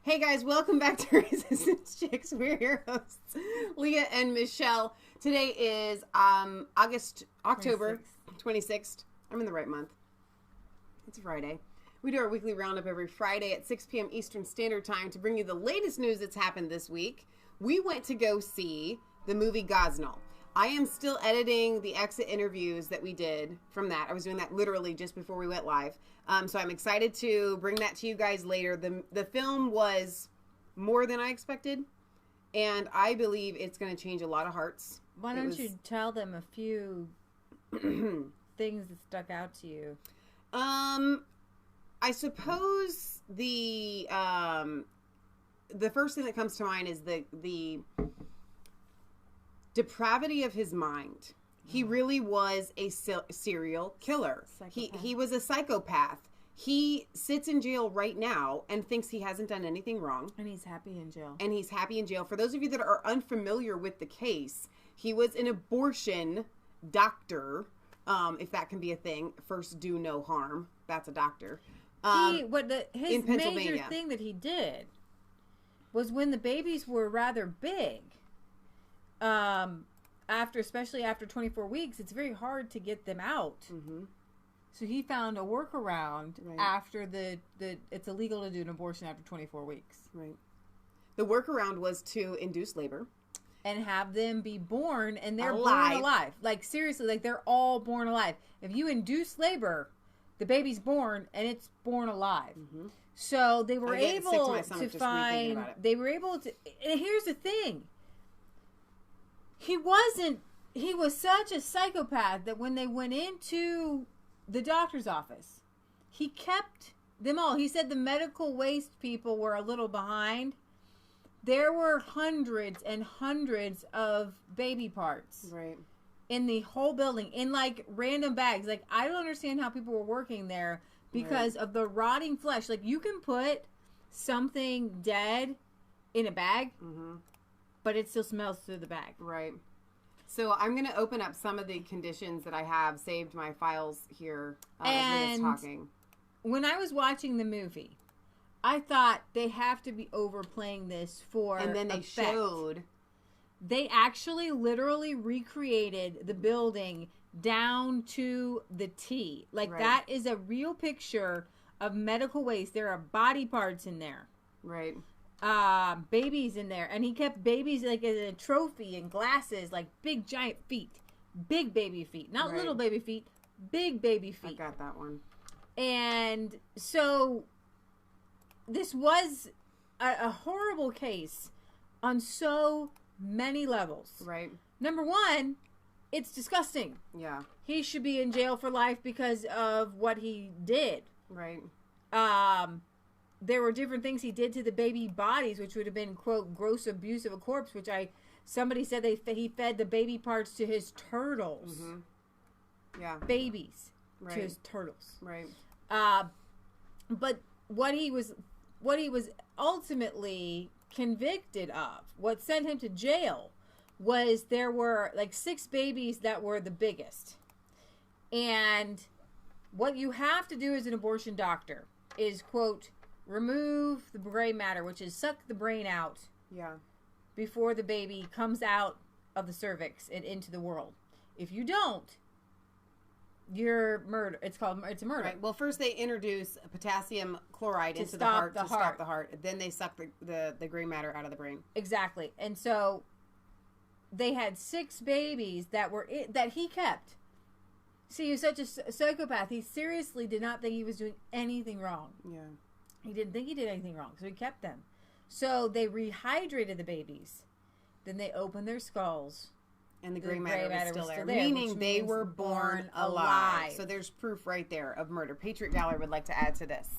Hey guys, welcome back to Resistance Chicks. We're your hosts, Leah and Michelle. Today is October 26th. I'm in the right month. It's Friday. We do our weekly roundup every Friday at 6 p.m. Eastern Standard Time to bring you the latest news that's happened this week. We went to go see the movie Gosnell. I am still editing the exit interviews that we did from that. I was doing that literally just before we went live. So I'm excited to bring that to you guys later. The film was more than I expected, and I believe it's going to change a lot of hearts. Why don't you tell them a few things that stuck out to you? I suppose the first thing that comes to mind is the depravity of his mind. He really was a serial killer. He was a psychopath. He sits in jail right now and thinks he hasn't done anything wrong. And he's happy in jail. For those of you that are unfamiliar with the case, he was an abortion doctor, if that can be a thing. First, do no harm. That's a doctor. His major thing that he did was when the babies were rather big. Especially after 24 weeks, it's very hard to get them out. Mm-hmm. So he found a workaround after it's illegal to do an abortion after 24 weeks. Right. The workaround was to induce labor. And have them be born, and they're born alive. Like, seriously, like, they're all born alive. If you induce labor, the baby's born, and it's born alive. Mm-hmm. So they were able to find... They were able to... And here's the thing. He was such a psychopath that when they went into the doctor's office, he kept them all. He said the medical waste people were a little behind. There were hundreds and hundreds of baby parts in the whole building, in like random bags. Like, I don't understand how people were working there because of the rotting flesh. Like, you can put something dead in a bag, but it still smells through the bag. Right. So I'm going to open up some of the conditions that I have saved my files here as we're talking. When I was watching the movie, I thought they have to be overplaying this for and then they effect. showed. They actually literally recreated the building down to the T. Like, that is a real picture of medical waste. There are body parts in there. Right. Babies in there, and he kept babies like as a trophy and glasses, like big giant feet, big baby feet, not little baby feet, big baby feet. I got that one. And so this was a horrible case on so many levels. Right. Number one, it's disgusting. Yeah. He should be in jail for life because of what he did. Right. There were different things he did to the baby bodies, which would have been, quote, gross abuse of a corpse, which somebody said he fed the baby parts to his turtles. Mm-hmm. Yeah. Babies to his turtles. Right. But what he was ultimately convicted of, what sent him to jail, was there were like 6 babies that were the biggest. And what you have to do as an abortion doctor is, quote, remove the gray matter, which is suck the brain out before the baby comes out of the cervix and into the world. If you don't, you're murder. It's a murder. Right. Well, first they introduce potassium chloride into the heart to stop the heart. Then they suck the gray matter out of the brain. Exactly. And so they had 6 babies that he kept. See, he was such a psychopath. He seriously did not think he was doing anything wrong. Yeah. He didn't think he did anything wrong, so he kept them. So they rehydrated the babies. Then they opened their skulls. And the gray matter was still there. Meaning they were born alive. So there's proof right there of murder. Patriot Gallery would like to add to this.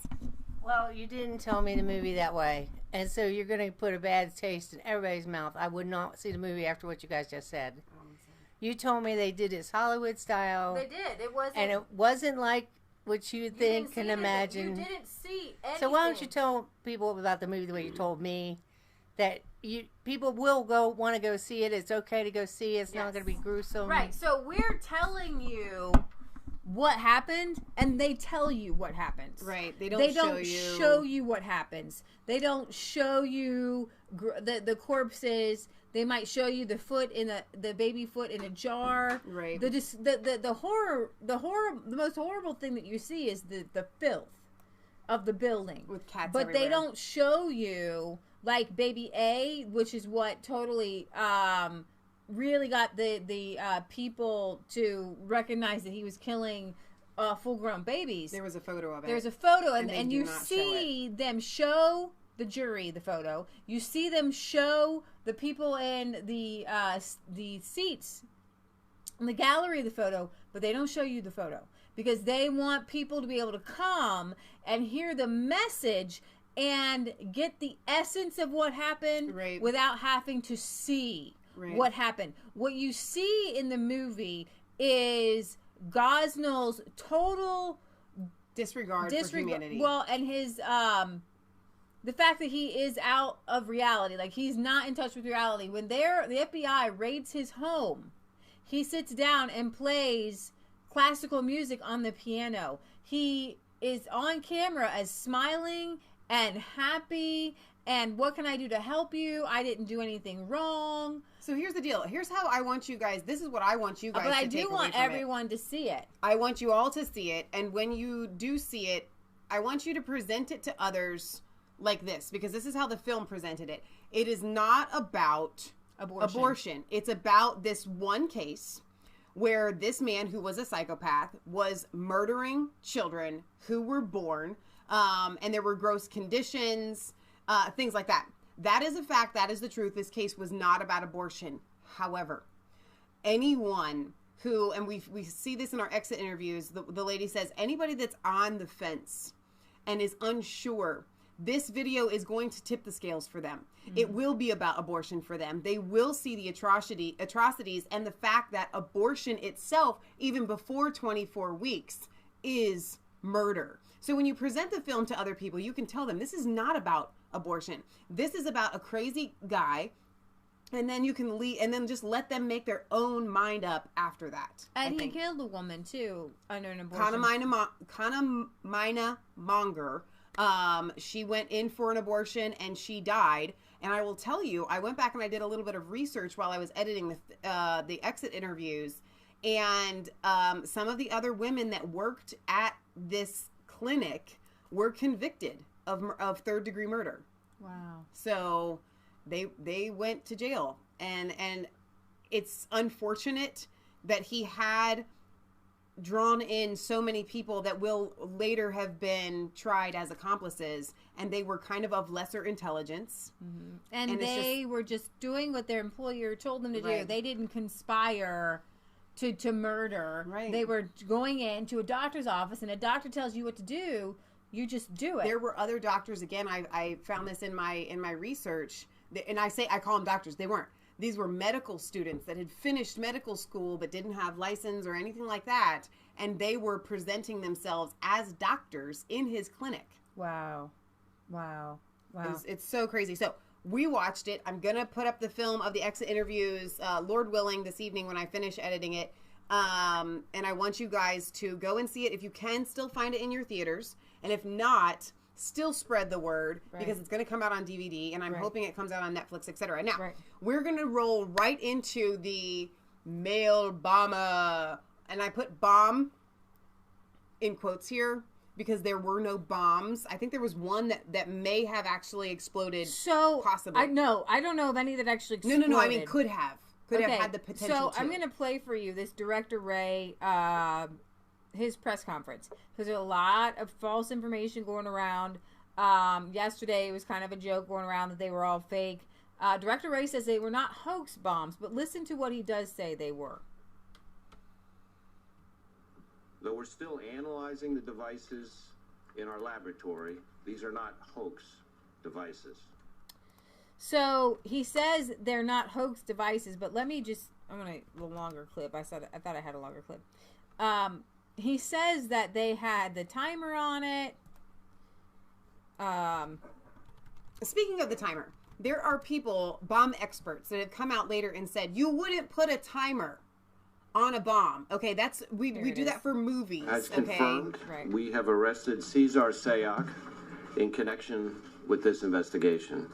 Well, you didn't tell me the movie that way. And so you're going to put a bad taste in everybody's mouth. I would not see the movie after what you guys just said. You told me they did it Hollywood style. They did. It wasn't. And it wasn't like what you think and imagine. You didn't see anything. So why don't you tell people about the movie the way you told me, that people will want to go see it. It's okay to go see it. It's not going to be gruesome. Right. So we're telling you what happened, and they tell you what happens. Right. They don't show you what happens. They don't show you the corpses. They might show you the foot in the baby foot in a jar. Right. The most horrible thing that you see is the filth of the building with cats. But everywhere. they don't show you like baby A, which is what totally really got the people to recognize that he was killing full-grown babies. There was a photo of it. There's a photo, and you see them show the jury the photo. You see them show the people in the seats in the gallery the photo, but they don't show you the photo because they want people to be able to come and hear the message and get the essence of what happened without having to see what happened. What you see in the movie is Gosnell's total disregard for humanity. Well, and his the fact that he is out of reality, like he's not in touch with reality. When the FBI raids his home, he sits down and plays classical music on the piano. He is on camera as smiling and happy and what can I do to help you? I didn't do anything wrong. So here's the deal. Here's how I want you guys. This is what I want you guys to take away from it. But I do want everyone to see it. I want you all to see it. And when you do see it, I want you to present it to others like this. Because this is how the film presented it. It is not about abortion. It's about this one case where this man who was a psychopath was murdering children who were born. And there were gross conditions, things like that. That is a fact. That is the truth. This case was not about abortion. However, anyone who, and we see this in our exit interviews, the lady says, anybody that's on the fence and is unsure, this video is going to tip the scales for them. Mm-hmm. It will be about abortion for them. They will see the atrocities and the fact that abortion itself, even before 24 weeks, is murder. So when you present the film to other people, you can tell them this is not about abortion. This is about a crazy guy, and then you can leave, and then just let them make their own mind up after that. And he killed a woman too under an abortion. Mina Monger. She went in for an abortion and she died. And I will tell you, I went back and I did a little bit of research while I was editing the exit interviews, and some of the other women that worked at this clinic were convicted of third-degree murder. Wow. So they went to jail, and it's unfortunate that he had drawn in so many people that will later have been tried as accomplices, and they were kind of lesser intelligence. Mm-hmm. And they were just doing what their employer told them to do. They didn't conspire to murder. Right. They were going into a doctor's office, and a doctor tells you what to do. You just do it. There were other doctors. Again, I found this in my research, and I call them doctors. They weren't. These were medical students that had finished medical school but didn't have license or anything like that, and they were presenting themselves as doctors in his clinic. Wow. It's so crazy. So we watched it. I'm gonna put up the film of the exit interviews, Lord willing, this evening when I finish editing it. And I want you guys to go and see it if you can still find it in your theaters. And if not, still spread the word because it's going to come out on DVD, and I'm hoping it comes out on Netflix, etc. Now, we're going to roll right into the male bomber. And I put bomb in quotes here because there were no bombs. I think there was one that may have actually exploded. So, possibly. I don't know of any that actually exploded. No. I mean, could have had the potential So I'm going to play for you this Director Ray, his press conference, because there's a lot of false information going around. Yesterday it was kind of a joke going around that they were all fake. Director Ray says they were not hoax bombs, but listen to what he does say they were. Though we're still analyzing the devices in our laboratory, these are not hoax devices. So he says they're not hoax devices, but let me just, I'm going to, a longer clip. I thought I had a longer clip. He says that they had the timer on it. Speaking of the timer, there are people, bomb experts, that have come out later and said, you wouldn't put a timer on a bomb. Okay, that's we do that for movies. As okay, confirmed, Right. we have arrested Cesar Sayoc in connection with this investigation.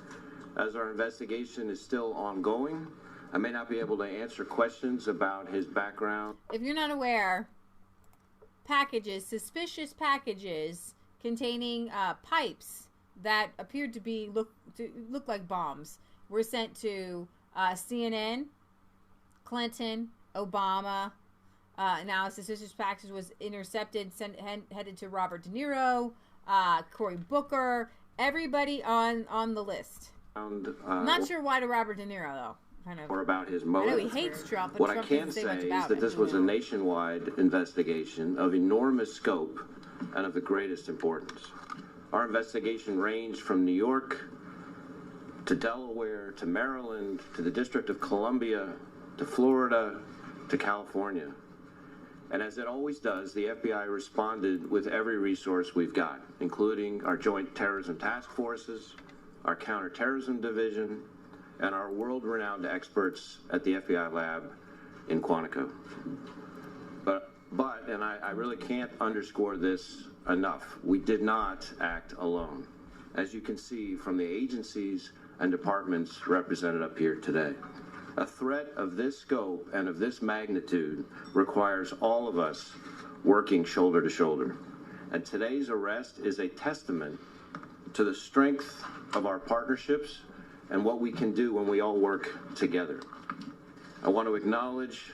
As our investigation is still ongoing, I may not be able to answer questions about his background. If you're not aware, suspicious packages containing pipes that appeared to look like bombs were sent to CNN, Clinton, Obama. Now a suspicious package was intercepted, headed to Robert De Niro, Cory Booker, everybody on the list. Not sure why to Robert De Niro though. Or about his I know motive. he hates Trump, but What Trump I can doesn't say say much is about that it. this was a nationwide investigation of enormous scope and of the greatest importance. Our investigation ranged from New York to Delaware to Maryland to the District of Columbia to Florida to California. And as it always does, the FBI responded with every resource we've got, including our Joint Terrorism Task Forces, our Counterterrorism Division, and our world-renowned experts at the FBI lab in Quantico. But and I really can't underscore this enough, we did not act alone, as you can see from the agencies and departments represented up here today. A threat of this scope and of this magnitude requires all of us working shoulder to shoulder. And today's arrest is a testament to the strength of our partnerships and what we can do when we all work together. I want to acknowledge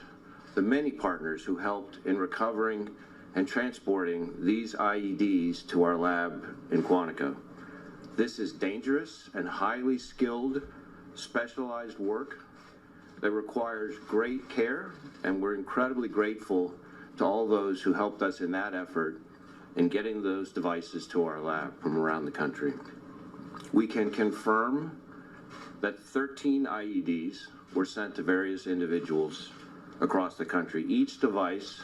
the many partners who helped in recovering and transporting these IEDs to our lab in Quantico. This is dangerous and highly skilled, specialized work that requires great care, and we're incredibly grateful to all those who helped us in that effort in getting those devices to our lab from around the country. We can confirm that 13 IEDs were sent to various individuals across the country. Each device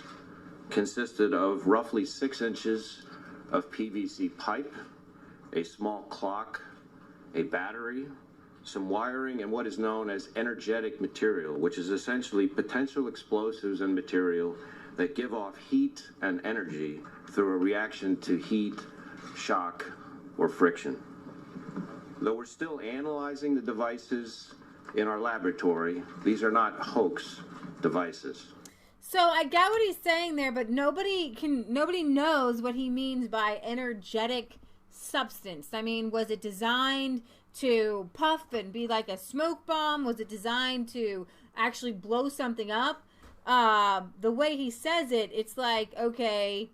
consisted of roughly 6 inches of PVC pipe, a small clock, a battery, some wiring, and what is known as energetic material, which is essentially potential explosives and material that give off heat and energy through a reaction to heat, shock, or friction. Though we're still analyzing the devices in our laboratory, these are not hoax devices. So I get what he's saying there, but nobody knows what he means by energetic substance. I mean, was it designed to puff and be like a smoke bomb? Was it designed to actually blow something up? The way he says it, it's like, okay,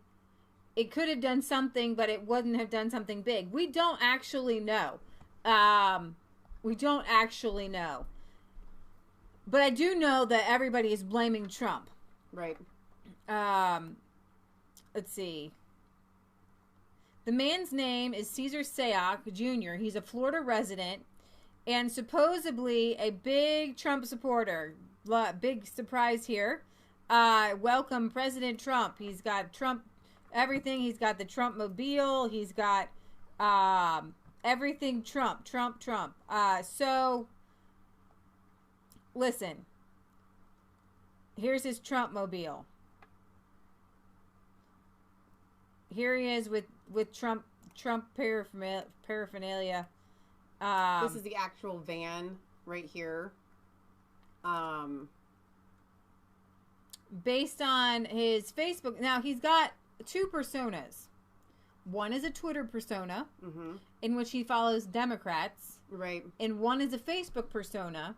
it could have done something, but it wouldn't have done something big. We don't actually know. We don't actually know. But I do know that everybody is blaming Trump. Right. Let's see. The man's name is Cesar Sayoc Jr. He's a Florida resident and supposedly a big Trump supporter. Big surprise here. Welcome President Trump. He's got Trump everything. He's got the Trump mobile. He's got everything Trump. So listen. Here's his Trump mobile. Here he is with Trump paraphernalia. This is the actual van right here. Based on his Facebook, now he's got 2 personas. One is a Twitter persona, in which he follows Democrats. Right. And one is a Facebook persona,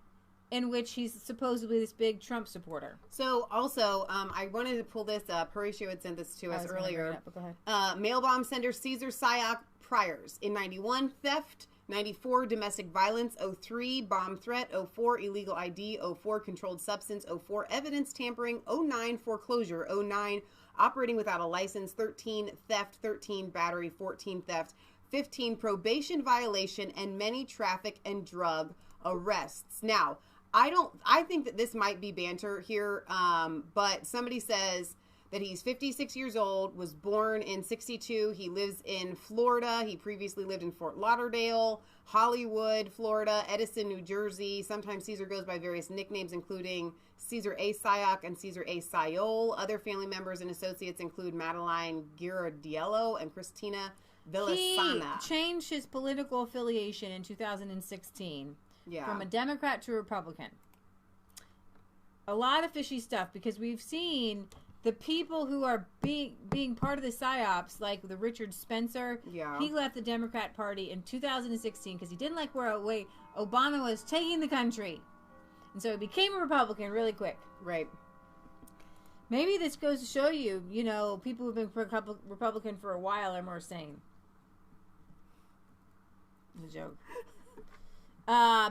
in which he's supposedly this big Trump supporter. So, also, I wanted to pull this up. Horatio had sent this to us earlier. But go ahead. Mail bomb sender Cesar Sayoc priors. In 91, theft. 94, domestic violence. 03, bomb threat. 04, illegal ID. 04, controlled substance. 04, evidence tampering. 09, foreclosure. 09, operating without a license. 13, theft. 13, battery. 14, theft. 15, probation violation. And many traffic and drug arrests. Now, I think that this might be banter here, but somebody says that he's 56 years old, was born in 62. He lives in Florida. He previously lived in Fort Lauderdale, Hollywood, Florida, Edison, New Jersey. Sometimes Caesar goes by various nicknames, including Caesar A. Syoc and Caesar A. Sayol. Other family members and associates include Madeline Girardiello and Christina Villasana. He changed his political affiliation in 2016 from a Democrat to a Republican. A lot of fishy stuff, because we've seen the people who are being part of the PSYOPs, like the Richard Spencer, he left the Democrat Party in 2016 because he didn't like where Obama was taking the country. And so he became a Republican really quick. Right. Maybe this goes to show you, people who've been Republican for a while are more sane. It's a joke.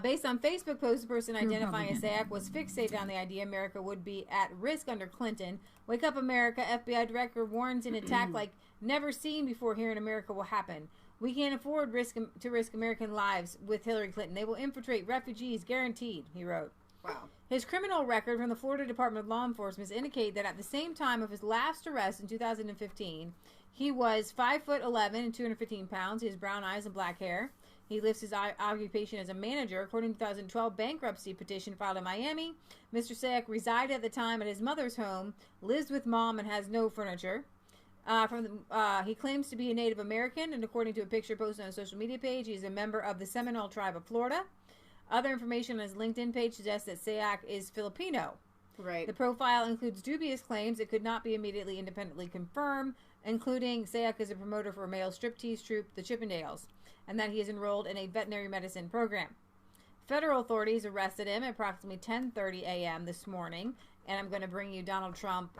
Based on Facebook posts, the person identifying as Syoc was fixated on the idea America would be at risk under Clinton. Wake up, America. FBI director warns an attack like never seen before here in America will happen. We can't afford to risk American lives with Hillary Clinton. They will infiltrate refugees, guaranteed, he wrote. Wow. His criminal record from the Florida Department of Law Enforcement indicate that at the same time of his last arrest in 2015, he was 5'11" and 215 pounds. He has brown eyes and black hair. He lists his occupation as a manager. According to the 2012 bankruptcy petition filed in Miami, Mr. Syoc resided at the time at his mother's home, lives with mom, and has no furniture. He claims to be a Native American, and according to a picture posted on a social media page, he is a member of the Seminole tribe of Florida. Other information on his LinkedIn page suggests that Syoc is Filipino. Right. The profile includes dubious claims that could not be immediately independently confirmed, including Syoc is a promoter for a male striptease troupe, the Chippendales, and that he is enrolled in a veterinary medicine program. Federal authorities arrested him at approximately 10:30 a.m. this morning, and I'm going to bring you Donald Trump.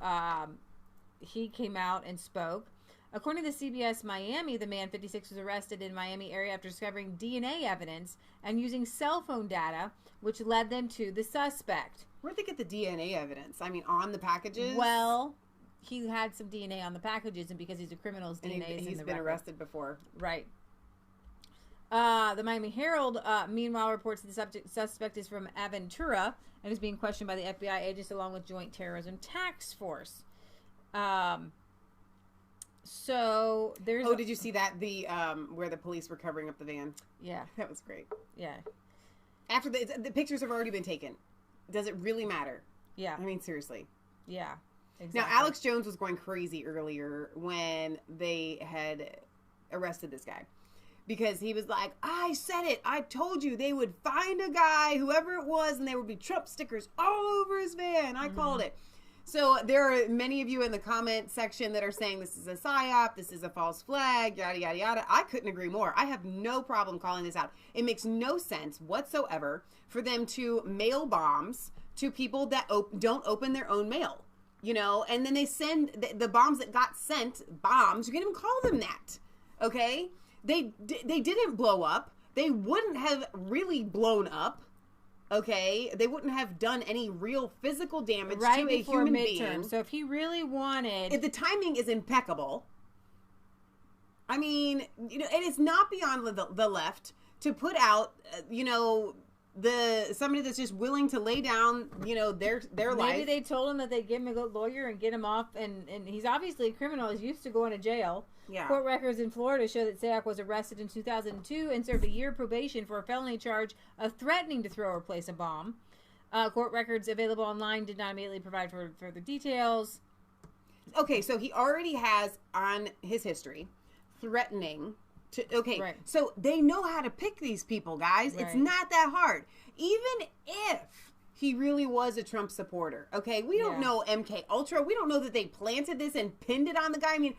He came out and spoke. According to CBS Miami, the man, 56, was arrested in Miami area after discovering DNA evidence and using cell phone data, which led them to the suspect. Where'd they get the DNA evidence? I mean, on the packages? Well, he had some DNA on the packages, and because he's a criminal, his DNA is in the record. He's been arrested before. Right. The Miami Herald, meanwhile, reports that the suspect is from Aventura and is being questioned by the FBI agents along with Joint Terrorism Task Force. So there's. Oh, did you see that where the police were covering up the van? Yeah, that was great. Yeah. After the pictures have already been taken, does it really matter? Yeah. I mean, seriously. Yeah. Exactly. Now, Alex Jones was going crazy earlier when they had arrested this guy. Because he was like, I said it. I told you they would find a guy, whoever it was, and there would be Trump stickers all over his van. I called it. So there are many of you in the comment section that are saying this is a psyop, this is a false flag, yada, yada, yada. I couldn't agree more. I have no problem calling this out. It makes no sense whatsoever for them to mail bombs to people that don't open their own mail. And then they send the bombs that got sent, bombs, you can't even call them that. Okay? They didn't blow up. They wouldn't have really blown up. Okay? They wouldn't have done any real physical damage to a human being. So if he really wanted... If the timing is impeccable, I mean, and it's not beyond the left to put out, somebody that's just willing to lay down, their life. Maybe they told him that they'd give him a good lawyer and get him off, and he's obviously a criminal. He's used to going to jail. Yeah. Court records in Florida show that Syoc was arrested in 2002 and served a year probation for a felony charge of threatening to throw or place a bomb. Court records available online did not immediately provide for further details. Okay, so he already has on his history threatening to. Okay, right. So they know how to pick these people, guys. Right. It's not that hard. Even if he really was a Trump supporter, okay, we don't know MK Ultra. We don't know that they planted this and pinned it on the guy. I mean,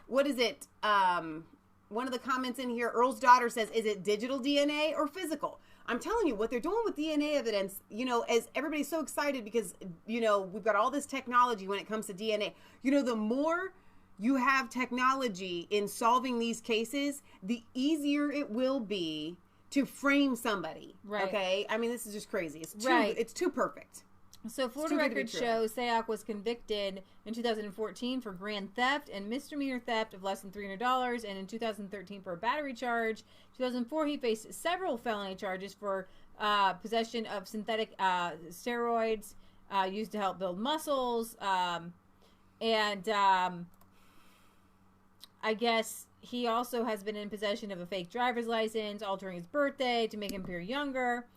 what is it? One of the comments in here, Earl's daughter says, is it digital DNA or physical? I'm telling you, what they're doing with DNA evidence, as everybody's so excited because, we've got all this technology when it comes to DNA. The more you have technology in solving these cases, the easier it will be to frame somebody. Right. Okay? I mean, this is just crazy. It's too perfect. So Florida records show Syoc was convicted in 2014 for grand theft and misdemeanor theft of less than $300, and in 2013 for a battery charge. 2004 he faced several felony charges for possession of synthetic steroids used to help build muscles. And I guess he also has been in possession of a fake driver's license, altering his birthday to make him appear younger.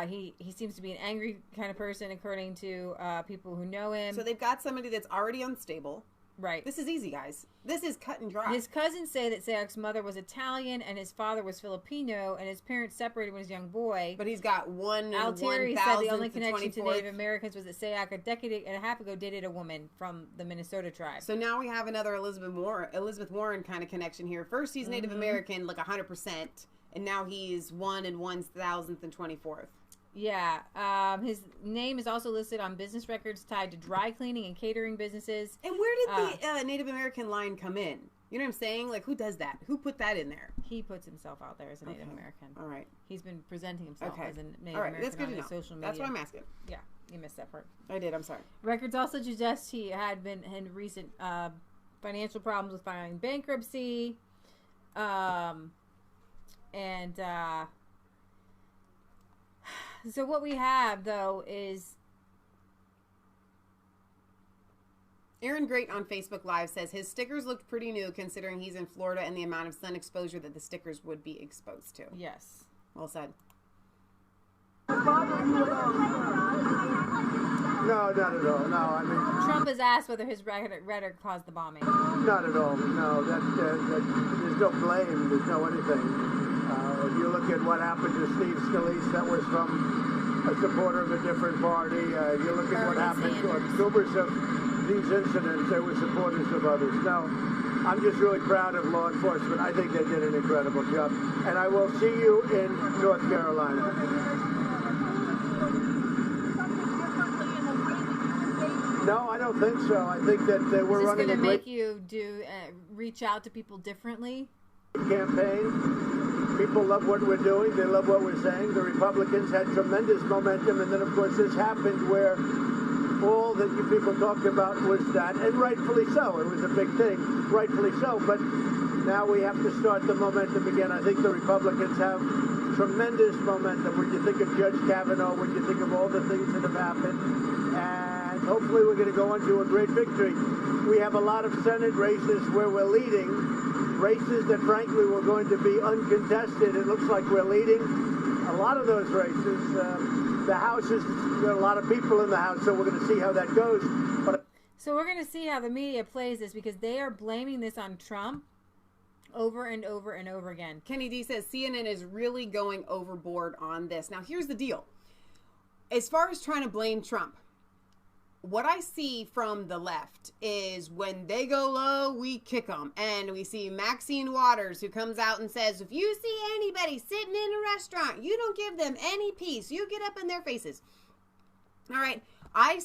He seems to be an angry kind of person, according to people who know him. So they've got somebody that's already unstable. Right. This is easy, guys. This is cut and dry. His cousins say that Sayak's mother was Italian and his father was Filipino, and his parents separated when he was a young boy. But he's got one. Altieri said the only connection to Native Americans was that Sayak a decade and a half ago dated a woman from the Minnesota tribe. So now we have another Elizabeth Warren kind of connection here. First, he's Native American, like 100%, and now he's 1 1,000th and 24th. Yeah, his name is also listed on business records tied to dry cleaning and catering businesses. And where did the Native American line come in? You know what I'm saying? Like, who does that? Who put that in there? He puts himself out there as a Native American. All right. He's been presenting himself as a Native All right. That's American good on to know. his social media. That's what I'm asking. Yeah, you missed that part. I did. I'm sorry. Records also suggest he had been in recent financial problems with filing bankruptcy. So what we have, though, is... Aaron Great on Facebook Live says his stickers looked pretty new considering he's in Florida and the amount of sun exposure that the stickers would be exposed to. Yes. Well said. No, not at all. No, I mean... Trump has asked whether his rhetoric caused the bombing. Not at all. No, that there's no blame. There's no anything. If you look at what happened to Steve Scalise, that was from a supporter of a different party. If you look at what happened to numerous of these incidents, they were supporters of others. No, I'm just really proud of law enforcement. I think they did an incredible job. And I will see you in North Carolina. No, I don't think so. I think that we're running a great... Is this going to make you reach out to people differently? Campaign. People love what we're doing. They love what we're saying. The Republicans had tremendous momentum, and then, of course, this happened where all that you people talked about was that, and rightfully so. It was a big thing, rightfully so. But now we have to start the momentum again. I think the Republicans have tremendous momentum when you think of Judge Kavanaugh, when you think of all the things that have happened, and hopefully we're going to go on to a great victory. We have a lot of Senate races where we're leading. Races that, frankly, were going to be uncontested. It looks like we're leading a lot of those races. The House is, there are a lot of people in the House, so we're going to see how that goes. So we're going to see how the media plays this, because they are blaming this on Trump over and over and over again. Kenny D says CNN is really going overboard on this. Now, here's the deal. As far as trying to blame Trump, what I see from the left is when they go low, we kick them. And we see Maxine Waters, who comes out and says, if you see anybody sitting in a restaurant, you don't give them any peace. You get up in their faces. All right. I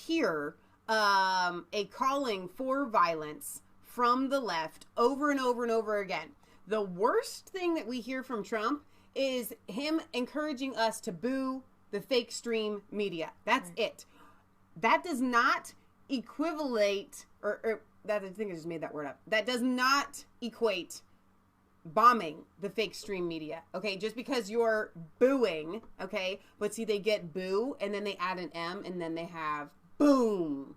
hear a calling for violence from the left over and over and over again. The worst thing that we hear from Trump is him encouraging us to boo the fake stream media. That's it. That does not equivalate, or that, I think I just made that word up. That does not equate bombing the fake stream media. Okay, just because you're booing, okay, but see, they get boo, and then they add an M, and then they have boom,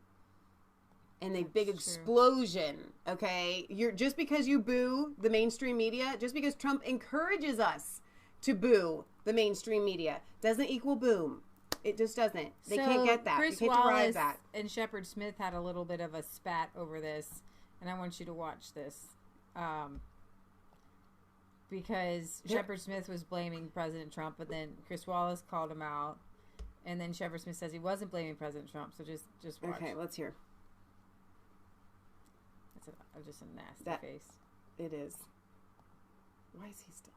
and a big explosion. Okay, you're just because you boo the mainstream media, just because Trump encourages us to boo the mainstream media, doesn't equal boom. It just doesn't. They can't get that. Chris you can't Wallace derive that. And Shepard Smith had a little bit of a spat over this, and I want you to watch this. Because Shepard Smith was blaming President Trump, but then Chris Wallace called him out, and then Shepard Smith says he wasn't blaming President Trump. So just watch. Okay, let's hear. It's just a nasty face. It is. Why is he still?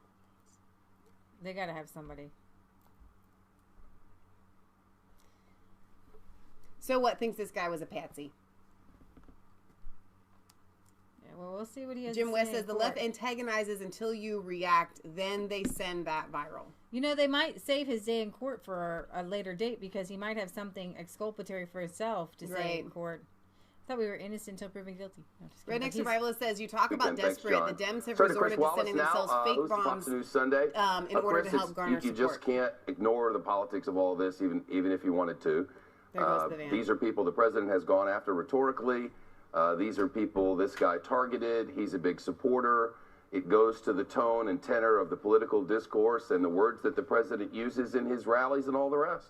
They got to have somebody. So what, thinks this guy was a patsy? Yeah, well, we'll see what he has Jim to West say says the left antagonizes until you react, then they send that viral. You know, they might save his day in court for a later date because he might have something exculpatory for himself to say in court. I thought we were innocent until proven guilty. No, Redneck Survivalist says, you talk about desperate. The Dems have resorted to sending themselves fake bombs News Sunday. In order to help garner you support. You just can't ignore the politics of all this, even if you wanted to. There goes the van. These are people the president has gone after rhetorically. These are people this guy targeted. He's a big supporter. It goes to the tone and tenor of the political discourse and the words that the president uses in his rallies and all the rest.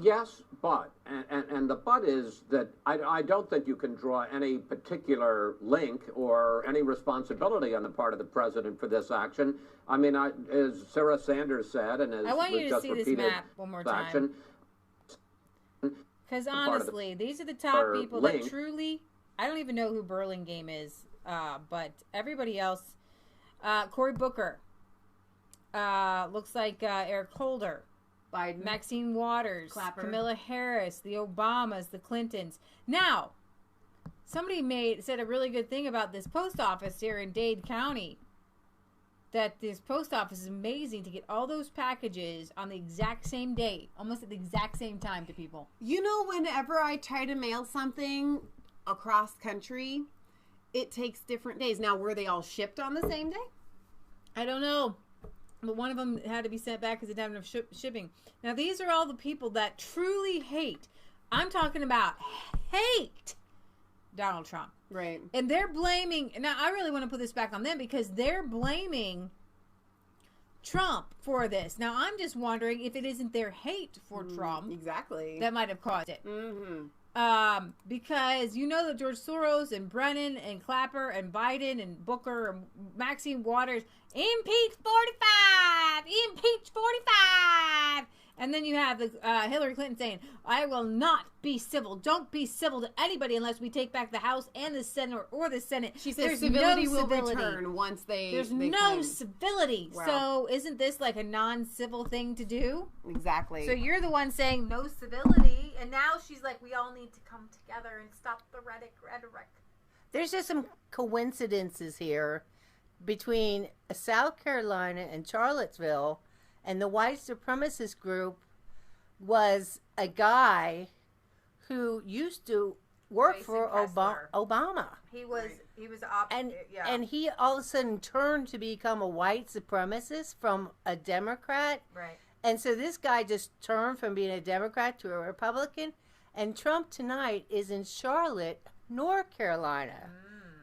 Yes, but, and the but is that I don't think you can draw any particular link or any responsibility on the part of the president for this action. I mean, as Sarah Sanders said, and as I want you to just see this repeated, map one more time. Because honestly, these are the top people that truly, I don't even know who Burlingame is, but everybody else, Cory Booker, looks like Eric Holder, Biden, Maxine Waters, Clapper, Kamala Harris, the Obamas, the Clintons. Now, somebody said a really good thing about this post office here in Dade County. That this post office is amazing to get all those packages on the exact same day, almost at the exact same time to people. You know, whenever I try to mail something across country, it takes different days. Now, were they all shipped on the same day? I don't know. But one of them had to be sent back because it didn't have enough shipping. Now, these are all the people that truly hate. I'm talking about hate Donald Trump. Right. And they're blaming, now I really want to put this back on them because they're blaming Trump for this. Now I'm just wondering if it isn't their hate for Trump exactly that might have caused it. Mm-hmm. Because you know that George Soros and Brennan and Clapper and Biden and Booker and Maxine Waters, impeach 45! Impeach 45! And then you have the Hillary Clinton saying, I will not be civil. Don't be civil to anybody unless we take back the House and the Senate or the Senate. She says There's civility no will civility. return once they There's they no claim. civility. Wow. So isn't this like a non-civil thing to do? Exactly. So you're the one saying no civility, and now she's like, we all need to come together and stop the rhetoric. There's just some coincidences here between South Carolina and Charlottesville, and the white supremacist group was a guy who used to work Jason for Kessler. Obama. He was And he all of a sudden turned to become a white supremacist from a Democrat. Right. And so this guy just turned from being a Democrat to a Republican. And Trump tonight is in Charlotte, North Carolina.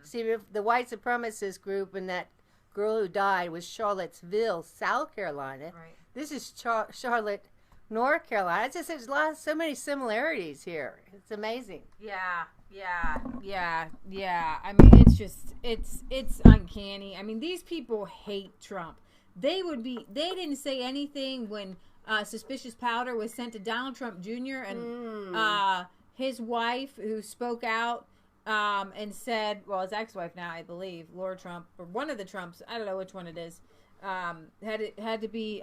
See, the white supremacist group and that girl who died was Charlottesville, South Carolina. Right. This is Charlotte, North Carolina. It's just there's so many similarities here. It's amazing. Yeah. I mean, it's uncanny. I mean, these people hate Trump. They didn't say anything when suspicious powder was sent to Donald Trump Jr. and his wife, who spoke out and said, well, his ex-wife now, I believe, Laura Trump, or one of the Trumps, I don't know which one it is, had to be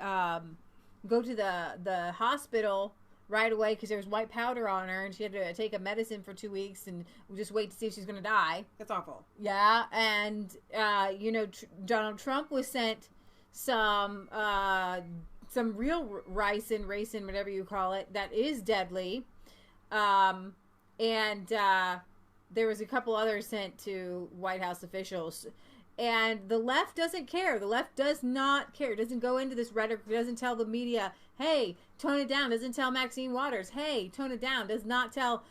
go to the hospital right away because there was white powder on her and she had to take a medicine for 2 weeks and just wait to see if she's going to die. That's awful. Yeah, and Donald Trump was sent some real ricin, whatever you call it, that is deadly, and there was a couple others sent to White House officials. And the left doesn't care. The left does not care. It doesn't go into this rhetoric. It doesn't tell the media, hey, tone it down. Doesn't tell Maxine Waters, hey, tone it down. Does not tell...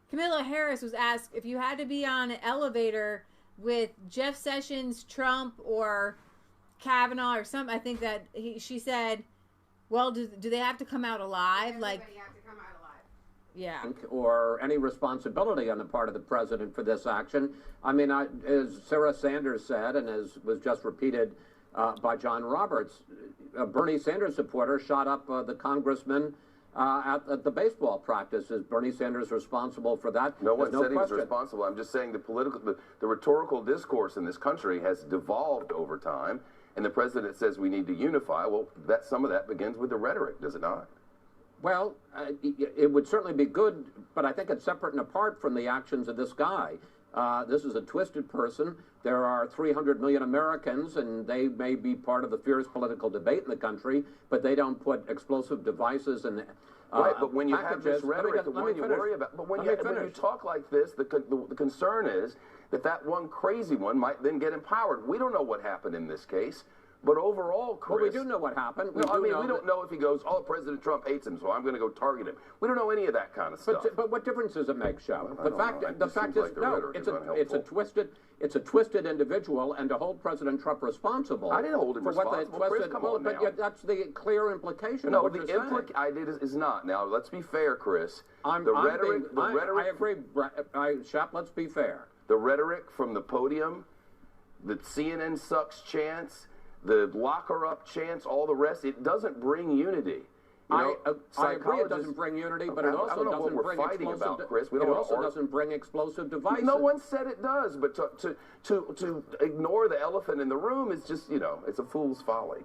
Kamala Harris was asked if you had to be on an elevator with Jeff Sessions, Trump, or Kavanaugh or something. I think that she said, well, do they have to come out alive? Everybody have to come out alive. Yeah. Or any responsibility on the part of the president for this action. I mean, as Sarah Sanders said, and as was just repeated by John Roberts, a Bernie Sanders supporter shot up the congressman at the baseball practice. Is Bernie Sanders responsible for that? No one There's said he was responsible. I'm just saying the rhetorical discourse in this country has devolved over time, and the president says we need to unify. Well, some of that begins with the rhetoric, does it not? Well, it would certainly be good, but I think it's separate and apart from the actions of this guy. This is a twisted person. There are 300 million Americans, and they may be part of the fierce political debate in the country, but they don't put explosive devices and right, but when you have packages. this rhetoric, the one you worry about, but when you talk like this, the concern is that one crazy one might then get empowered. We don't know what happened in this case. But overall, Chris... Well, we do know what happened. We don't know if he goes, oh, President Trump hates him, so I'm going to go target him. We don't know any of that kind of stuff. But what difference does it make, Shep? The fact is, no, it's a twisted individual, and to hold President Trump responsible... I didn't hold him responsible, Chris, come on now. But that's the clear implication no, of what you're saying. I did is not. Now, let's be fair, Chris. I agree, Shep, let's be fair. The rhetoric from the podium, the CNN sucks chants, the locker up chants, all the rest, it doesn't bring unity. I agree it doesn't bring unity, but it also doesn't bring explosive devices. No one said it does, but to ignore the elephant in the room is just, it's a fool's folly.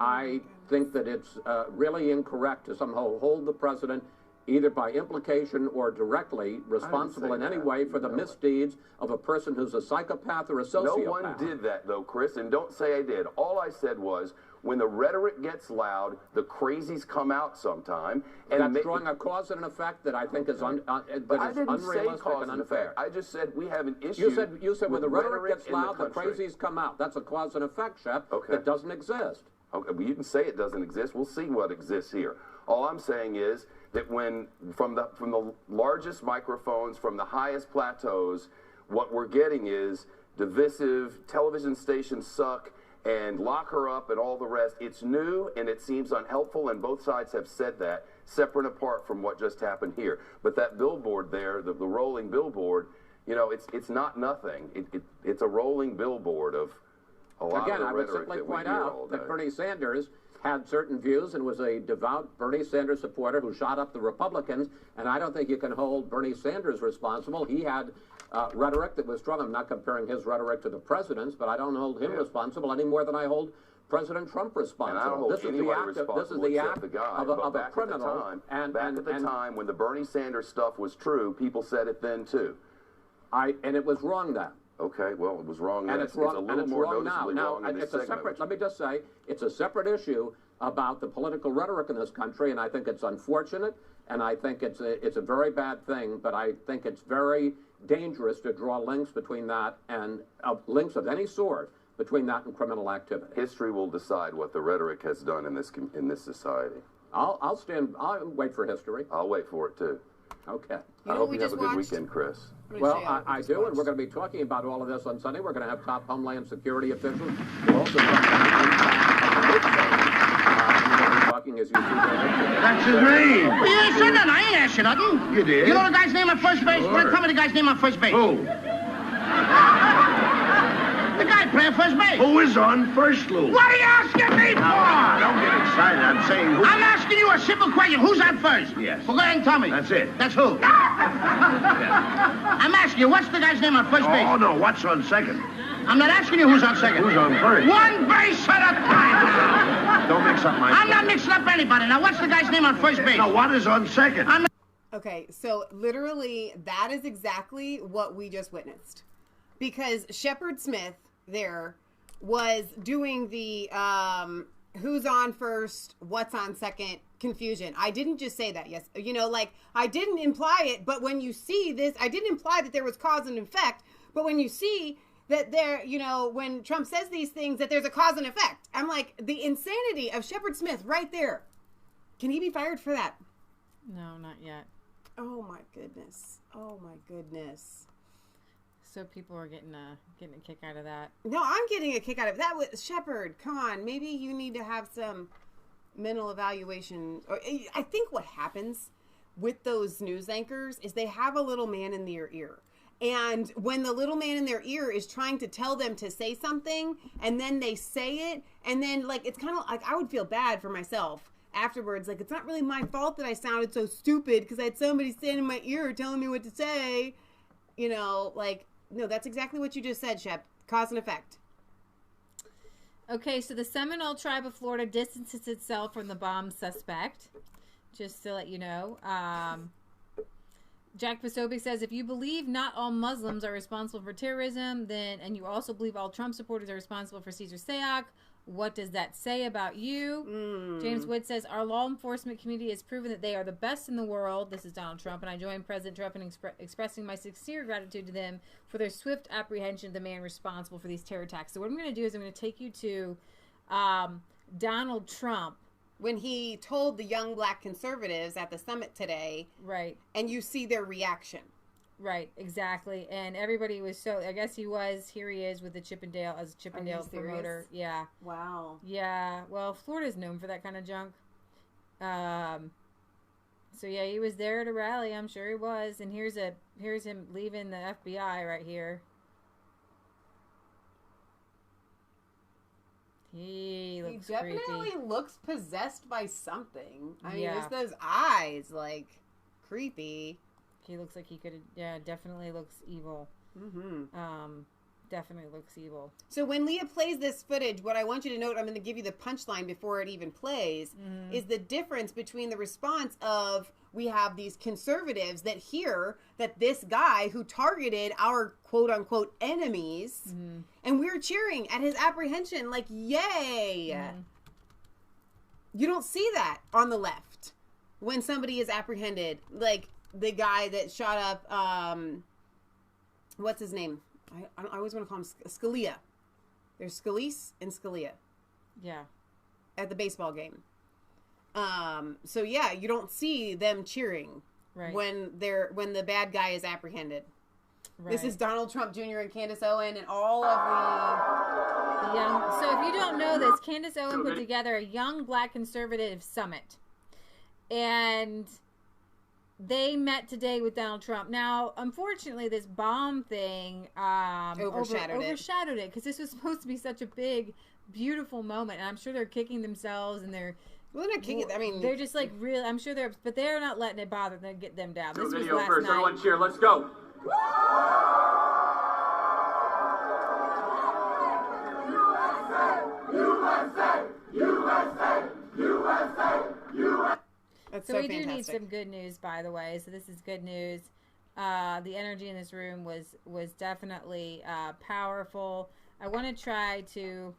I think that it's really incorrect to somehow hold the president either by implication or directly responsible in any way for the misdeeds of a person who's a psychopath or a sociopath. No one did that, though, Chris, and don't say I did. All I said was, when the rhetoric gets loud, the crazies come out sometime. And that's drawing a cause and an effect that I think is unrealistic and unfair. I just said we have an issue. You said when the rhetoric gets loud, the crazies come out. That's a cause and effect, Shep, that doesn't exist. Okay, well, you can say it doesn't exist. We'll see what exists here. All I'm saying is that when from the largest microphones, from the highest plateaus, what we're getting is divisive, television stations suck, and lock her up and all the rest. It's new and it seems unhelpful, and both sides have said that, separate and apart from what just happened here. But that billboard there, the rolling billboard, it's not nothing. It's a rolling billboard of a lot of the rhetoric. I would simply point out that Bernie Sanders had certain views and was a devout Bernie Sanders supporter who shot up the Republicans, and I don't think you can hold Bernie Sanders responsible. He had rhetoric that was strong. I'm not comparing his rhetoric to the president's, but I don't hold him responsible any more than I hold President Trump responsible. And I don't hold anybody responsible except the guy. Of a criminal. Back at the time when the Bernie Sanders stuff was true, people said it then too. And it was wrong then. Okay, well, it was wrong then. And it's wrong, and it's wrong now. Let me just say, it's a separate issue about the political rhetoric in this country, and I think it's unfortunate, and I think it's a very bad thing, but I think it's very dangerous to draw links between that and links of any sort between that and criminal activity. History will decide what the rhetoric has done in this society. I'll wait for history. I'll wait for it too. Okay. I hope you have a good weekend, Chris. Well, I do, and we're going to be talking about all of this on Sunday. We're going to have top Homeland Security officials. We're also going to be talking, as you see there. That's his name. Well, you ain't said nothing. I ain't asked you nothing. You did. You know the guy's name on first base? Sure. Tell me the guy's name on first base. Who? The guy playing first base. Who is on first, Lou? What are you asking me for? Don't get excited. I'm saying who. I'm asking you a simple question. Who's on first? Yes. Well, go ahead and tell me. That's it. That's who? I'm asking you, what's the guy's name on first base? Oh, no. What's on second? I'm not asking you who's on second. Who's on first? One base at a time now. Don't mix up my... I'm not mixing up anybody. Now, what's the guy's name on first base? No, what is on second? Okay, so literally, that is exactly what we just witnessed. Because Shepard Smith there was doing the who's on first, what's on second confusion. I didn't just say that, yes. I didn't imply it, but when you see this, I didn't imply that there was cause and effect, but when you see that there, when Trump says these things, that there's a cause and effect. I'm like, the insanity of Shepard Smith right there. Can he be fired for that? No, not yet. Oh my goodness. Oh my goodness. So people are getting a kick out of that. No, I'm getting a kick out of that. Shepard, come on. Maybe you need to have some mental evaluation. Or I think what happens with those news anchors is they have a little man in their ear. And when the little man in their ear is trying to tell them to say something, and then they say it, and then it's kind of like I would feel bad for myself afterwards. It's not really my fault that I sounded so stupid because I had somebody standing in my ear telling me what to say. No, that's exactly what you just said, Shep. Cause and effect. Okay, so the Seminole tribe of Florida distances itself from the bomb suspect. Just to let you know. Jack Posobiec says, if you believe not all Muslims are responsible for terrorism, and you also believe all Trump supporters are responsible for Cesar Sayoc, what does that say about you? James Wood says, our law enforcement community has proven that they are the best in the world. This is Donald Trump, and I join President Trump in expressing my sincere gratitude to them for their swift apprehension of the man responsible for these terror attacks. So what I'm going to do is I'm going to take you to Donald Trump. When he told the young black conservatives at the summit today. Right. And you see their reaction. Right, exactly. And everybody was so, I guess here he is with the Chippendale, as a Chippendale promoter. Yeah. Wow. Yeah. Well, Florida's known for that kind of junk. So yeah, he was there at a rally, I'm sure he was. And here's him leaving the FBI right here. He definitely creepy. looks possessed by something. I mean, Yeah. there's those eyes, like, creepy. He looks like he could, definitely looks evil. Definitely looks evil. So when Leah plays this footage, what I want you to note, I'm going to give you the punchline before it even plays, is the difference between the response of, we have these conservatives that hear that this guy who targeted our quote-unquote enemies, and we're cheering at his apprehension, like, yay! You don't see that on the left when somebody is apprehended. Like, the guy that shot up, what's his name? I always want to call him Scalia. There's Scalise and Scalia. Yeah. At the baseball game. So yeah, you don't see them cheering when the bad guy is apprehended. Right. This is Donald Trump Jr. and Candace Owen and all of the young. So if you don't know this, Candace Owen put together a young black conservative summit, and they met today with Donald Trump. Now, unfortunately, this bomb thing overshadowed it because this was supposed to be such a big, beautiful moment, and I'm sure they're kicking themselves and they're. Well, they're not kicking. I mean, they're just like real. I'm sure but they're not letting it bother them, get them down. So this video was last first. night. Everyone cheer. Let's go. USA, USA, USA, USA. That's so so we fantastic. do need some good news, by the way. So this is good news. The energy in this room was definitely powerful. I want to try to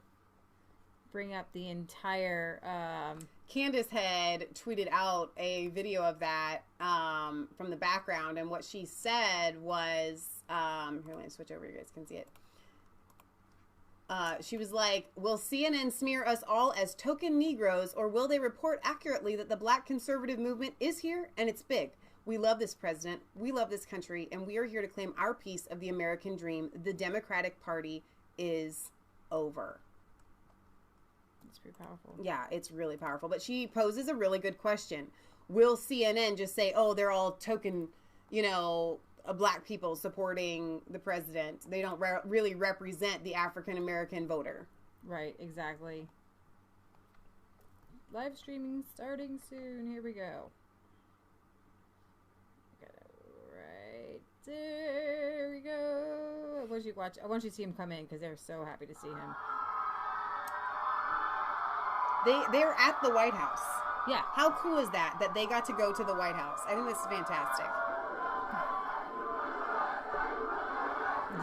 bring up the entire. Candace had tweeted out a video of that from the background, and what she said was, here, let me switch over, you guys can see it. She was like, will CNN smear us all as token Negroes, or will they report accurately that the black conservative movement is here and it's big? We love this president, we love this country, and we are here to claim our piece of the American dream. The Democratic Party is over. It's pretty powerful. Yeah, it's really powerful. But she poses a really good question. Will CNN just say, oh, they're all token, black people supporting the president? They don't really represent the African-American voter. Right, exactly. Live streaming starting soon. Here we go. Right there we go. I want you to see him come in because they're so happy to see him. They're at the White House. Yeah. How cool is that they got to go to the White House? I think this is fantastic.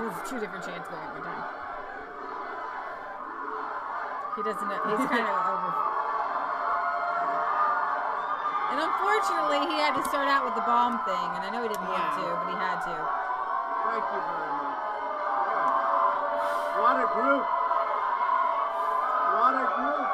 There's two different chants going at one time. He doesn't know. He's kind of over. And unfortunately, he had to start out with the bomb thing. And I know he didn't want to, but he had to. Thank you very much. What a group. What a group.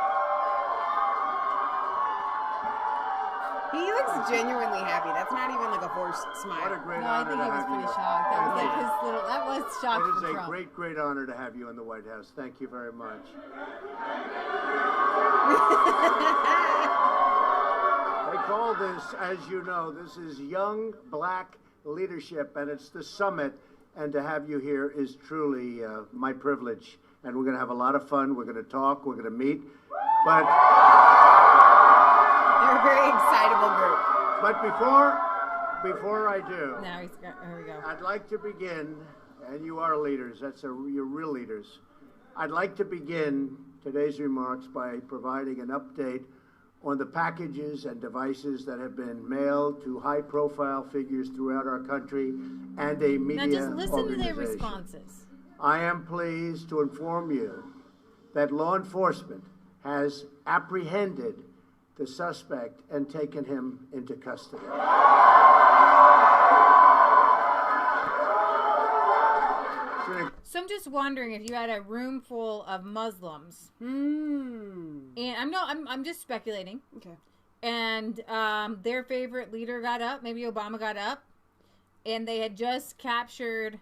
He looks genuinely happy. That's not even like a forced smile. What a great No, I honor think to he was have pretty you. shocked. That was like his little. That was shocked It is for a Trump. great, great honor to have you in the White House. Thank you very much. They call this, as you know, this is Young Black Leadership, and it's the summit. And to have you here is truly my privilege. And we're going to have a lot of fun. We're going to talk. We're going to meet. But they're a very excitable group. But before I do, here we go. I'd like to begin, and you are leaders. You're real leaders. I'd like to begin today's remarks by providing an update on the packages and devices that have been mailed to high-profile figures throughout our country and a media Now just listen to their organization. responses. I am pleased to inform you that law enforcement has apprehended the suspect and taken him into custody. So I'm just wondering if you had a room full of Muslims, and I'm just speculating. Okay. And their favorite leader got up, maybe Obama got up, and they had just captured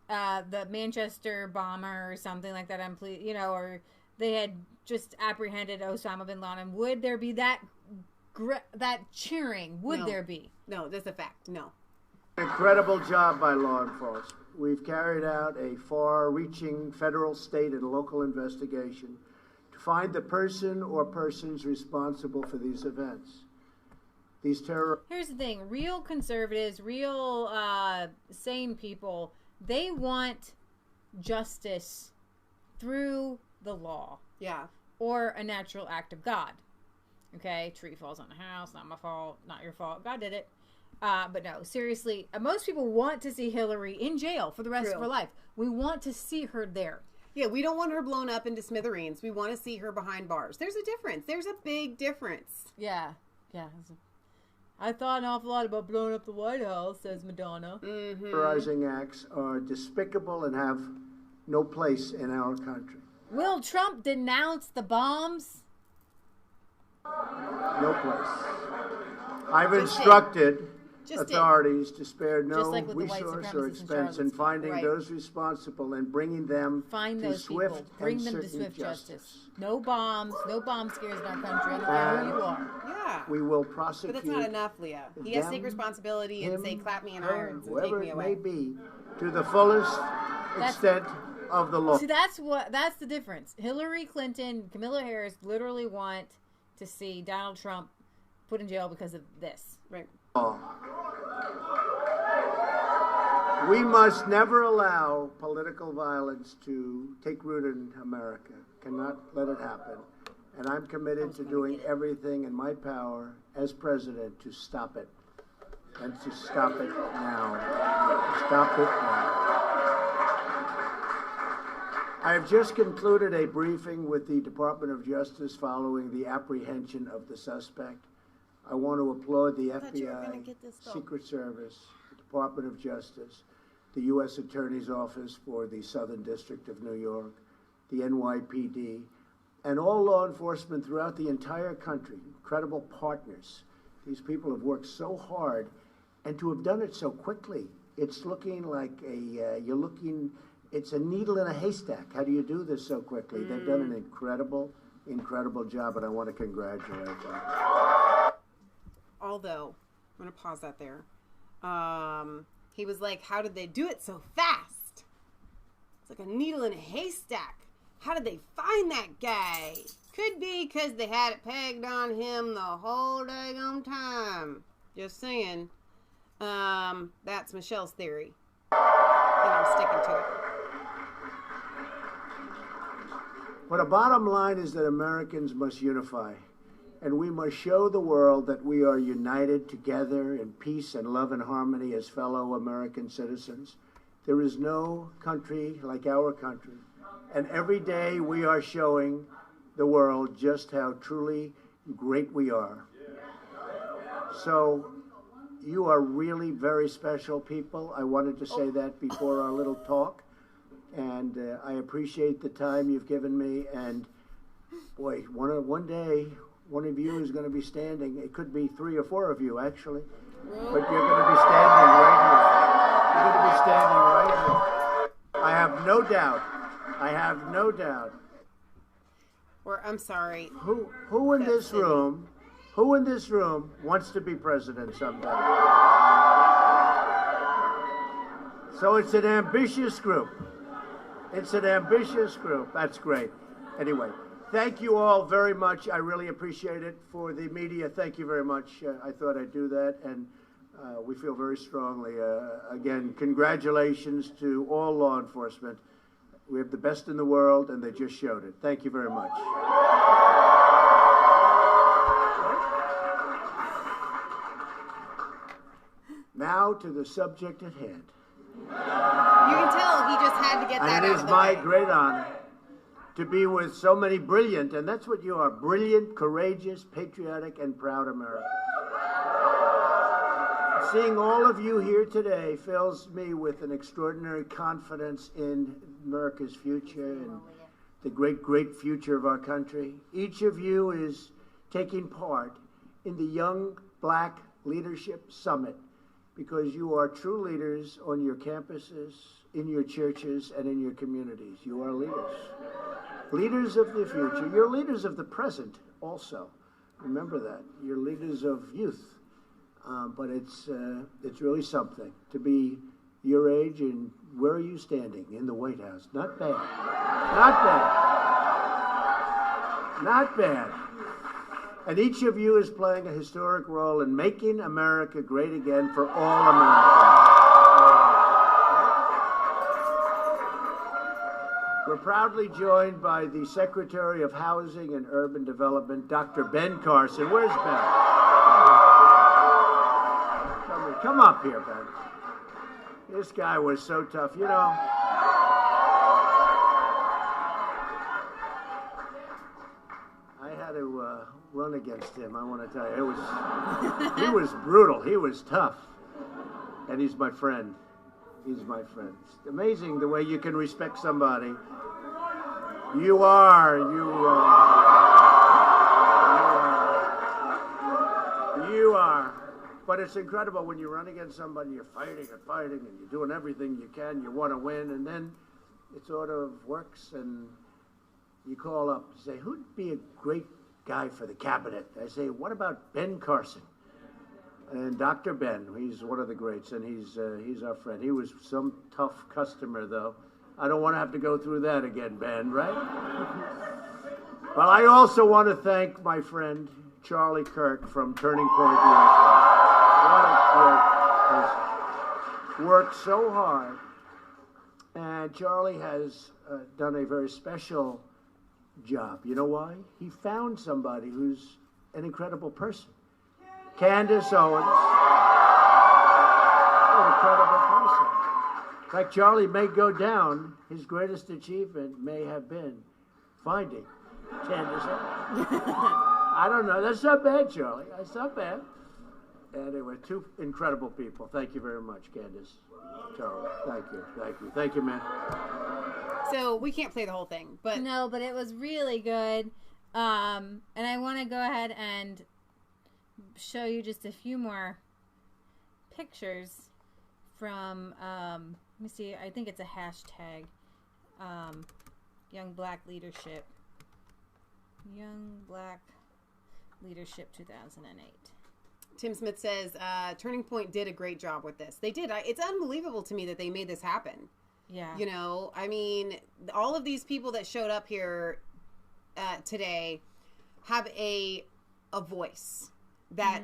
the Manchester bomber or something like that. Or they had just apprehended Osama bin Laden. Would there be that cheering? Would there be? No, that's a fact. No. Incredible job by law enforcement. We've carried out a far-reaching federal, state, and local investigation to find the person or persons responsible for these events. Here's the thing. Real conservatives, real sane people, they want justice through the law. Yeah. Or a natural act of God. Okay? Tree falls on the house, not my fault, not your fault. God did it. But no, seriously, most people want to see Hillary in jail for the rest of her life. We want to see her there. Yeah, we don't want her blown up into smithereens. We want to see her behind bars. There's a difference. There's a big difference. Yeah. I thought an awful lot about blowing up the White House, says Madonna. Terrorizing acts are despicable and have no place in our country. Will Trump denounce the bombs? No place. I've instructed authorities to spare no resource or expense in finding those responsible and bringing them to swift and certain justice. No bombs, no bomb scares in our country. I don't care who you are. Yeah. We will prosecute. But that's not enough, Leah. He has to take responsibility and say, clap me in irons and take me away. Whoever it may be, to the fullest extent of the law. See, that's the difference. Hillary Clinton, Kamala Harris literally want to see Donald Trump put in jail because of this. Right. We must never allow political violence to take root in America. Cannot let it happen. And I'm committed to doing everything in my power as president to stop it. And to stop it now. Stop it now. I have just concluded a briefing with the Department of Justice following the apprehension of the suspect. I want to applaud the FBI, Secret Service, the Department of Justice, the U.S. Attorney's Office for the Southern District of New York, the NYPD, and all law enforcement throughout the entire country. Incredible partners. These people have worked so hard, and to have done it so quickly. It's looking like it's a needle in a haystack. How do you do this so quickly? They've done an incredible job, and I want to congratulate them. Although, I'm going to pause that there. He was like, how did they do it so fast? It's like a needle in a haystack. How did they find that guy? Could be because they had it pegged on him the whole daggone time. Just saying. That's Michelle's theory. And I'm sticking to it. But the bottom line is that Americans must unify. And we must show the world that we are united together in peace and love and harmony as fellow American citizens. There is no country like our country. And every day we are showing the world just how truly great we are. So you are really very special people. I wanted to say that before our little talk. And I appreciate the time you've given me. And boy, one day, one of you is going to be standing. It could be 3 or 4 of you, actually. But you're going to be standing right here. You're going to be standing right here. I have no doubt. I have no doubt. Or, I'm sorry. Who in this room wants to be president someday? So it's an ambitious group. It's an ambitious group. That's great. Anyway. Thank you all very much. I really appreciate it. For the media, thank you very much. I thought I'd do that, and we feel very strongly. Again, congratulations to all law enforcement. We have the best in the world, and they just showed it. Thank you very much. Now to the subject at hand. You can tell he just had to get that out of the way. And it is my great honor to be with so many brilliant, and that's what you are, brilliant, courageous, patriotic, and proud Americans. Seeing all of you here today fills me with an extraordinary confidence in America's future and the great, great future of our country. Each of you is taking part in the Young Black Leadership Summit because you are true leaders on your campuses, in your churches, and in your communities. You are leaders. Leaders of the future. You're leaders of the present also. Remember that. You're leaders of youth. But it's really something to be your age, and where are you standing? In the White House. Not bad. Not bad. Not bad. And each of you is playing a historic role in making America great again for all Americans. We're proudly joined by the Secretary of Housing and Urban Development, Dr. Ben Carson. Where's Ben? Come up here, Ben. This guy was so tough, you know. I had to run against him, I want to tell you. He was brutal. He was tough. And he's my friend. He's my friend. It's amazing the way you can respect somebody. You are. But it's incredible when you run against somebody, you're fighting and you're doing everything you can, you want to win, and then it sort of works, and you call up and say, who'd be a great guy for the cabinet? I say, what about Ben Carson? And Dr. Ben, he's one of the greats, and he's our friend. He was some tough customer, though. I don't want to have to go through that again, Ben, right? Well, I also want to thank my friend, Charlie Kirk from Turning Point USA. Has worked so hard, and Charlie has done a very special job. You know why? He found somebody who's an incredible person. Candace Owens, an incredible person. In fact, Charlie may go down. His greatest achievement may have been finding Candace Owens. I don't know. That's not bad, Charlie. That's not bad. Anyway, two incredible people. Thank you very much, Candace. Charlie, thank you. Thank you, man. So we can't play the whole thing, but no, but it was really good. And I want to go ahead and show you just a few more pictures from. Let me see. I think it's a hashtag. Young Black Leadership. Young Black Leadership 2008. Tim Smith says, Turning Point did a great job with this. They did. It's unbelievable to me that they made this happen. Yeah. You know, I mean, all of these people that showed up here today have a voice that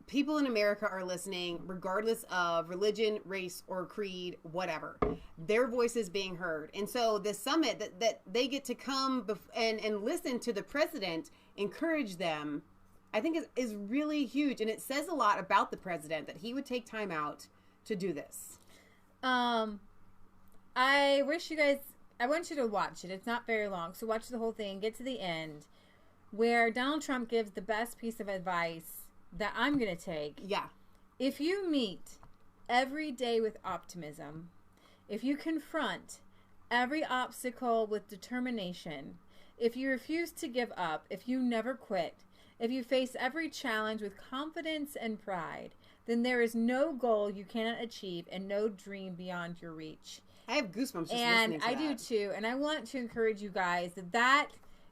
people in America are listening, regardless of religion, race, or creed, whatever. Their voice is being heard. And so the summit that they get to come and listen to the president, encourage them, I think is really huge, and it says a lot about the president that he would take time out to do this. I want you to watch it. It's not very long, so watch the whole thing. Get to the end, where Donald Trump gives the best piece of advice that I'm going to take. Yeah. If you meet every day with optimism, if you confront every obstacle with determination, if you refuse to give up, if you never quit, if you face every challenge with confidence and pride, then there is no goal you cannot achieve and no dream beyond your reach. I have goosebumps just and listening to I that. do too. And I want to encourage you guys that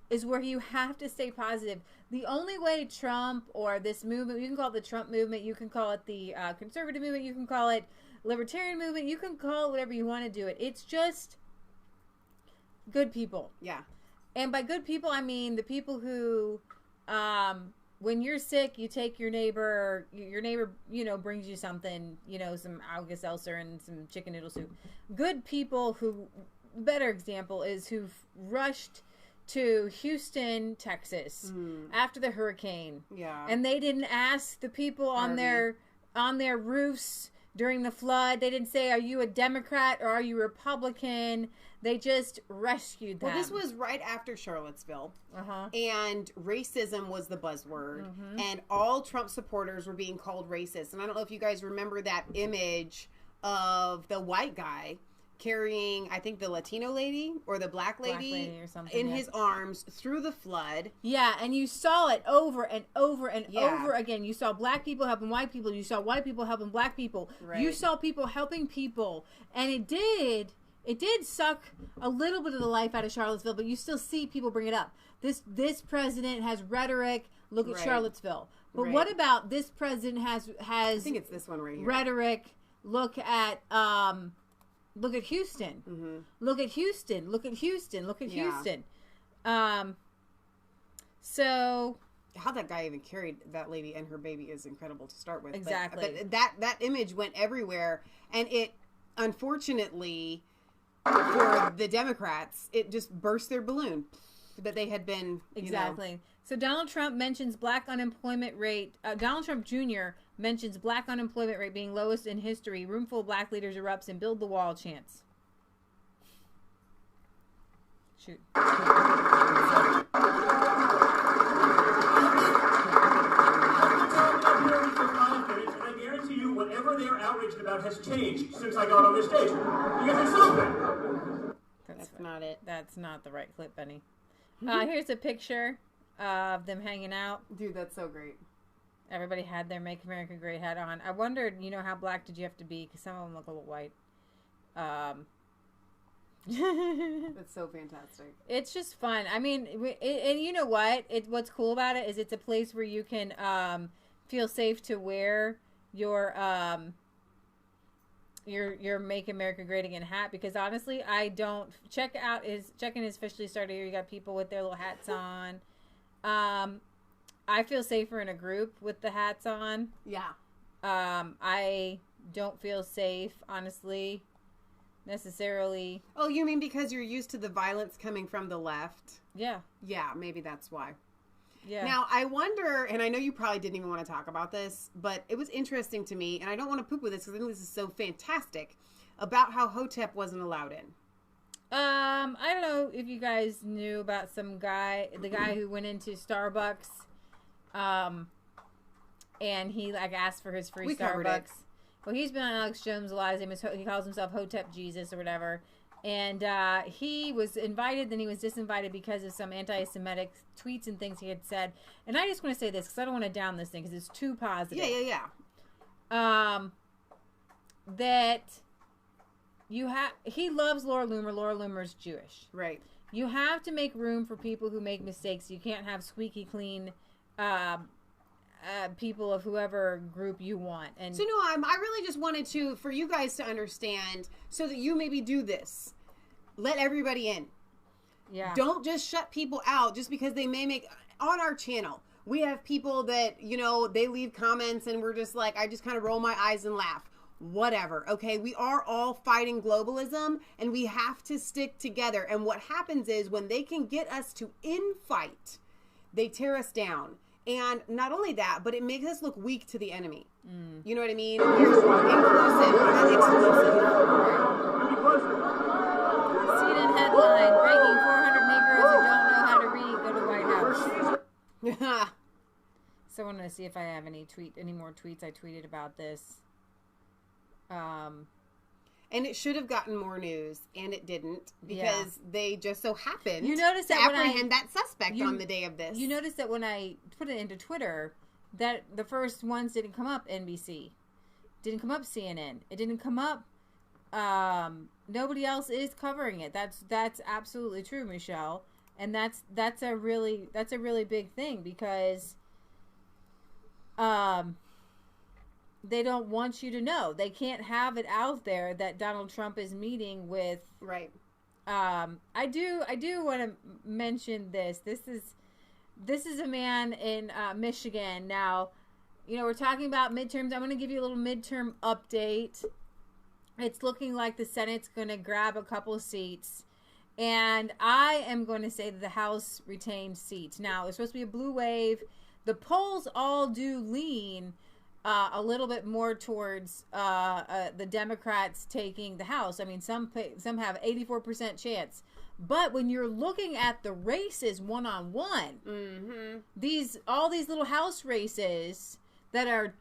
is where you have to stay positive. The only way Trump or this movement, you can call it the Trump movement, you can call it the conservative movement, you can call it libertarian movement, you can call it whatever you want to do it. It's just good people. Yeah. And by good people, I mean the people who... when you're sick, you take your neighbor, brings you something, some Alka-Seltzer and some chicken noodle soup. Good people better example is who've rushed to Houston, Texas after the hurricane. Yeah. And they didn't ask the people on their roofs during the flood. They didn't say, are you a Democrat or are you Republican? They just rescued them. Well, this was right after Charlottesville. And racism was the buzzword. And all Trump supporters were being called racist. And I don't know if you guys remember that image of the white guy carrying, I think, the Latino lady or the black lady or something, in his arms through the flood. Yeah, and you saw it over and over and over again. You saw black people helping white people. You saw white people helping black people. Right. You saw people helping people. And it did suck a little bit of the life out of Charlottesville, but you still see people bring it up. This president has rhetoric. Look at Charlottesville. But what about this president has I think it's this one right here. Rhetoric. Look at Houston. Look at Houston. Look at Houston. Look at Houston. So how that guy even carried that lady and her baby is incredible to start with. Exactly. But that image went everywhere, and it, unfortunately, for the Democrats, it just burst their balloon that they had been. Exactly. So Donald Trump mentions black unemployment rate. Donald Trump Jr. mentions black unemployment rate being lowest in history. Roomful of black leaders erupts and build the wall chants. Shoot. I guarantee you, whatever they're outraged about has changed since I got on this stage. Because it's something. That's not it. That's not the right clip, Benny. Here's a picture of them hanging out. Dude, that's so great. Everybody had their Make America Great hat on. I wondered, how black did you have to be? Because some of them look a little white. That's so fantastic. It's just fun. I mean, and you know what? What's cool about it is it's a place where you can feel safe to wear your Make America Great Again hat, because honestly, I don't checking his officially started here. You got people with their little hats on. I feel safer in a group with the hats on. Yeah. I don't feel safe, honestly, necessarily. Oh, you mean because you're used to the violence coming from the left? Yeah. Yeah, maybe that's why. Yeah. Now, I wonder, and I know you probably didn't even want to talk about this, but it was interesting to me, and I don't want to poo-poo this because I think this is so fantastic, about how Hotep wasn't allowed in. I don't know if you guys knew about the guy who went into Starbucks, and he asked for his free Starbucks. Well, he's been on Alex Jones a lot. He calls himself Hotep Jesus or whatever. And he was invited, then he was disinvited because of some anti-Semitic tweets and things he had said. And I just want to say this because I don't want to down this thing because it's too positive. Yeah. That he loves Laura Loomer. Laura Loomer's Jewish. Right. You have to make room for people who make mistakes. You can't have squeaky clean people of whoever group you want. And so I really just wanted for you guys to understand, so that you maybe do this. Let everybody in. Yeah. Don't just shut people out just because they may make on our channel. We have people that, they leave comments and we're just like, I just kind of roll my eyes and laugh. Whatever. Okay. We are all fighting globalism and we have to stick together. And what happens is when they can get us to infight, they tear us down. And not only that, but it makes us look weak to the enemy. You know what I mean? Inclusive, not exclusive. CNN headline: Breaking 400 Negroes who don't know how to read go to White House. So I wanted to see if I have any more tweets I tweeted about this. And it should have gotten more news, and it didn't, because they just so happened to apprehend that suspect on the day of this. You notice that when I put it into Twitter, that the first ones didn't come up NBC, didn't come up CNN, it didn't come up. Nobody else is covering it. That's absolutely true, Michelle, and that's a really big thing because they don't want you to know. They can't have it out there that Donald Trump is meeting with. Right. I do want to mention this. This is a man in Michigan. Now, we're talking about midterms. I'm going to give you a little midterm update. It's looking like the Senate's going to grab a couple of seats. And I am going to say that the House retains seats. Now, it's supposed to be a blue wave. The polls all do lean a little bit more towards the Democrats taking the House. I mean, some have 84% chance. But when you're looking at the races one-on-one, all these little House races that are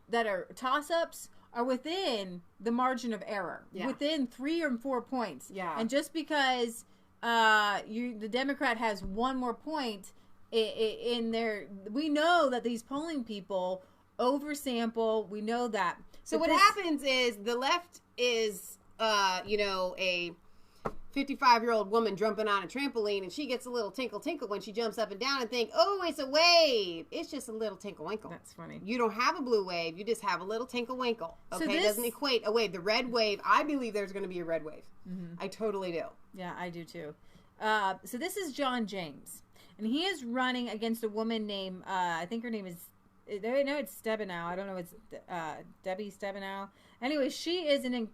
toss-ups are within the margin of error, within 3 or 4 points. Yeah. And just because the Democrat has one more point in there, we know that these polling people oversample. We know that. So what happens is the left is, a 55-year-old woman jumping on a trampoline, and she gets a little tinkle when she jumps up and down and think, oh, it's a wave. It's just a little tinkle winkle. That's funny. You don't have a blue wave. You just have a little tinkle winkle. Okay, it doesn't equate a wave. The red wave, I believe there's going to be a red wave. I totally do. Yeah, I do too. So this is John James, and he is running against a woman named, I think her name is, no, it's Stabenow. I don't know. It's Debbie Stabenow. Anyway, she's an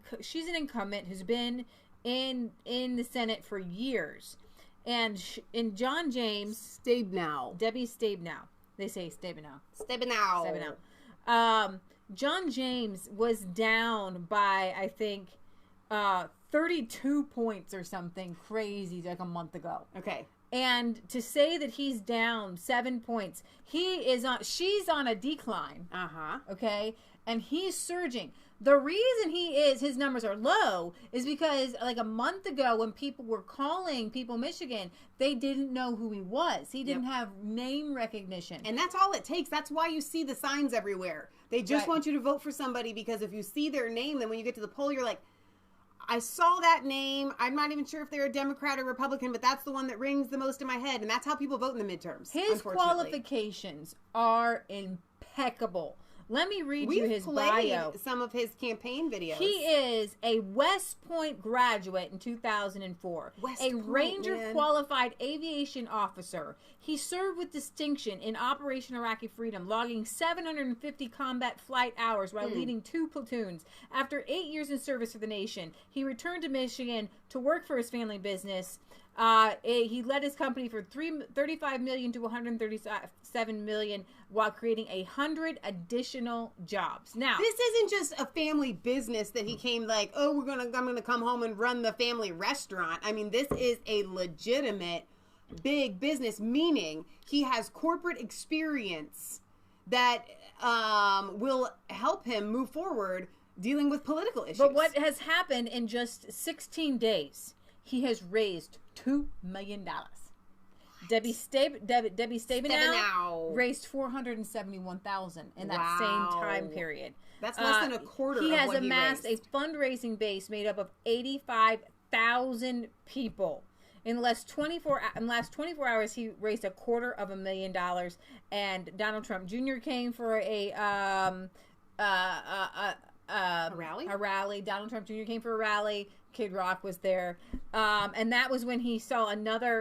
incumbent who's been in the Senate for years, and John James Debbie Stabenow. They say Stabenow. John James was down by, I think, 32 points or something crazy like a month ago. Okay. And to say that he's down 7 points, she's on a decline. Okay. And he's surging. The reason his numbers are low is because like a month ago when people were calling People Michigan, they didn't know who he was. He didn't have name recognition. And that's all it takes. That's why you see the signs everywhere. They just want you to vote for somebody because if you see their name, then when you get to the poll, you're like, I saw that name. I'm not even sure if they're a Democrat or Republican, but that's the one that rings the most in my head. And that's how people vote in the midterms. His qualifications are impeccable. Let me read you his bio. Some of his campaign videos. He is a West Point graduate in 2004. Ranger qualified aviation officer. He served with distinction in Operation Iraqi Freedom, logging 750 combat flight hours while leading 2 platoons. After 8 years in service for the nation, he returned to Michigan to work for his family business. He led his company for $35 million to $137 million while creating 100 additional jobs. Now, this isn't just a family business that he came like, oh, I'm gonna come home and run the family restaurant. I mean, this is a legitimate big business, meaning he has corporate experience that will help him move forward dealing with political issues. But what has happened in just 16 days? He has raised $2 million. Debbie Stabenow raised $471,000 in that same time period. That's less than a quarter. He has amassed a fundraising base made up of 85,000 people. In the last 24 hours, he raised $250,000. And Donald Trump Jr. came for a rally. Donald Trump Jr. came for a rally. Kid Rock was there. And that was when he saw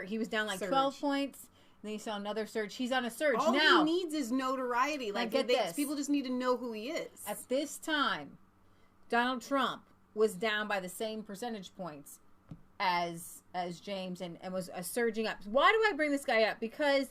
he was down like surge. 12 points. And then he saw another surge. He's on a surge all now. All he needs is notoriety. Like, people just need to know who he is. At this time, Donald Trump was down by the same percentage points as James and was surging up. Why do I bring this guy up? Because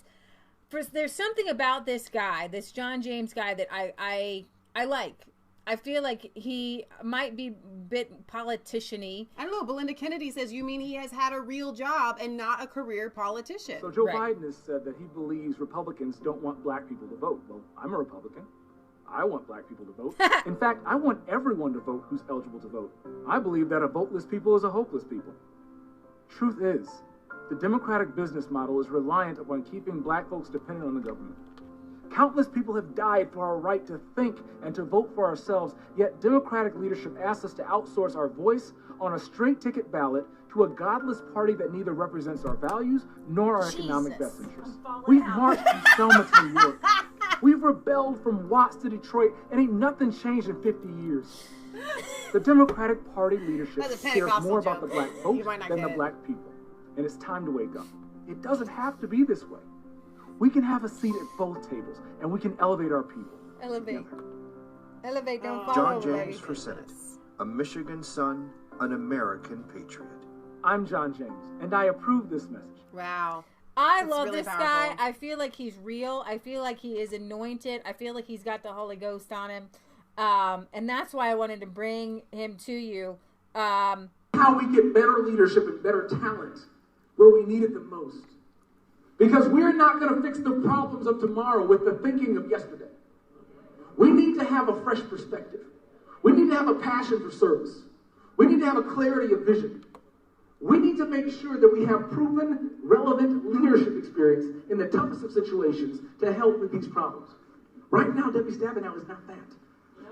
there's something about this guy, this John James guy, that I like. I feel like he might be a bit politician-y. I don't know. Belinda Kennedy says, you mean he has had a real job and not a career politician? So Joe Biden has said that he believes Republicans don't want black people to vote. Well, I'm a Republican. I want black people to vote. In fact, I want everyone to vote who's eligible to vote. I believe that a voteless people is a hopeless people. Truth is, the Democratic business model is reliant upon keeping black folks dependent on the government. Countless people have died for our right to think and to vote for ourselves, yet Democratic leadership asks us to outsource our voice on a straight-ticket ballot to a godless party that neither represents our values nor our economic best interests. We've marched from Selma to New York. We've rebelled from Watts to Detroit, and ain't nothing changed in 50 years. The Democratic Party leadership cares more about the black vote than the black people, and it's time to wake up. It doesn't have to be this way. We can have a seat at both tables, and we can elevate our people. Elevate, don't fall John over. James for Senate, a Michigan son, an American patriot. I'm John James, and I approve this message. Wow. I love really this guy. I feel like he's real. I feel like he is anointed. I feel like he's got the Holy Ghost on him. And that's why I wanted to bring him to you. How we get better leadership and better talent where we need it the most. Because we're not going to fix the problems of tomorrow with the thinking of yesterday. We need to have a fresh perspective. We need to have a passion for service. We need to have a clarity of vision. We need to make sure that we have proven, relevant leadership experience in the toughest of situations to help with these problems. Right now, Debbie Stabenow is not that.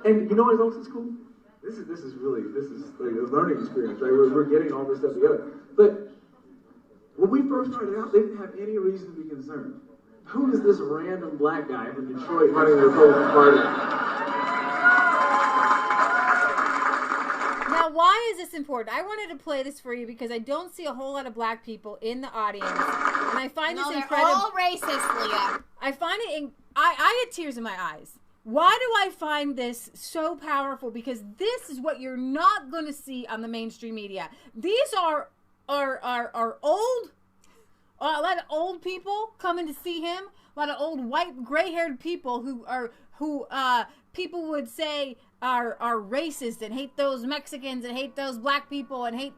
And you know what else is cool? This is like a learning experience, right? We're getting all this stuff together. But when we first started out, they didn't have any reason to be concerned. Who is this random black guy from Detroit running the Republican Party? Now, why is this important? I wanted to play this for you because I don't see a whole lot of black people in the audience, and I find this incredible. They're all racist, Leah. I find it. I had tears in my eyes. Why do I find this so powerful? Because this is what you're not going to see on the mainstream media. These are old. A lot of old people coming to see him. A lot of old white gray-haired people who people would say are racist and hate those Mexicans and hate those black people and hate.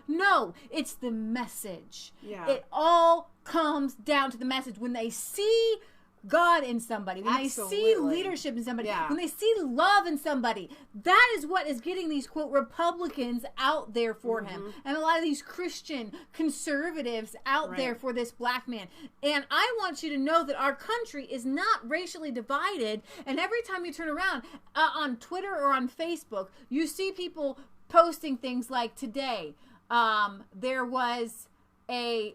No, it's the message. Yeah. It all comes down to the message. When they see God in somebody, when they see leadership in somebody, when they see love in somebody, that is what is getting these, quote, Republicans out there for him. And a lot of these Christian conservatives out there for this black man. And I want you to know that our country is not racially divided. And every time you turn around on Twitter or on Facebook, you see people posting things like today, there was a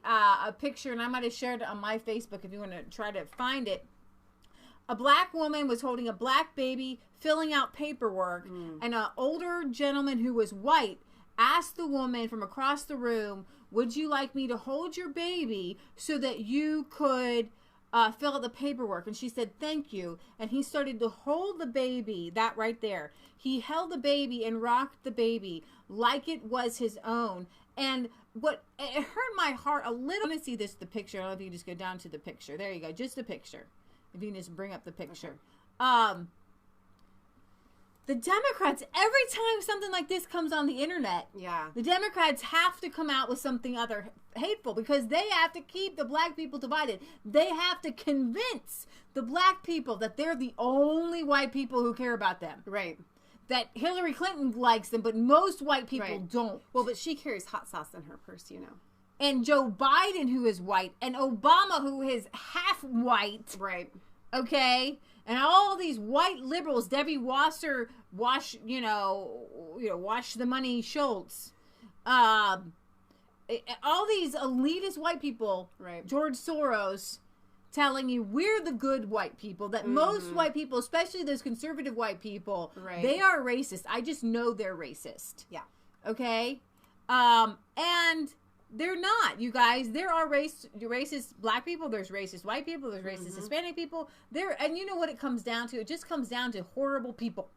picture, and I might have shared it on my Facebook if you want to try to find it. A black woman was holding a black baby, filling out paperwork, and an older gentleman who was white asked the woman from across the room, "Would you like me to hold your baby so that you could fill out the paperwork?" And she said, "Thank you." And he started to hold the baby, that right there. He held the baby and rocked the baby like it was his own. And it hurt my heart a little. I want to see the picture. I don't know if you can just go down to the picture. There you go. Just the picture. If you can just bring up the picture. Okay. The Democrats, every time something like this comes on the internet, the Democrats have to come out with something other hateful because they have to keep the black people divided. They have to convince the black people that they're the only white people who care about them. Right. That Hillary Clinton likes them, but most white people don't. Well, but she carries hot sauce in her purse, you know. And Joe Biden, who is white, and Obama, who is half white. Right. Okay? And all these white liberals, Debbie Wasser, wash the money Schultz. All these elitist white people, George Soros, telling you we're the good white people, that most white people, especially those conservative white people, they are racist. I just know they're racist. Yeah. Okay? And they're not, you guys. There are racist black people, there's racist white people, there's racist Hispanic people. And you know what it comes down to? It just comes down to horrible people.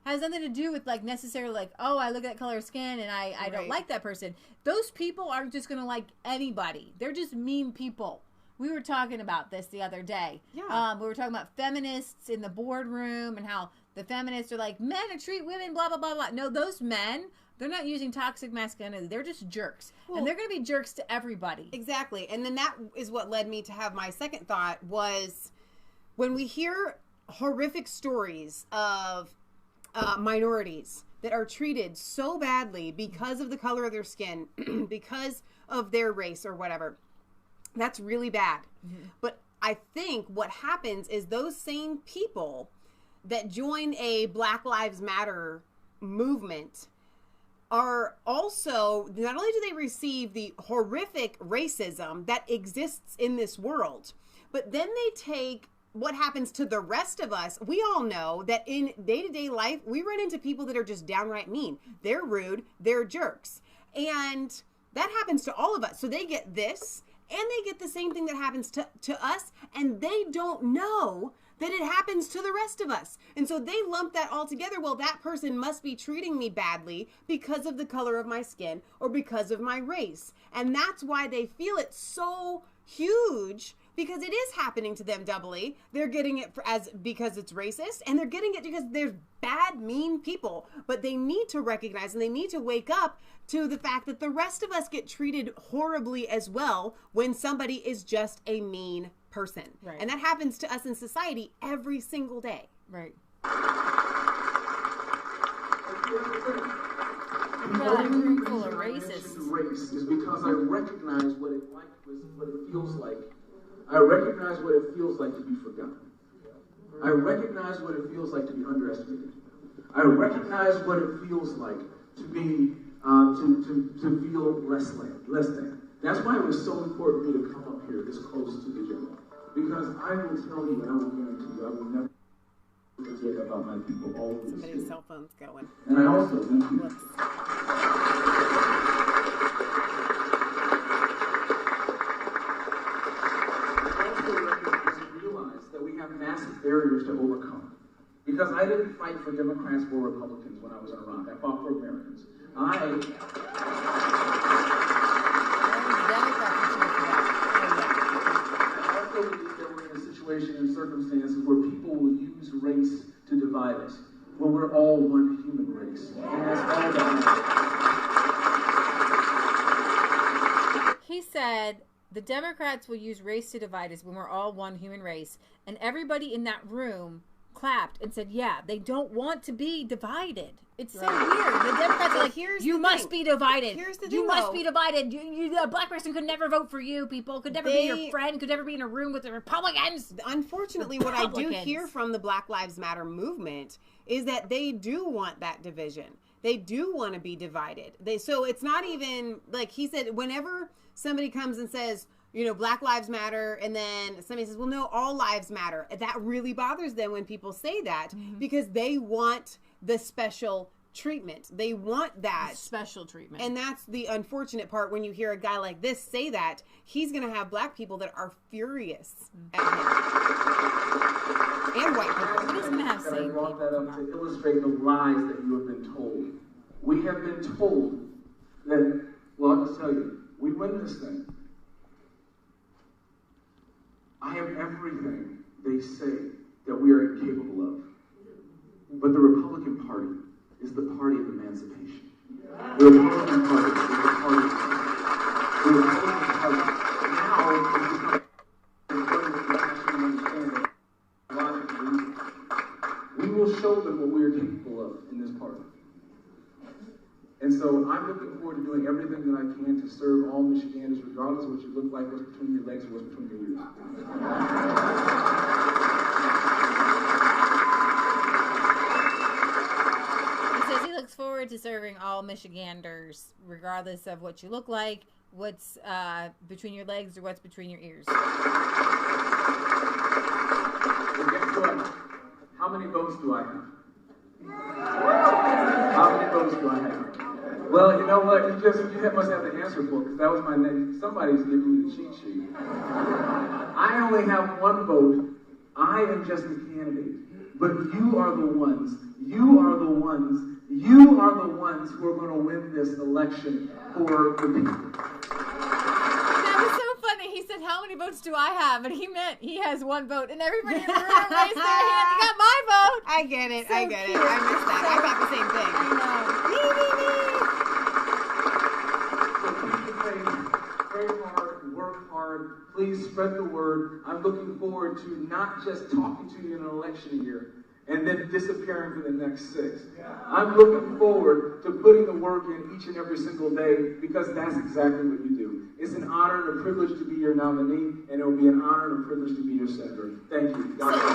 Has nothing to do with necessarily oh, I look at that color of skin and I don't like that person. Those people aren't just going to like anybody. They're just mean people. We were talking about this the other day. Yeah. We were talking about feminists in the boardroom and how the feminists are like, men to treat women, blah, blah, blah, blah. No, those men, they're not using toxic masculinity. They're just jerks. Well, and they're going to be jerks to everybody. Exactly. And then that is what led me to have my second thought was when we hear horrific stories of minorities that are treated so badly because of the color of their skin, because of their race or whatever. That's really bad. But I think what happens is those same people that join a Black Lives Matter movement are also, not only do they receive the horrific racism that exists in this world, but then they take what happens to the rest of us. We all know that in day-to-day life, we run into people that are just downright mean. They're rude. They're jerks. And that happens to all of us. So they get this, and they get the same thing that happens to us, and they don't know that it happens to the rest of us. And so they lump that all together. Well, that person must be treating me badly because of the color of my skin or because of my race. And that's why they feel it so huge, because it is happening to them doubly. They're getting it because it's racist, and they're getting it because there's bad, mean people. But they need to recognize and they need to wake up to the fact that the rest of us get treated horribly as well when somebody is just a mean person. Right. And that happens to us in society every single day. Right. Room full of racists. Race is because I recognize what it feels like. I recognize what it feels like to be forgotten. I recognize what it feels like to be underestimated. I recognize what it feels like to be to feel less than. That's why it was so important for me to come up here this close to the general. Because I will tell you, and I will guarantee you, I will never forget about my people all over the state. Somebody's cell phone's going. And I also thank you. Massive barriers to overcome. Because I didn't fight for Democrats or Republicans when I was in Iraq. I fought for Americans. I also believe that we're in a situation and circumstances where people will use race to divide us, when we're all one human race. And that's all that matters. He said the Democrats will use race to divide us when we're all one human race. And everybody in that room clapped and said, yeah, they don't want to be divided. It's so weird. The Democrats are like, you must be divided. Here's the thing, you must be divided. A black person could never vote for you, people. Could never be your friend. Could never be in a room with the Republicans. Unfortunately, what I do hear from the Black Lives Matter movement is that they do want that division. They do want to be divided. So it's not even, like he said, whenever somebody comes and says, Black Lives Matter, and then somebody says, well, no, all lives matter. That really bothers them when people say that, because they want the special treatment. They want that special treatment. And that's the unfortunate part when you hear a guy like this say that. He's going to have black people that are furious at him. And white people. But he's going to have same people. I brought that up to illustrate the lies that you have been told. We have been told that, well, I'll just tell you, we win this thing. I am everything they say that we are incapable of. But the Republican Party is the party of emancipation. The Republican Party is the party of the Republican Party now is we will show them what we are capable of in this party. And so I'm looking forward to doing everything that I can to serve all Michiganders, regardless of what you look like, what's between your legs, or what's between your ears. He says he looks forward to serving all Michiganders, regardless of what you look like, what's between your legs, or what's between your ears. Well, guess what? How many votes do I have? How many votes do I have? Well, you know what? You must have the answer book, because that was my name. Somebody's giving me the cheat sheet. I only have one vote. I am just a candidate. But you are the ones who are going to win this election for the people. That was so funny. He said, how many votes do I have? And he meant he has one vote. And everybody in the room raised their hand. You got my vote. I get it. So I get cute. it. I missed that. I thought the same thing. I know. Pray hard, work hard. Please spread the word. I'm looking forward to not just talking to you in an election year and then disappearing for the next 6. I'm looking forward to putting the work in each and every single day, because that's exactly what you do. It's an honor and a privilege to be your nominee, and it will be an honor and a privilege to be your senator. Thank you. God bless.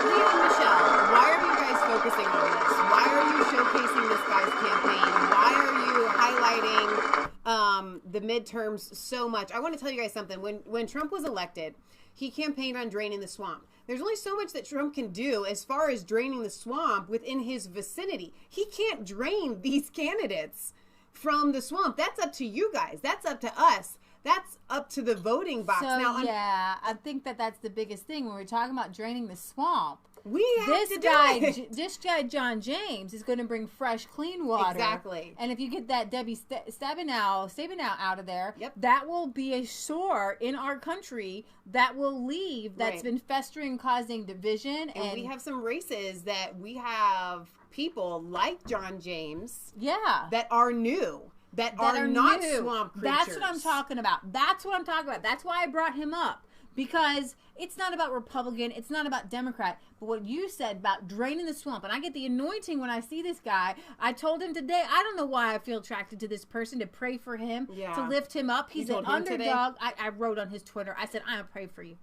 Leah and Michelle, why are you guys focusing on this? Why are you showcasing this guy's campaign? Why are you highlighting the midterms so much? I want to tell you guys something. When Trump was elected, he campaigned on draining the swamp. There's only so much that Trump can do as far as draining the swamp within his vicinity. He can't drain these candidates from the swamp. That's up to you guys. That's up to us. That's up to the voting box. So, I think that's the biggest thing when we're talking about draining the swamp. This guy, John James, is going to bring fresh, clean water. Exactly. And if you get that Debbie Stabenow out of there, that will be a sore in our country that will leave. That's been festering, causing division. And we have some races that we have people like John James. Yeah. That are new. That are not new. swamp creatures. That's what I'm talking about. That's why I brought him up. Because it's not about Republican, it's not about Democrat, but what you said about draining the swamp. And I get the anointing when I see this guy. I told him today, I don't know why I feel attracted to this person, to pray for him, to lift him up. He's an underdog. I wrote on his Twitter, I said, I pray for you.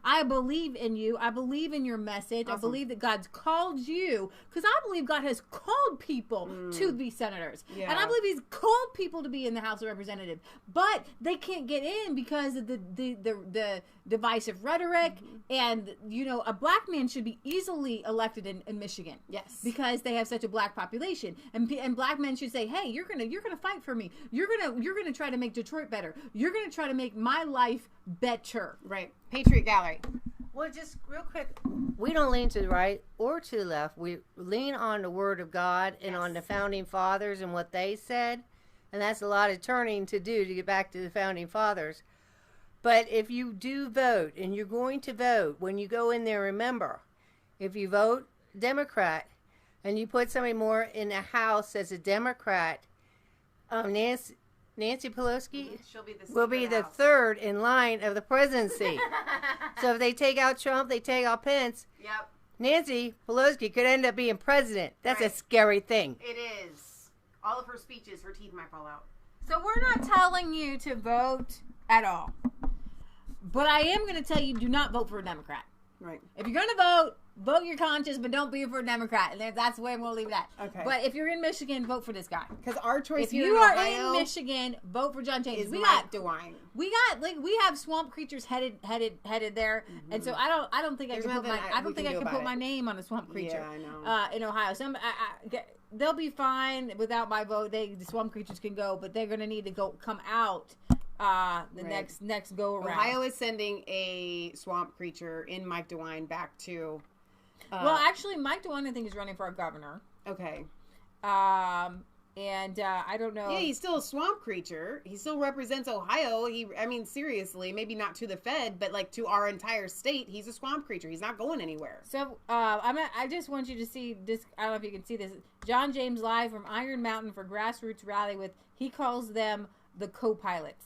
I believe in you. I believe in your message. Awesome. I believe that God's called you, because I believe God has called people to be senators. Yeah. And I believe he's called people to be in the House of Representatives. But they can't get in because of the divisive rhetoric. And, you know, a black man should be easily elected in Michigan. Yes. Because they have such a black population. And black men should say, hey, you're gonna fight for me. You're gonna try to make Detroit better. You're gonna try to make my life better. Right. Patriot Gallery. Well, just real quick, we don't lean to the right or to the left. We lean on the Word of God and on the Founding Fathers and what they said. And that's a lot of turning to do to get back to the Founding Fathers. But if you do vote, and you're going to vote, when you go in there, remember, if you vote Democrat and you put somebody more in the House as a Democrat, Nancy Pelosi will be the third in line of the presidency. So if they take out Trump, they take out Pence. Yep. Nancy Pelosi could end up being president. That's a scary thing. It is. All of her speeches, her teeth might fall out. So we're not telling you to vote at all. But I am going to tell you, do not vote for a Democrat. Right. If you're going to vote your conscience, but don't be for a Democrat. And that's the way we'll leave it at. Okay. But if you're in Michigan, vote for this guy. Because our choice if here you in are Ohio in Michigan, vote for John James. We got DeWine. We have swamp creatures headed there, and so I don't think I can put my name on a swamp creature. Yeah, I know. In Ohio, they'll be fine without my vote. The swamp creatures can go, but they're going to need to come out next go around. Ohio is sending a swamp creature in Mike DeWine back to. Well, actually, Mike DeWine I think is running for a governor. Okay. And I don't know. Yeah, he's still a swamp creature. He still represents Ohio. Seriously, maybe not to the Fed, but like to our entire state, he's a swamp creature. He's not going anywhere. So I just want you to see this. I don't know if you can see this. John James live from Iron Mountain for grassroots rally he calls them the co-pilots.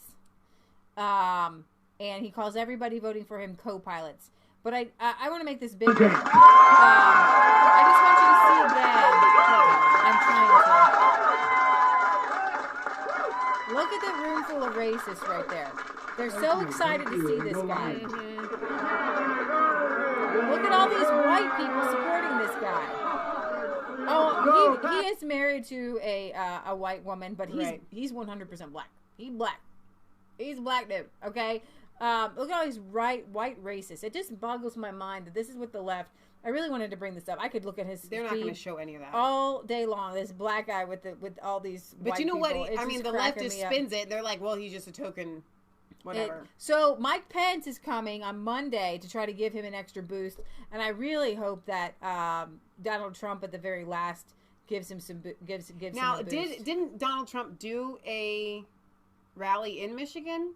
And he calls everybody voting for him co-pilots. But I want to make this bigger. I just want you to see again. I'm trying to. Look at the room full of racists right there. They're so excited to see this guy. Look at all these white people supporting this guy. Oh, he is married to a white woman, but he's 100% black. He's black. He's a black dude, okay? Look at all these white racists. It just boggles my mind that this is what the left. I really wanted to bring this up. I could look at his. They're not going to show any of that all day long. This black guy with all these. But white you know people. what? I mean, the left just spins it. They're like, well, he's just a token. Whatever. So Mike Pence is coming on Monday to try to give him an extra boost, and I really hope that Donald Trump at the very last gives him some gives him a boost. Now, didn't Donald Trump do a rally in Michigan?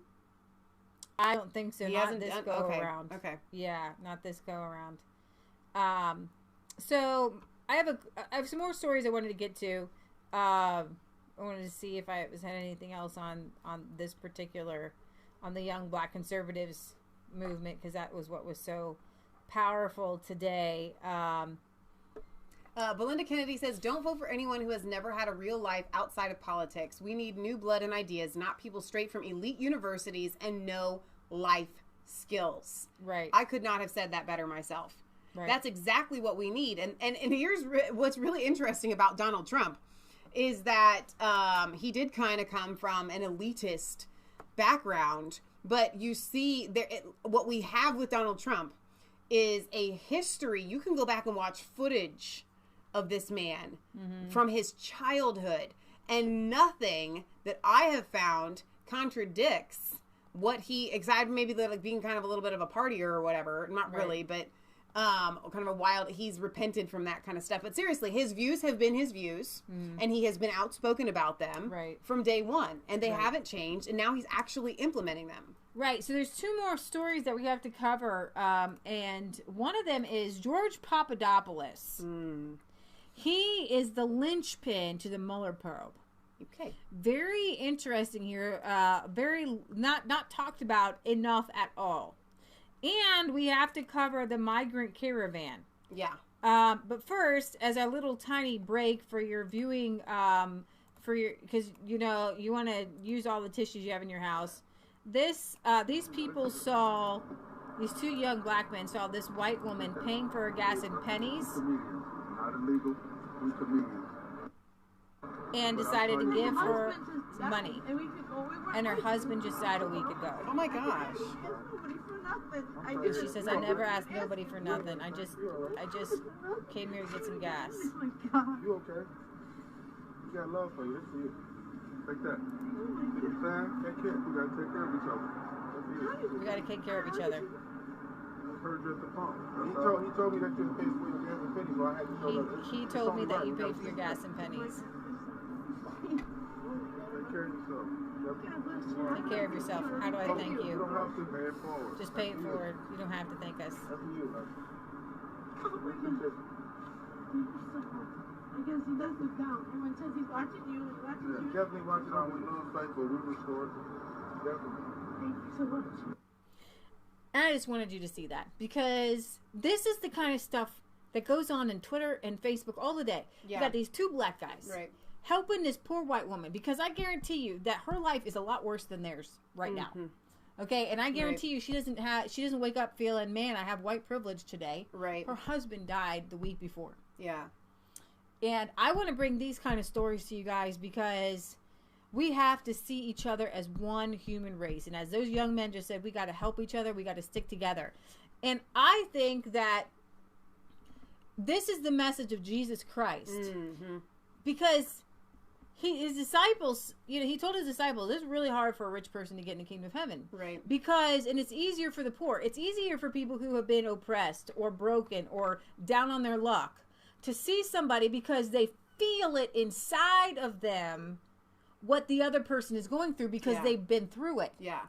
I don't think so. Not this go around. Okay. Yeah, not this go around. So I have some more stories I wanted to get to. I wanted to see if I had anything else on this particular, on the young black conservatives movement, because that was what was so powerful today. Belinda Kennedy says, don't vote for anyone who has never had a real life outside of politics. We need new blood and ideas, not people straight from elite universities and no life skills. Right. I could not have said that better myself. Right. That's exactly what we need. And here's what's really interesting about Donald Trump is that he did kind of come from an elitist background, but you see what we have with Donald Trump is a history. You can go back and watch footage of this man from his childhood, and nothing that I have found contradicts what he, excited maybe like being kind of a little bit of a partier or whatever, not really, but kind of a wild, he's repented from that kind of stuff. But seriously, his views have been his views, and he has been outspoken about them from day one, and they haven't changed, and now he's actually implementing them. Right, so there's two more stories that we have to cover, and one of them is George Papadopoulos. He is the linchpin to the Mueller probe. Okay. Very interesting here, very not talked about enough at all. And we have to cover the migrant caravan. Yeah. But first, as a little tiny break for your viewing, because you want to use all the tissues you have in your house. These people saw, these two young black men saw this white woman paying for her gas in pennies. Not illegal. Who's comedian? And decided to give her money. And her husband just died a week ago. Oh my gosh. And she says, I never asked nobody for nothing. I just came here to get some gas. You okay? You got love for you. That's for you. Like that. You know what I'm saying? Take care. We gotta take care of each other. That's it. We gotta take care of each other. I heard you at the pump. He told me that you paid for your gas and pennies, so I had to show up. He told me that you paid for your gas and pennies. Take care of yourself. Take care of yourself. How do I thank you? You don't have to pay it forward. Just pay it forward. You don't have to thank us. That's for you, man. I guess he does look down. Everyone says he's watching you. Definitely watching our little site, but we restored. Definitely. Thank you so much. And I just wanted you to see that because this is the kind of stuff that goes on in Twitter and Facebook all the day. Yeah. You got these two black guys helping this poor white woman because I guarantee you that her life is a lot worse than theirs right now. Okay, and I guarantee you she doesn't wake up feeling, man, I have white privilege today. Right. Her husband died the week before. Yeah. And I want to bring these kind of stories to you guys because we have to see each other as one human race. And as those young men just said, we got to help each other. We got to stick together. And I think that this is the message of Jesus Christ. Because his disciples, he told his disciples, it's really hard for a rich person to get in the kingdom of heaven. Right. Because, and it's easier for the poor. It's easier for people who have been oppressed or broken or down on their luck to see somebody because they feel it inside of them what the other person is going through because they've been through it. Yeah.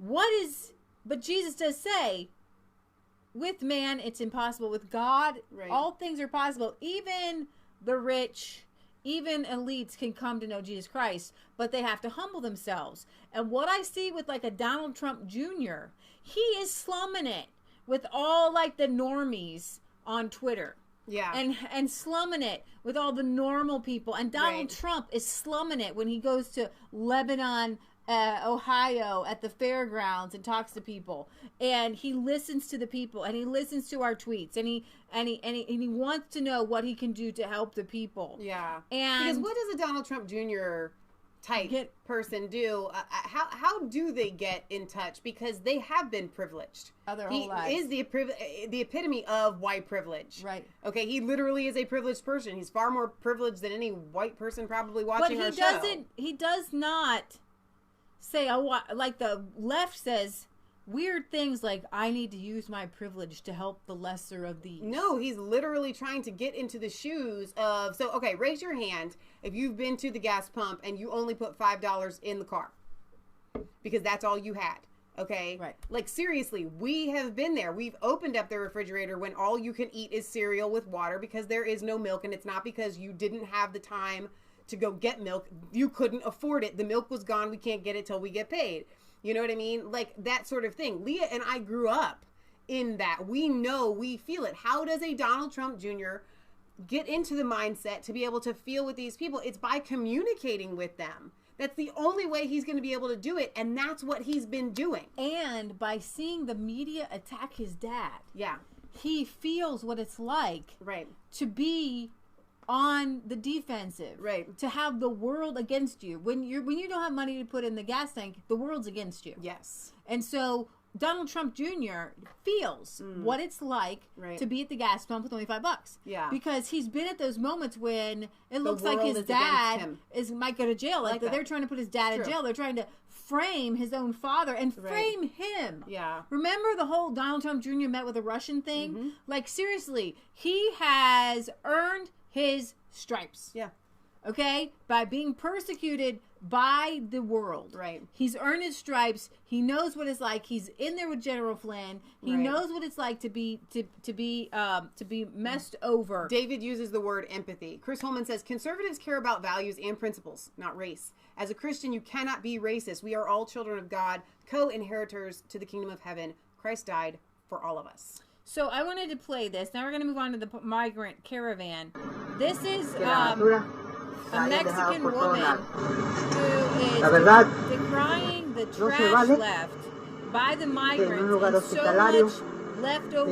But Jesus does say, with man, it's impossible. With God, all things are possible. Even the rich, even elites can come to know Jesus Christ, but they have to humble themselves. And what I see with like a Donald Trump Jr., he is slumming it with all like the normies on Twitter. Yeah. And slumming it with all the normal people. And Donald Trump is slumming it when he goes to Lebanon, Ohio at the fairgrounds and talks to people. And he listens to the people and he listens to our tweets and he wants to know what he can do to help the people. Yeah. And because what does a Donald Trump Jr. type person do? How do they get in touch? Because they have been privileged. Their whole lives. He is the epitome of white privilege. Right. Okay, he literally is a privileged person. He's far more privileged than any white person probably watching our show. But he does not say, like the left says, weird things like, I need to use my privilege to help the lesser of these. No, he's literally trying to get into the shoes of, raise your hand if you've been to the gas pump and you only put $5 in the car. Because that's all you had. Okay? Right. Like, seriously, we have been there. We've opened up the refrigerator when all you can eat is cereal with water because there is no milk, and it's not because you didn't have the time to go get milk. You couldn't afford it. The milk was gone. We can't get it till we get paid. You know what I mean? Like that sort of thing. Leah and I grew up in that. We know, we feel it. How does a Donald Trump Jr. get into the mindset to be able to feel with these people? It's by communicating with them. That's the only way he's going to be able to do it. And that's what he's been doing. And by seeing the media attack his dad. Yeah. He feels what it's like right. to be on the defensive, right? To have the world against you. When you don't have money to put in the gas tank, the world's against you. Yes. And so Donald Trump Jr. feels what it's like to be at the gas pump with only $5. Yeah. Because he's been at those moments when it looks like his dad might go to jail. Like they're trying to put his dad in jail. They're trying to frame his own father and frame him. Yeah. Remember the whole Donald Trump Jr. met with a Russian thing? Like, seriously, he has earned his stripes. Yeah. Okay? By being persecuted by the world. Right. He's earned his stripes. He knows what it's like. He's in there with General Flynn. He knows what it's like to be messed over. David uses the word empathy. Chris Holman says, conservatives care about values and principles, not race. As a Christian, you cannot be racist. We are all children of God, co-inheritors to the kingdom of heaven. Christ died for all of us. So I wanted to play this. Now we're going to move on to the migrant caravan. This is a Mexican woman who is decrying the trash left by the migrants and so much leftover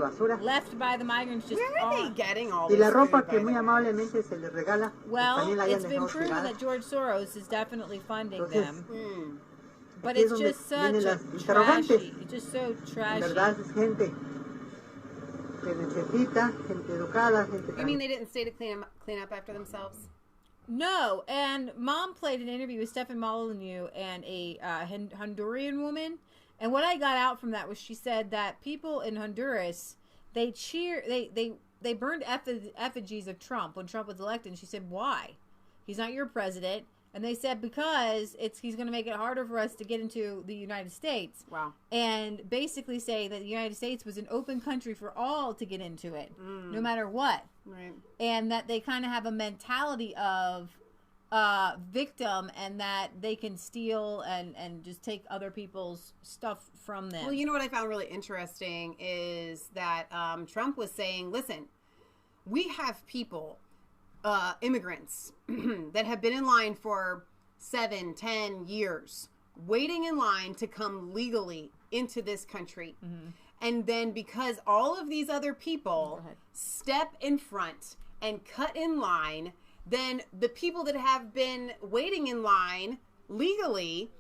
food left by the migrants just Where are they getting all Y this la ropa food, que by muy the way? amablemente se les regala. Well, it's been proven that George Soros is definitely funding them. But it's just such a trashy. It's just so trashy. ¿Verdad? Es gente que necesita, gente educada, gente. You mean they didn't stay to clean up after themselves? No, and Mom played an interview with Stefan Molyneux and a Honduran woman, and what I got out from that was she said that people in Honduras they burned effigies of Trump when Trump was elected, and she said, why? He's not your president. And they said because he's going to make it harder for us to get into the United States. Wow. And basically say that the United States was an open country for all to get into it, no matter what. Right. And that they kind of have a mentality of victim and that they can steal and just take other people's stuff from them. Well, you know what I found really interesting is that Trump was saying, listen, we have people, immigrants that have been in line for 7-10 years waiting in line to come legally into this country. And then because all of these other people step in front and cut in line, then the people that have been waiting in line legally,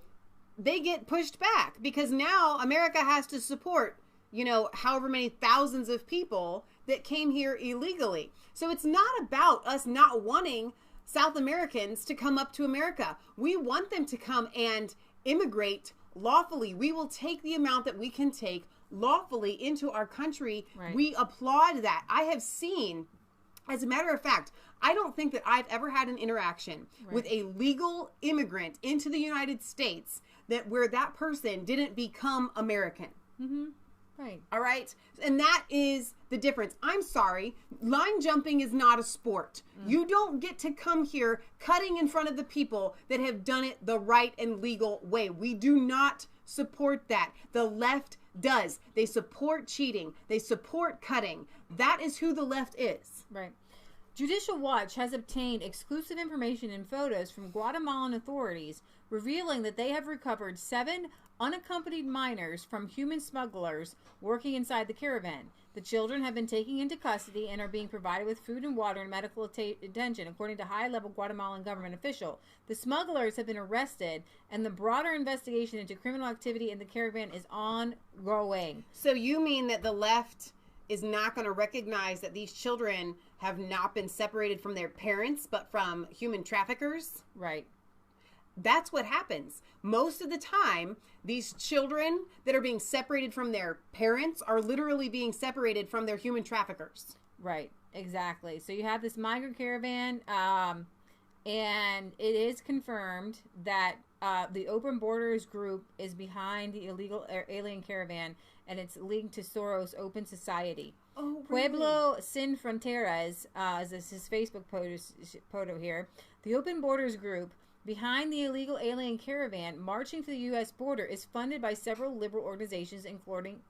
they get pushed back because now America has to support, however many thousands of people that came here illegally. So it's not about us not wanting South Americans to come up to America. We want them to come and immigrate lawfully. We will take the amount that we can take lawfully into our country. Right. We applaud that. I have seen, as a matter of fact, I don't think that I've ever had an interaction with a legal immigrant into the United States where that person didn't become American. Right. All right. And that is the difference. I'm sorry. Line jumping is not a sport. You don't get to come here cutting in front of the people that have done it the right and legal way. We do not support that. The left does. They support cheating. They support cutting. That is who the left is. Right. Judicial Watch has obtained exclusive information and photos from Guatemalan authorities revealing that they have recovered 7 unaccompanied minors from human smugglers working inside the caravan. The children have been taken into custody and are being provided with food and water and medical attention, according to high-level Guatemalan government official. The smugglers have been arrested, and the broader investigation into criminal activity in the caravan is ongoing. So you mean that the left is not going to recognize that these children have not been separated from their parents, but from human traffickers? Right. That's what happens. Most of the time, these children that are being separated from their parents are literally being separated from their human traffickers. Right, exactly. So you have this migrant caravan, and it is confirmed that the Open Borders group is behind the illegal alien caravan, and it's linked to Soros' Open Society. Oh, really? Pueblo Sin Fronteras, as is his Facebook photo here, the Open Borders group behind the illegal alien caravan marching to the U.S. border is funded by several liberal organizations, including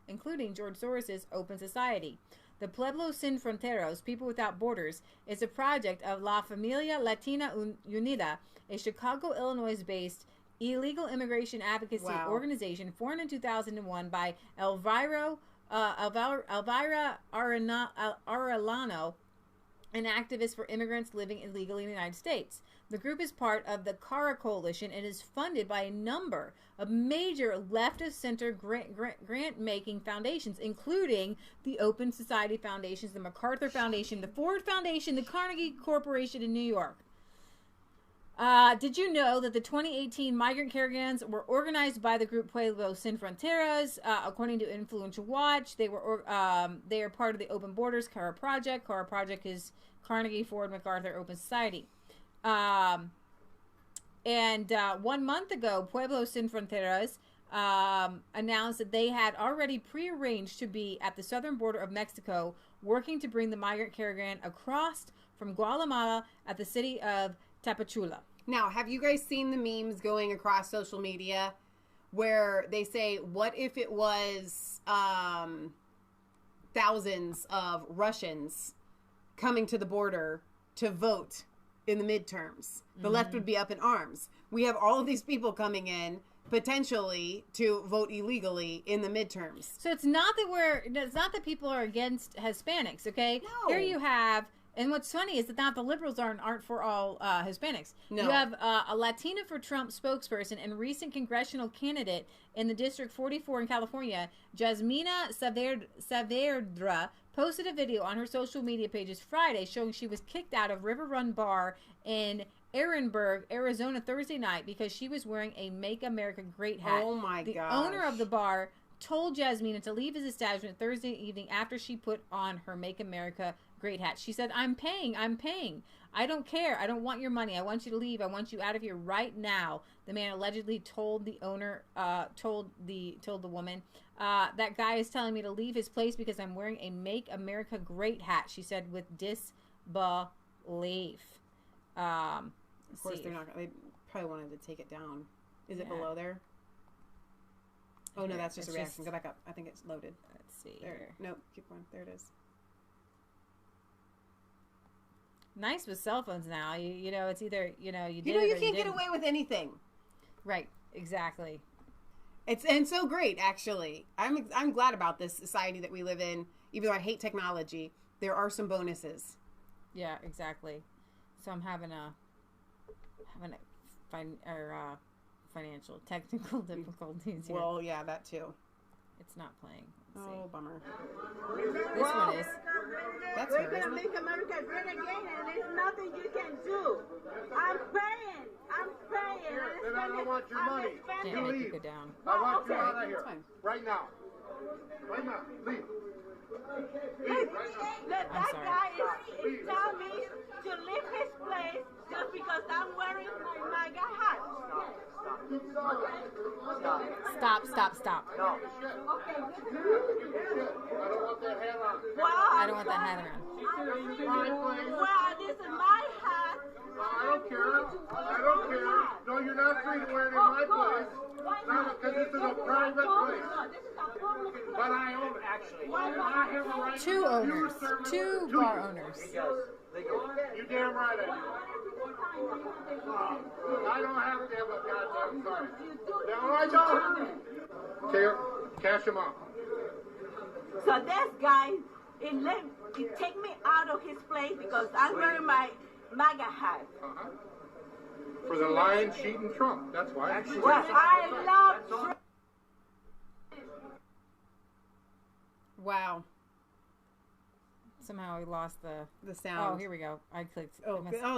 George Soros' Open Society. The Pueblo Sin Fronteras, People Without Borders, is a project of La Familia Latina Unida, a Chicago, Illinois-based illegal immigration advocacy organization formed in 2001 by Elvira Arellano an activist for immigrants living illegally in the United States. The group is part of the CARA Coalition and is funded by a number of major left-of-center grant-making foundations, including the Open Society Foundations, the MacArthur Foundation, the Ford Foundation, the Carnegie Corporation in New York. Did you know that the 2018 migrant caravans were organized by the group Pueblo Sin Fronteras? According to Influential Watch, they are part of the Open Borders CARA Project. CARA Project is Carnegie Ford MacArthur Open Society. And 1 month ago, Pueblo Sin Fronteras announced that they had already prearranged to be at the southern border of Mexico, working to bring the migrant caravan across from Guatemala at the city of Tapachula. Now, have you guys seen the memes going across social media where they say, what if it was thousands of Russians coming to the border to vote in the midterms? The left would be up in arms. We have all of these people coming in potentially to vote illegally in the midterms. So it's not that people are against Hispanics, okay? No. Here you have, and what's funny is that not the liberals aren't for all Hispanics. No. You have a Latina for Trump spokesperson and recent congressional candidate in the District 44 in California, Jasmina Saavedra, posted a video on her social media pages Friday showing she was kicked out of River Run Bar in Ehrenberg, Arizona Thursday night because she was wearing a Make America Great hat. Oh my gosh. The gosh. owner of the bar told Jasmina to leave his establishment Thursday evening after she put on her Make America Great hat. She said, I'm paying. I don't care. I don't want your money. I want you to leave. I want you out of here right now. The man allegedly told the owner, told the woman, that guy is telling me to leave his place because I'm wearing a Make America Great hat, she said with disbelief. Of course, they're not. They probably wanted to take it down. Is it below there? Oh no, that's just a reaction. Go back up. I think it's loaded. Let's see. There. Nope. Keep going. There it is. Nice with cell phones now. You know, it's either you can't get away with anything. Right. Exactly. It's so great, actually. I'm glad about this society that we live in. Even though I hate technology, there are some bonuses. Yeah, exactly. So I'm having financial technical difficulties here. Well, yeah, that too. It's not playing. Let's see. Bummer. This one is. That's We're gonna make America great again, and there's nothing you can do. I'm praying. Then I don't want your money. Can't make it go down. I want you out of here. Right now. Right now. Leave. That guy is telling me to leave his place just because I'm wearing my MAGA hat. Stop. No. I don't want that hat on. I don't want that hat around. Well, this is my hat. I don't care. No, you're not free to wear it in my place. No, because this is a private place. But I own it, actually. I have a right Two owners. Two bar owners. You damn right I do. I don't have to have a goddamn card. No, I don't. Here, cash him out. So this guy, he take me out of his place because I'm wearing my MAGA hat. For the lion cheating Trump. That's why. Well, I love Trump. Wow. Somehow we lost the sound. Oh, here we go. I clicked.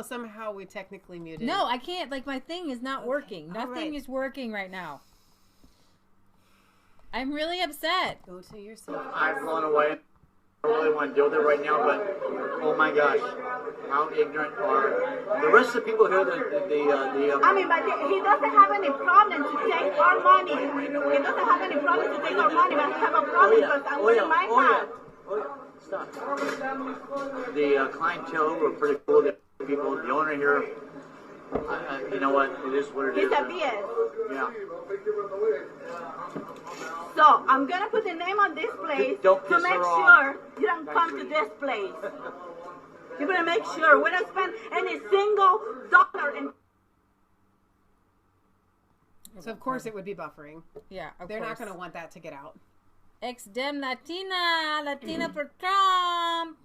Somehow we technically muted. No, I can't. Like, my thing is not working. Nothing is working right now. I'm really upset. Go to yourself. I'm blown away. I don't really want to deal with it right now, but oh my gosh, how ignorant are the rest of the people here. I mean, but he doesn't have any problem to take our money. He doesn't have any problem to take our money, but he have a problem because I'm wearing my hat. Stop. The clientele were pretty cool. The people, the owner here, you know what? It is what it is. He's a BS. Yeah. So I'm gonna put the name on this place to make sure you don't come to this place. You're gonna make sure we don't spend any single dollar in. So of course it would be buffering. Yeah, they're not gonna want that to get out. Ex-dem Latina for Trump.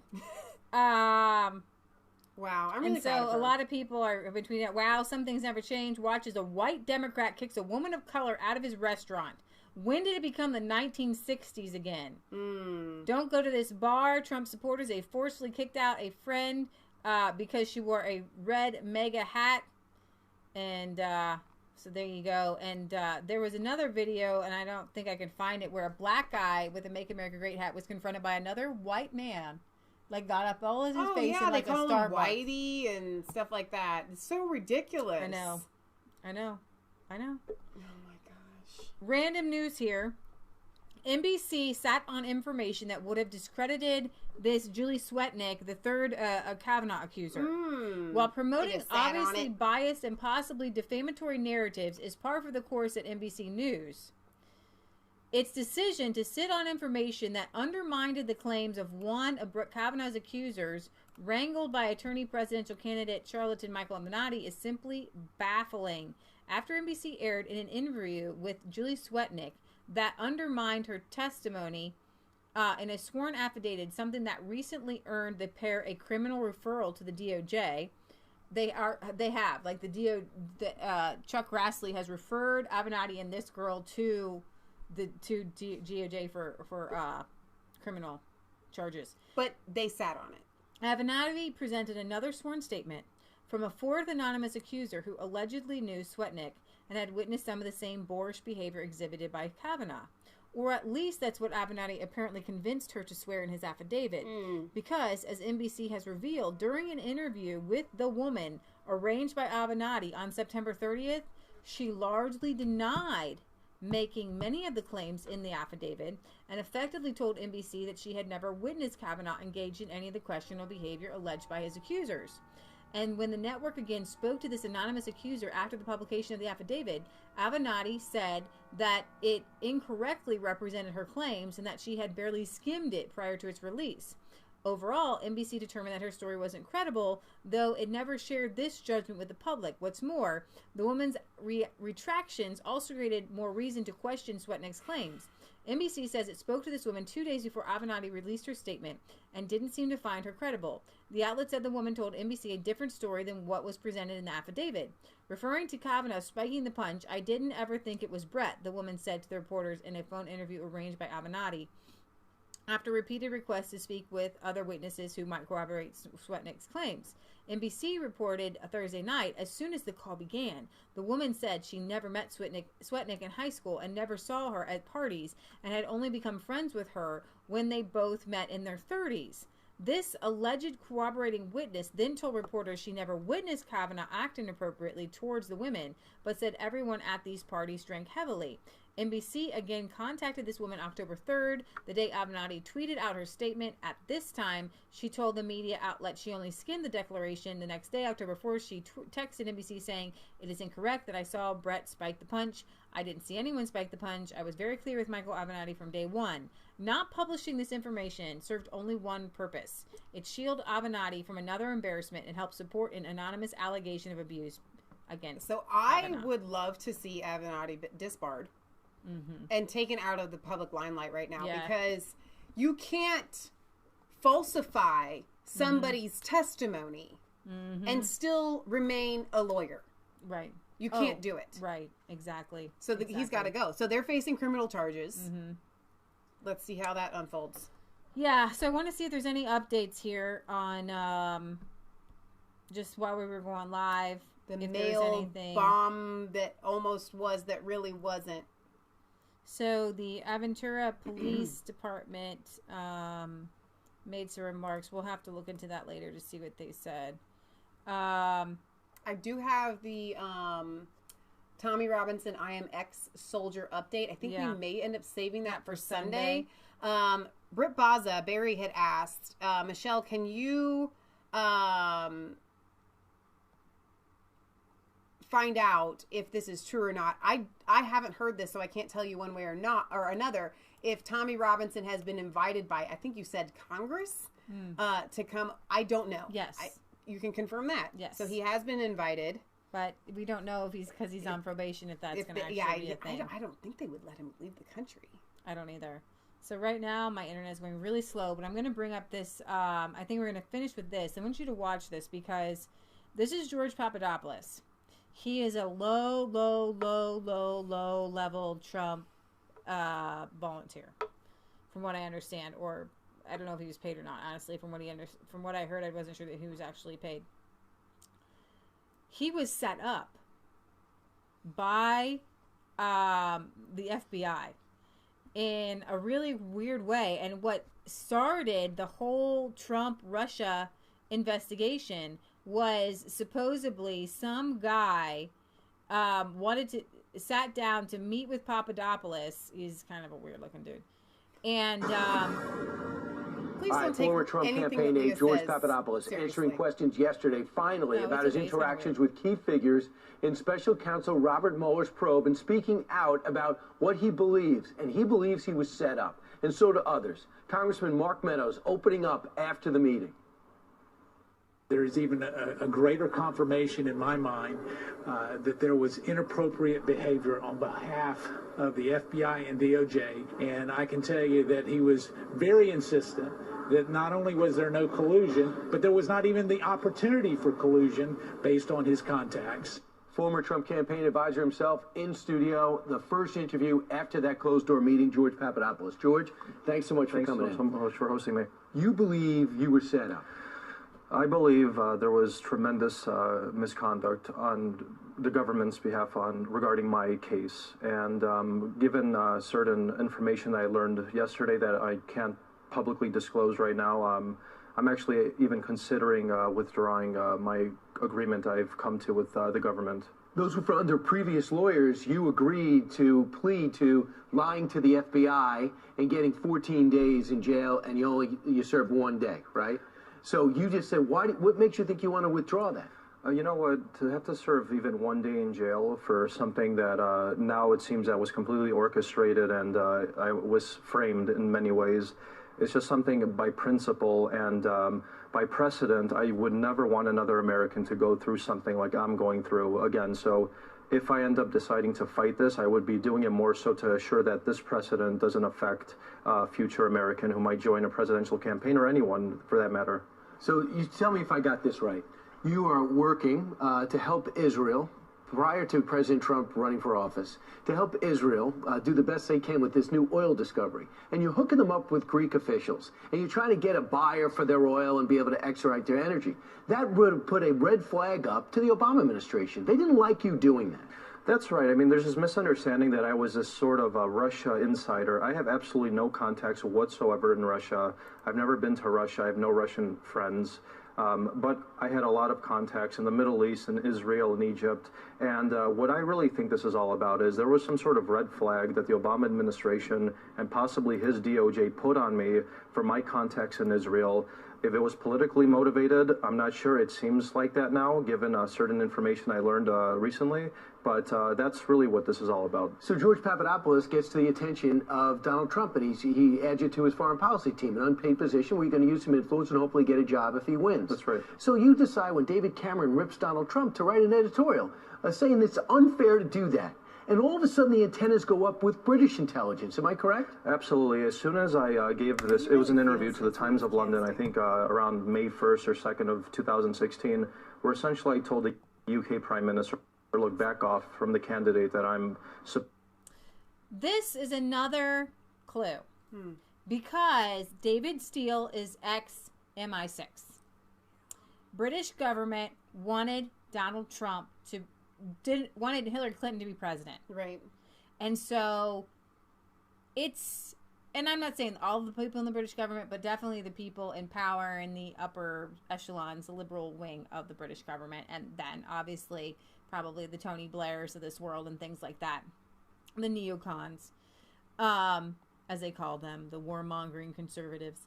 Wow, I'm really and so proud of her. a lot of people are between that. Wow, some things never change. Watch as a white Democrat kicks a woman of color out of his restaurant. When did it become the 1960s again? Don't go to this bar. Trump supporters, they forcefully kicked out a friend because she wore a red MAGA hat. And so there you go. And there was another video, and I don't think I can find it, where a black guy with a Make America Great hat was confronted by another white man. Like, got up all in his face and like they call a him Whitey and stuff like that. It's so ridiculous. I know. Oh my gosh. Random news here. NBC sat on information that would have discredited this Julie Swetnick, the third Kavanaugh accuser. While promoting obviously biased and possibly defamatory narratives is par for the course at NBC News, its decision to sit on information that undermined the claims of one of Brett Kavanaugh's accusers, wrangled by attorney presidential candidate charlatan Michael Avenatti, is simply baffling. After NBC aired in an interview with Julie Swetnick that undermined her testimony in a sworn affidavit, something that recently earned the pair a criminal referral to the DOJ. Chuck Grassley has referred Avenatti and this girl to DOJ for criminal charges. But they sat on it. Avenatti presented another sworn statement from a fourth anonymous accuser who allegedly knew Swetnick and had witnessed some of the same boorish behavior exhibited by Kavanaugh. Or at least that's what Avenatti apparently convinced her to swear in his affidavit. Because, as NBC has revealed, during an interview with the woman arranged by Avenatti on September 30th, she largely denied making many of the claims in the affidavit and effectively told NBC that she had never witnessed Kavanaugh engage in any of the questionable behavior alleged by his accusers. And when the network again spoke to this anonymous accuser after the publication of the affidavit, Avenatti said that it incorrectly represented her claims and that she had barely skimmed it prior to its release. Overall, NBC determined that her story wasn't credible, though it never shared this judgment with the public. What's more, the woman's retractions also created more reason to question Swetnick's claims. NBC says it spoke to this woman 2 days before Avenatti released her statement and didn't seem to find her credible. The outlet said the woman told NBC a different story than what was presented in the affidavit. Referring to Kavanaugh spiking the punch, "I didn't ever think it was Brett," the woman said to the reporters in a phone interview arranged by Avenatti, after repeated requests to speak with other witnesses who might corroborate Swetnick's claims. NBC reported Thursday night, as soon as the call began, the woman said she never met Swetnick in high school and never saw her at parties and had only become friends with her when they both met in their 30s. This alleged corroborating witness then told reporters she never witnessed Kavanaugh act inappropriately towards the women, but said everyone at these parties drank heavily. NBC again contacted this woman October 3rd, the day Avenatti tweeted out her statement. At this time, she told the media outlet she only skimmed the declaration. The next day, October 4th, she texted NBC saying, "It is incorrect that I saw Brett spike the punch. I didn't see anyone spike the punch. I was very clear with Michael Avenatti from day one." Not publishing this information served only one purpose. It shielded Avenatti from another embarrassment and helped support an anonymous allegation of abuse against I would love to see Avenatti disbarred. And taken out of the public limelight right now, because you can't falsify somebody's testimony and still remain a lawyer. Right. You can't do it. Right. Exactly. So he's got to go. So they're facing criminal charges. Let's see how that unfolds. Yeah. So I want to see if there's any updates here on just while we were going live. The mail bomb that almost was that really wasn't. So the Aventura Police Department made some remarks. We'll have to look into that later to see what they said. I do have the Tommy Robinson I Am Ex-Soldier update. I think we may end up saving that for Sunday. Britt Baza, Barry had asked, Michelle, can you find out if this is true or not? I haven't heard this, so I can't tell you one way or not or another if Tommy Robinson has been invited by, I think you said Congress, to come. I don't know. Yes. You can confirm that. Yes. So he has been invited. But we don't know if because he's on probation, if that's going to actually be a thing. I don't think they would let him leave the country. I don't either. So right now, my internet is going really slow, but I'm going to bring up this. I think we're going to finish with this. I want you to watch this because this is George Papadopoulos. He is a low level Trump volunteer, from what I understand. Or I don't know if he was paid or not, honestly. From what I heard, I wasn't sure that he was actually paid. He was set up by the FBI in a really weird way. And what started the whole Trump-Russia investigation was supposedly some guy sat down to meet with Papadopoulos. He's kind of a weird-looking dude. And please don't take former Trump campaign aide George Papadopoulos answering questions yesterday, finally, about his interactions with key figures in Special Counsel Robert Mueller's probe and speaking out about what he believes. And he believes he was set up, and so do others. Congressman Mark Meadows opening up after the meeting. There is even a greater confirmation in my mind that there was inappropriate behavior on behalf of the FBI and DOJ. And I can tell you that he was very insistent that not only was there no collusion, but there was not even the opportunity for collusion based on his contacts. Former Trump campaign advisor himself in studio, the first interview after that closed-door meeting, George Papadopoulos. George, thanks so much for coming in. Thanks so much for hosting me. You believe you were set up? I believe there was tremendous misconduct on the government's behalf regarding my case. And given certain information that I learned yesterday that I can't publicly disclose right now, I'm actually even considering withdrawing my agreement I've come to with the government. Those were under previous lawyers. You agreed to plead to lying to the FBI and getting 14 days in jail, and you served 1 day, right? So you just said, what makes you think you want to withdraw that? You know what, to have to serve even 1 day in jail for something that now it seems that was completely orchestrated and I was framed in many ways, it's just something by principle and by precedent. I would never want another American to go through something like I'm going through again. So if I end up deciding to fight this, I would be doing it more so to assure that this precedent doesn't affect future American who might join a presidential campaign or anyone for that matter. So you tell me if I got this right. You are working to help Israel prior to President Trump running for office, to help Israel do the best they can with this new oil discovery. And you're hooking them up with Greek officials. And you're trying to get a buyer for their oil and be able to extract their energy. That would have put a red flag up to the Obama administration. They didn't like you doing that. That's right. I mean, there's this misunderstanding that I was this sort of a Russia insider. I have absolutely no contacts whatsoever in Russia. I've never been to Russia. I have no Russian friends. But I had a lot of contacts in the Middle East, in Israel, and Egypt. And what I really think this is all about is there was some sort of red flag that the Obama administration and possibly his DOJ put on me for my contacts in Israel. If it was politically motivated, I'm not sure. It seems like that now, given certain information I learned recently. But that's really what this is all about. So George Papadopoulos gets to the attention of Donald Trump, and he adds you to his foreign policy team, an unpaid position where you're going to use some influence and hopefully get a job if he wins. That's right. So you decide when David Cameron rips Donald Trump to write an editorial saying it's unfair to do that. And all of a sudden the antennas go up with British intelligence. Am I correct? Absolutely. As soon as I gave this, it was an interview to the Times of London, I think around May 1st or 2nd of 2016, where essentially I told the UK Prime Minister, look, back off from the candidate that I'm... This is another clue. Because David Steele is ex-MI6. British government wanted Donald Trump to... wanted Hillary Clinton to be president. Right. And so it's... And I'm not saying all the people in the British government, but definitely the people in power in the upper echelons, the liberal wing of the British government. And then, obviously, probably the Tony Blairs of this world and things like that. The neocons, as they call them, the warmongering conservatives.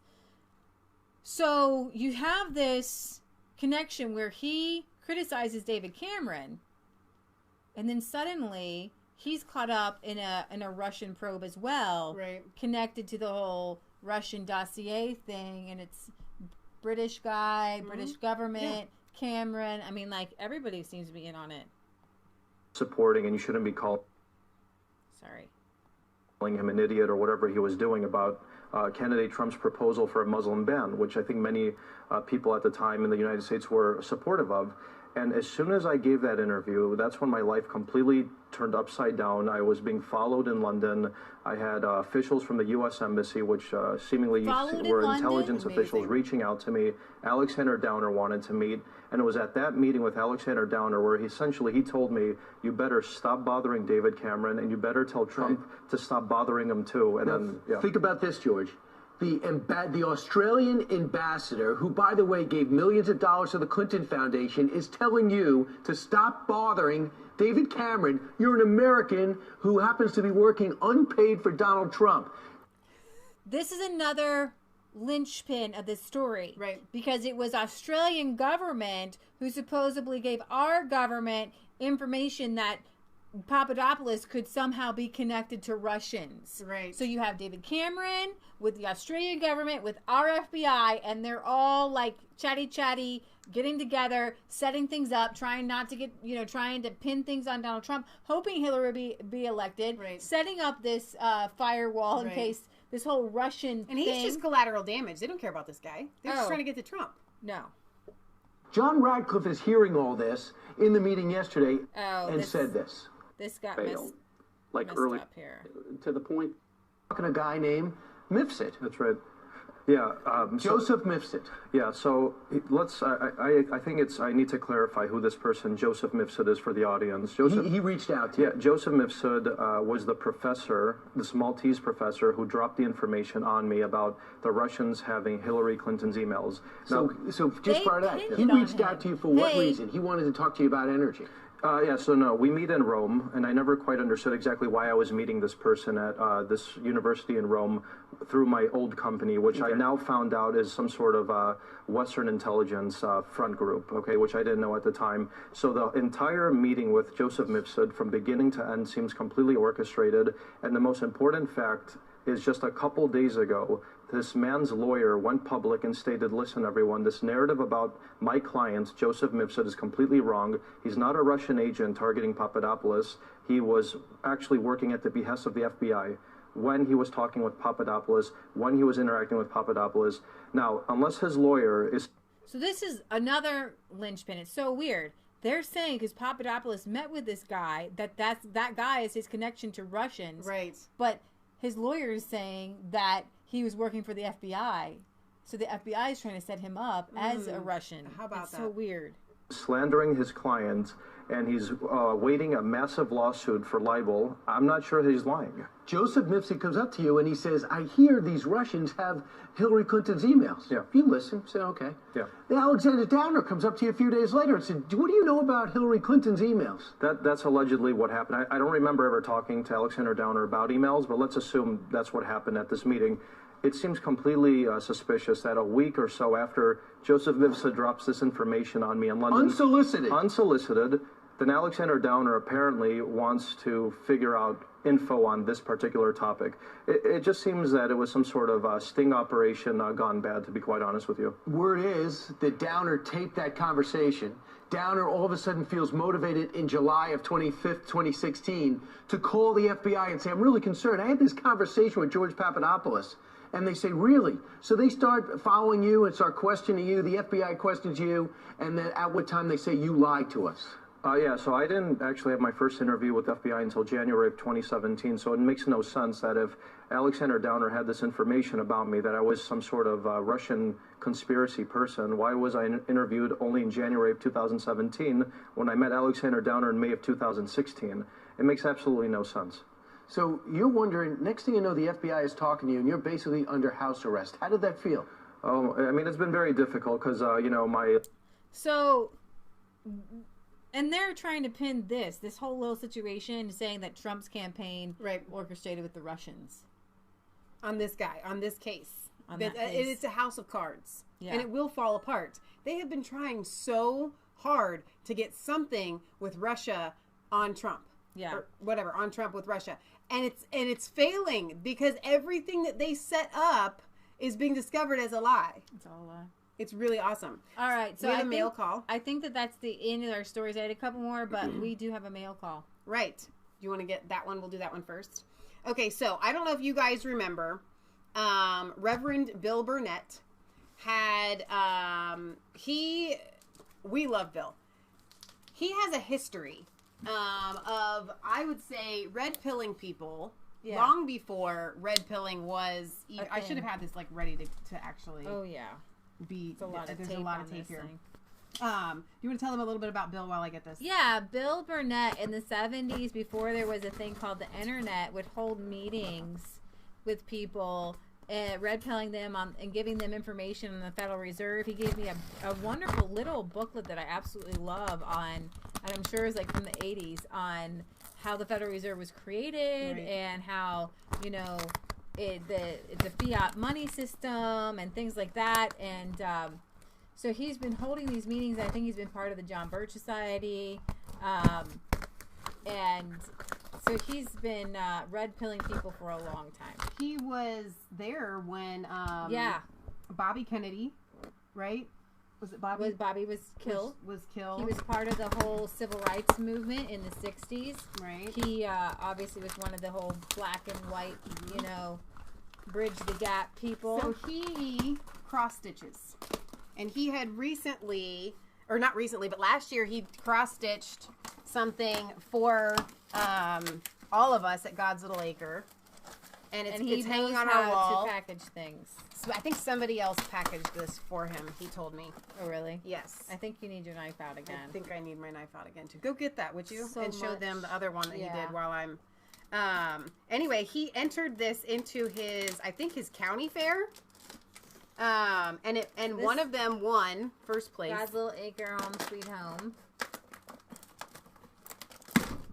So you have this connection where he criticizes David Cameron, and then suddenly he's caught up in a Russian probe as well, right, connected to the whole Russian dossier thing, and it's British guy, British government, Cameron. I mean, like, everybody seems to be in on it. Supporting, and you shouldn't be called. Sorry. calling him an idiot or whatever he was doing about candidate Trump's proposal for a Muslim ban, which I think many people at the time in the United States were supportive of. And as soon as I gave that interview, that's when my life completely turned upside down. I was being followed in London. I had officials from the U.S. Embassy, which seemingly were intelligence officials, reaching out to me. Alexander Downer wanted to meet. And it was at that meeting with Alexander Downer where he told me, you better stop bothering David Cameron and you better tell Trump to stop bothering him too. And now, then, yeah. Think about this, George. The Australian ambassador, who, by the way, gave millions of dollars to the Clinton Foundation, is telling you to stop bothering David Cameron. You're an American who happens to be working unpaid for Donald Trump. This is another linchpin of this story. Right. Because it was Australian government who supposedly gave our government information that Papadopoulos could somehow be connected to Russians. Right. So you have David Cameron with the Australian government, with our FBI, and they're all like chatty, getting together, setting things up, trying to pin things on Donald Trump, hoping Hillary be elected, setting up this firewall in case this whole Russian and he's just collateral damage. They don't care about this guy. They're just trying to get to Trump. No. John Radcliffe is hearing all this in the meeting yesterday and said this. This got messed up here. To the point. Talking to a guy named Milford. That's right. Yeah. Joseph Milford. Yeah. So let's. I think I need to clarify who this person Joseph Milford is for the audience. He reached out to you. Yeah. Joseph Milford was the professor, this Maltese professor, who dropped the information on me about the Russians having Hillary Clinton's emails. So just part of that, he reached out to you for what reason? He wanted to talk to you about energy. So no, we meet in Rome, and I never quite understood exactly why I was meeting this person at this university in Rome through my old company, which I now found out is some sort of Western intelligence front group, which I didn't know at the time. So the entire meeting with Joseph Milford from beginning to end seems completely orchestrated, and the most important fact is just a couple days ago, this man's lawyer went public and stated, listen, everyone, this narrative about my client, Joseph Milford, is completely wrong. He's not a Russian agent targeting Papadopoulos. He was actually working at the behest of the FBI when he was talking with Papadopoulos, when he was interacting with Papadopoulos. Now, unless his lawyer is... So this is another linchpin. It's so weird. They're saying, because Papadopoulos met with this guy, that guy is his connection to Russians. Right. But his lawyer is saying that he was working for the FBI. So the FBI is trying to set him up as a Russian. How about that? So weird. Slandering his client, and he's waiting a massive lawsuit for libel. I'm not sure he's lying. Joseph Milford comes up to you and he says, I hear these Russians have Hillary Clinton's emails. Yeah. You listen, say, okay. Yeah. Then Alexander Downer comes up to you a few days later and said, what do you know about Hillary Clinton's emails? That's allegedly what happened. I don't remember ever talking to Alexander Downer about emails, but let's assume that's what happened at this meeting. It seems completely suspicious that a week or so after Joseph Milford drops this information on me in London... Unsolicited, then Alexander Downer apparently wants to figure out info on this particular topic. It just seems that it was some sort of sting operation gone bad, to be quite honest with you. Word is that Downer taped that conversation. Downer all of a sudden feels motivated in July of 2016 to call the FBI and say, I'm really concerned. I had this conversation with George Papadopoulos. And they say, really? So they start following you and start questioning you. The FBI questions you. And then at what time they say you lied to us? Yeah, so I didn't actually have my first interview with FBI until January of 2017. So it makes no sense that if Alexander Downer had this information about me, that I was some sort of Russian conspiracy person, why was I interviewed only in January of 2017 when I met Alexander Downer in May of 2016? It makes absolutely no sense. So you're wondering, next thing you know, the FBI is talking to you, and you're basically under house arrest. How did that feel? Oh, I mean, it's been very difficult because, So, and they're trying to pin this whole little situation, saying that Trump's campaign orchestrated with the Russians. On this guy, on this case. It's a house of cards. Yeah. And it will fall apart. They have been trying so hard to get something with Russia on Trump. Yeah. Or whatever, on Trump with Russia. And it's failing because everything that they set up is being discovered as a lie. It's all a lie. It's really awesome. All right. So we have a mail call. I think that's the end of our stories. I had a couple more, but we do have a mail call. Right. Do you want to get that one? We'll do that one first. Okay, so I don't know if you guys remember, Reverend Bill Burnett had, we love Bill. He has a history of, I would say, red pilling people long before red pilling was. I should have had this like ready to actually. Oh yeah, there's a lot of tape here. Thing. You want to tell them a little bit about Bill while I get this? Yeah, Bill Burnett in the 70s, before there was a thing called the internet, would hold meetings with people, red pilling them and giving them information on the Federal Reserve. He gave me a wonderful little booklet that I absolutely love on, and I'm sure it's like from the 80s, on how the Federal Reserve was created and how, you know, it's a fiat money system and things like that. And so he's been holding these meetings. I think he's been part of the John Birch Society. And so he's been red pilling people for a long time. He was there when Bobby Kennedy, right? Was it Bobby? Bobby was killed. Was killed. He was part of the whole civil rights movement in the 60s. Right. He obviously was one of the whole black and white, you know, bridge the gap people. So he cross stitches. And he had recently, or not recently, but last year he cross-stitched something for all of us at God's Little Acre. And it's hanging on our wall. To package things. So I think somebody else packaged this for him, he told me. Oh, really? Yes. I think you need your knife out again. I think I need my knife out again, too. Go get that, would you? So and show them the other one that he did while I'm... anyway, he entered this into his, I think, his county fair. And one of them won first place. God's Little Acre Home Sweet Home.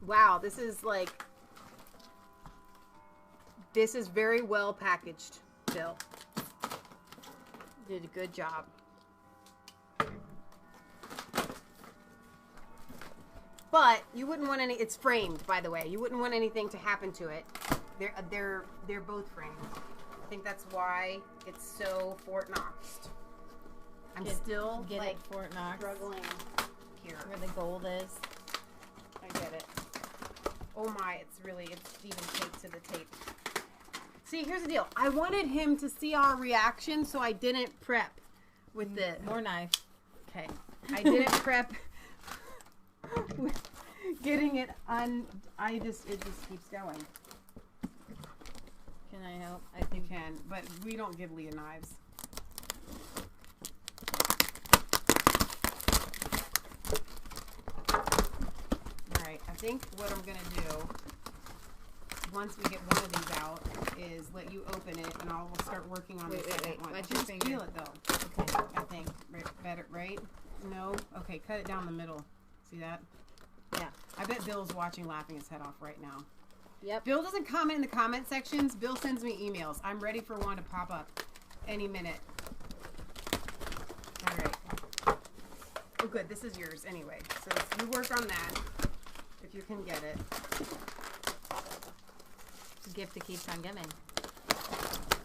Wow, this is very well packaged, Bill. Did a good job. But you wouldn't want any. It's framed, by the way. You wouldn't want anything to happen to it. They're both framed. I think that's why it's so Fort Knoxed. I'm still like Fort Knox struggling here. Where the gold is. I get it. Oh my, it's even taped to the tape. See, here's the deal. I wanted him to see our reaction, so I didn't prep with the... More knife. Okay. I didn't prep with getting it on... It just keeps going. Can I help? I think you can, but we don't give Leah knives. Alright, I think what I'm going to do, once we get one of these out, is let you open it, and I'll start working on the second one. Watch your finger. Feel it, though. Okay, I think. Better, right? No? Okay, cut it down the middle. See that? Yeah. I bet Bill's watching, laughing his head off right now. Yep. Bill doesn't comment in the comment sections. Bill sends me emails. I'm ready for one to pop up any minute. All right. Oh, good. This is yours anyway. So you work on that if you can get it. It's a gift that keeps on giving.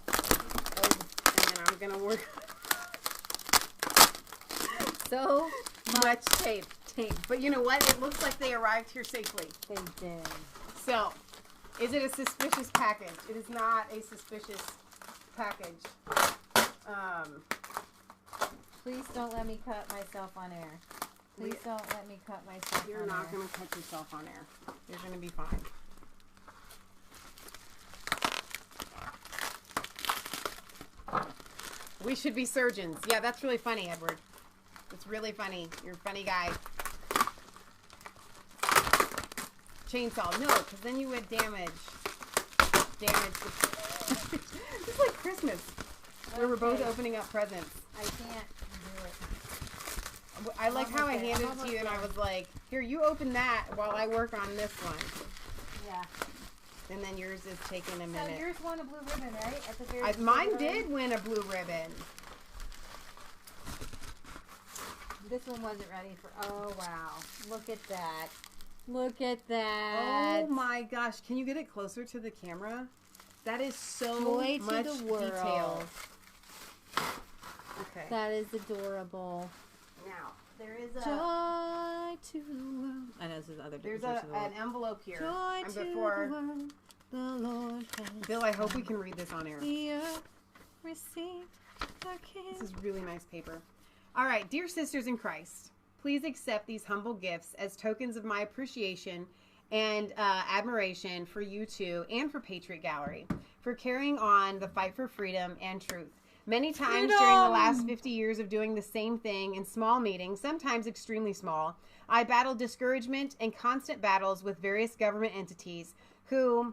Oh, and then I'm going to work so much tape. But you know what? It looks like they arrived here safely. They did. So... is it a suspicious package? It is not a suspicious package. Please don't let me cut myself on air. Please don't let me cut myself on air. You're not going to cut yourself on air. You're going to be fine. We should be surgeons. Yeah, that's really funny, Edward. It's really funny. You're a funny guy. Chainsaw. No, because then you would damage. It's like Christmas. Where we're both opening up presents. I can't do it. I like how I handed it to you and I was like, here, you open that while I work on this one. Yeah. And then yours is taking a minute. So yours won a blue ribbon, right? At the very mine did win a blue ribbon. This one wasn't ready for... oh, wow. Look at that. Look at that. Oh, my gosh. Can you get it closer to the camera? That is so Joy much to the world. detail. Okay. That is adorable. Now, there is a... joy to the world. I know this is other. There's an envelope here. Joy to the world. The Lord has Bill, I hope we can read this on air. the earth received the King. This is really nice paper. All right, dear sisters in Christ, please accept these humble gifts as tokens of my appreciation and admiration for you two and for Patriot Gallery for carrying on the fight for freedom and truth. Many times during the last 50 years of doing the same thing in small meetings, sometimes extremely small, I battled discouragement and constant battles with various government entities who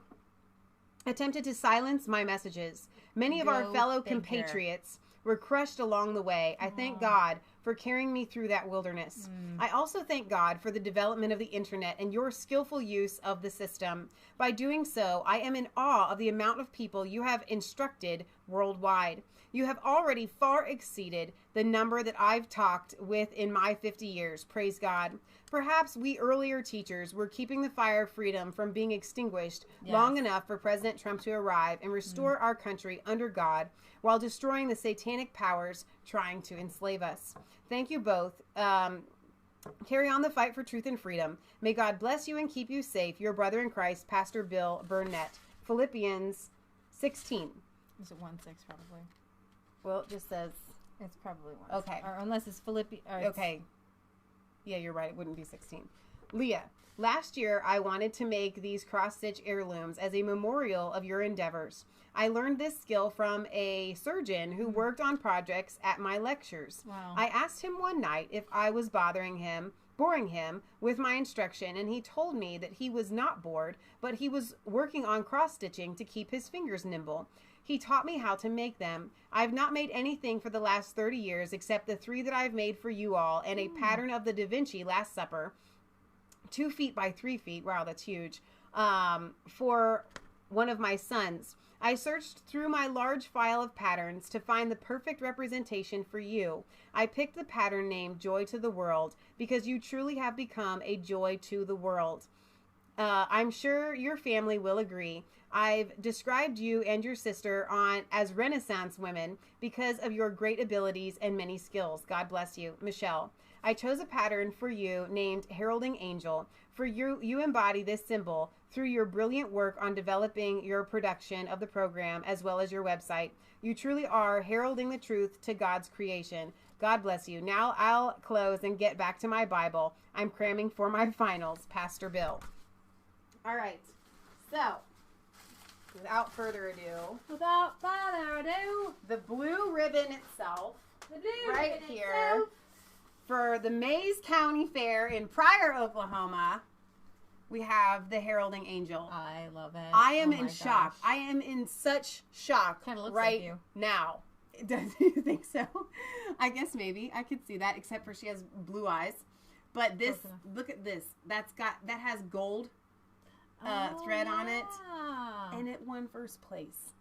attempted to silence my messages. Many of our fellow compatriots were crushed along the way. I thank God for carrying me through that wilderness. I also thank God for the development of the internet and your skillful use of the system. By doing so, I am in awe of the amount of people you have instructed worldwide. You have already far exceeded the number that I've talked with in my 50 years. Praise God. Perhaps we earlier teachers were keeping the fire of freedom from being extinguished long enough for President Trump to arrive and restore our country under God while destroying the satanic powers trying to enslave us. Thank you both. Carry on the fight for truth and freedom. May God bless you and keep you safe. Your brother in Christ, Pastor Bill Burnett. Philippians 16. Is it 1:6 probably? Well, it just says... It's probably 1. Okay. Or unless it's Philippians. Okay. Yeah, you're right. It wouldn't be 16. Leah, last year I wanted to make these cross-stitch heirlooms as a memorial of your endeavors. I learned this skill from a surgeon who worked on projects at my lectures. Wow. I asked him one night if I was boring him with my instruction, and he told me that he was not bored, but he was working on cross-stitching to keep his fingers nimble. He taught me how to make them. I've not made anything for the last 30 years except the 3 that I've made for you all and a pattern of the Da Vinci Last Supper, 2 feet by 3 feet. Wow, that's huge. For one of my sons. I searched through my large file of patterns to find the perfect representation for you. I picked the pattern named Joy to the World because you truly have become a joy to the world. I'm sure your family will agree. I've described you and your sister as Renaissance women because of your great abilities and many skills. God bless you. Michelle, I chose a pattern for you named Heralding Angel. For you embody this symbol through your brilliant work on developing your production of the program as well as your website. You truly are heralding the truth to God's creation. God bless you. Now I'll close and get back to my Bible. I'm cramming for my finals. Pastor Bill. All right. So, without further ado, the blue ribbon itself, right here, for the Mays County Fair in Pryor, Oklahoma, we have the Heralding Angel. I love it. I am in shock. I am in such shock looks right like you. now. Does you think so? I guess maybe I could see that, except for she has blue eyes. But this, look at this. That has gold thread on it, and it won first place.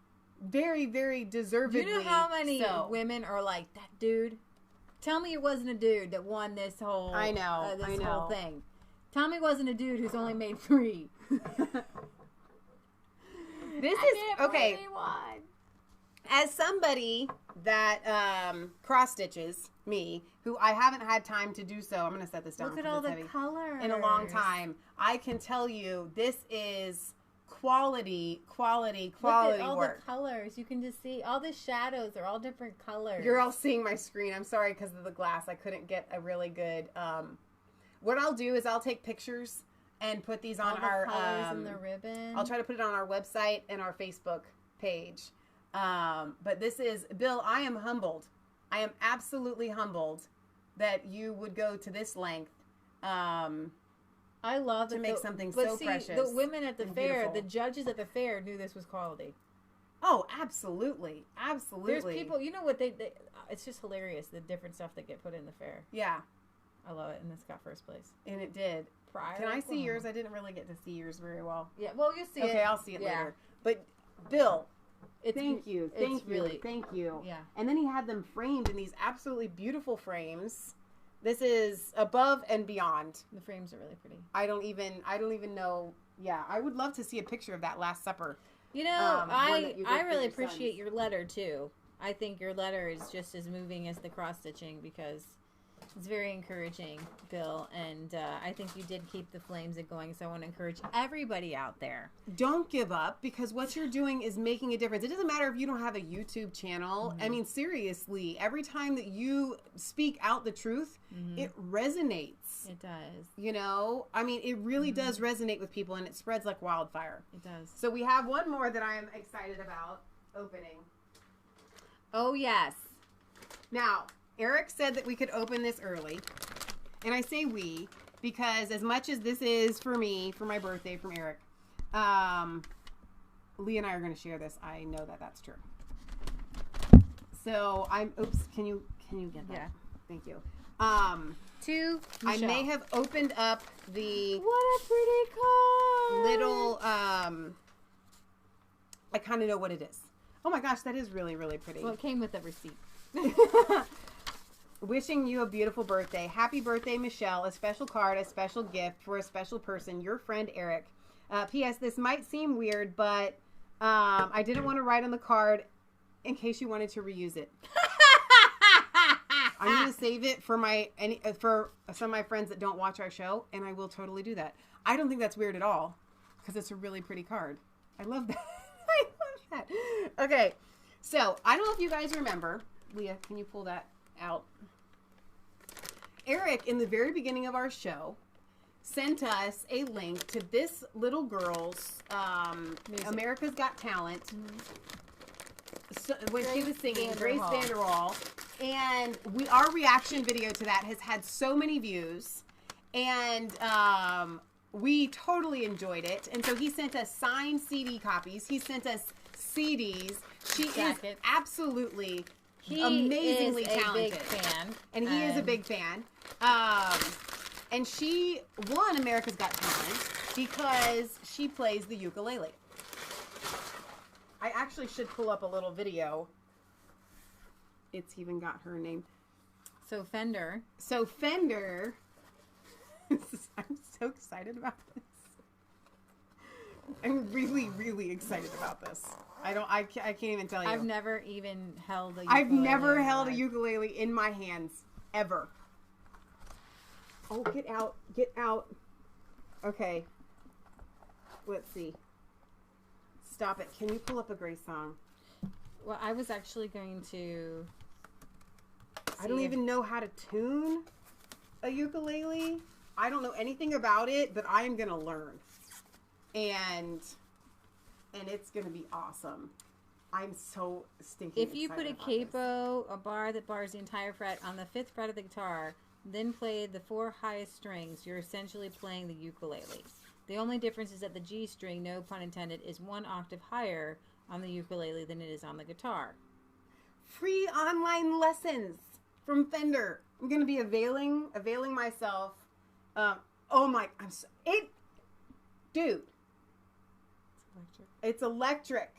Very, very deservedly. Do you know how many women are like, that dude? Tell me it wasn't a dude that won this whole. I know. Whole thing. Tell me it wasn't a dude who's only made 3. This is okay. As somebody that cross stitches me, who I haven't had time to do so, I'm going to set this down. Look at all the colors in a long time. I can tell you this is quality Look at all work. the colors. You can just see all the shadows are all different colors. You're all seeing my screen. I'm sorry because of the glass. I couldn't get a really good. What I'll do is I'll take pictures and put these on our colors and the ribbon. I'll try to put it on our website and our Facebook page. But this is, Bill, I am humbled. I am absolutely humbled that you would go to this length. I love to make something so precious. The women at the fair, beautiful. the judges at the fair knew this was quality. Oh, absolutely. Absolutely. There's people, you know what, they it's just hilarious, the different stuff that get put in the fair. Yeah. I love it, and this got first place. And it did. Pryor, Can I see yours? I didn't really get to see yours very well. Yeah, well, you'll see it. Okay, I'll see it later. But, Bill, thank you. Thank you. Yeah. And then he had them framed in these absolutely beautiful frames. This is above and beyond. The frames are really pretty. I don't even know. Yeah, I would love to see a picture of that Last Supper. You know, I really appreciate your letter too. I think your letter is just as moving as the cross stitching because It's very encouraging, Bill, and I think you did keep the flames going, so I want to encourage everybody out there. Don't give up, because what you're doing is making a difference. It doesn't matter if you don't have a YouTube channel. I mean, seriously, every time that you speak out the truth, it resonates. It does. You know? I mean, it really does resonate with people, and it spreads like wildfire. It does. So we have one more that I am excited about opening. Oh, yes. Now, Eric said that we could open this early. And I say we because as much as this is for me, for my birthday from Eric, Lee and I are going to share this. I know that that's true. So oops, can you get that? Yeah. Thank you. To Michelle. I may have opened up the what a pretty card. Little, I kind of know what it is. Oh my gosh, that is really, really pretty. Well, it came with a receipt. Wishing you a beautiful birthday. Happy birthday, Michelle. A special card, a special gift for a special person, your friend Eric. P.S. This might seem weird, but I didn't want to write on the card in case you wanted to reuse it. I'm going to save it for for some of my friends that don't watch our show, and I will totally do that. I don't think that's weird at all, because it's a really pretty card. I love that. I love that. Okay, so I don't know if you guys remember. Leah, can you pull that out? Eric, in the very beginning of our show, sent us a link to this little girl's America's Got Talent. So, when she was singing Grace Vanderwaal, and our reaction video to that has had so many views, and we totally enjoyed it. And so he sent us signed CD copies. He sent us CDs. She is absolutely amazingly talented. Big fan, and he is a big fan. And she won America's Got Talent because she plays the ukulele. I actually should pull up a little video. It's even got her name. So Fender. I'm so excited about this. I'm really, really excited about this. I can't even tell you. I've never even held a ukulele. I've never held a ukulele in my hands, ever. Oh, get out. Get out. Okay. Let's see. Stop it. Can you pull up a Grace song? Well, I was actually going to... I don't even know how to tune a ukulele. I don't know anything about it, but I am going to learn. And it's going to be awesome. I'm so stinking If you put a capo, a bar that bars the entire fret, on the 5th fret of the guitar, then play the 4 highest strings, you're essentially playing the ukulele. The only difference is that the G string, no pun intended, is 1 octave higher on the ukulele than it is on the guitar. Free online lessons from Fender. I'm going to be availing myself. Dude. It's electric.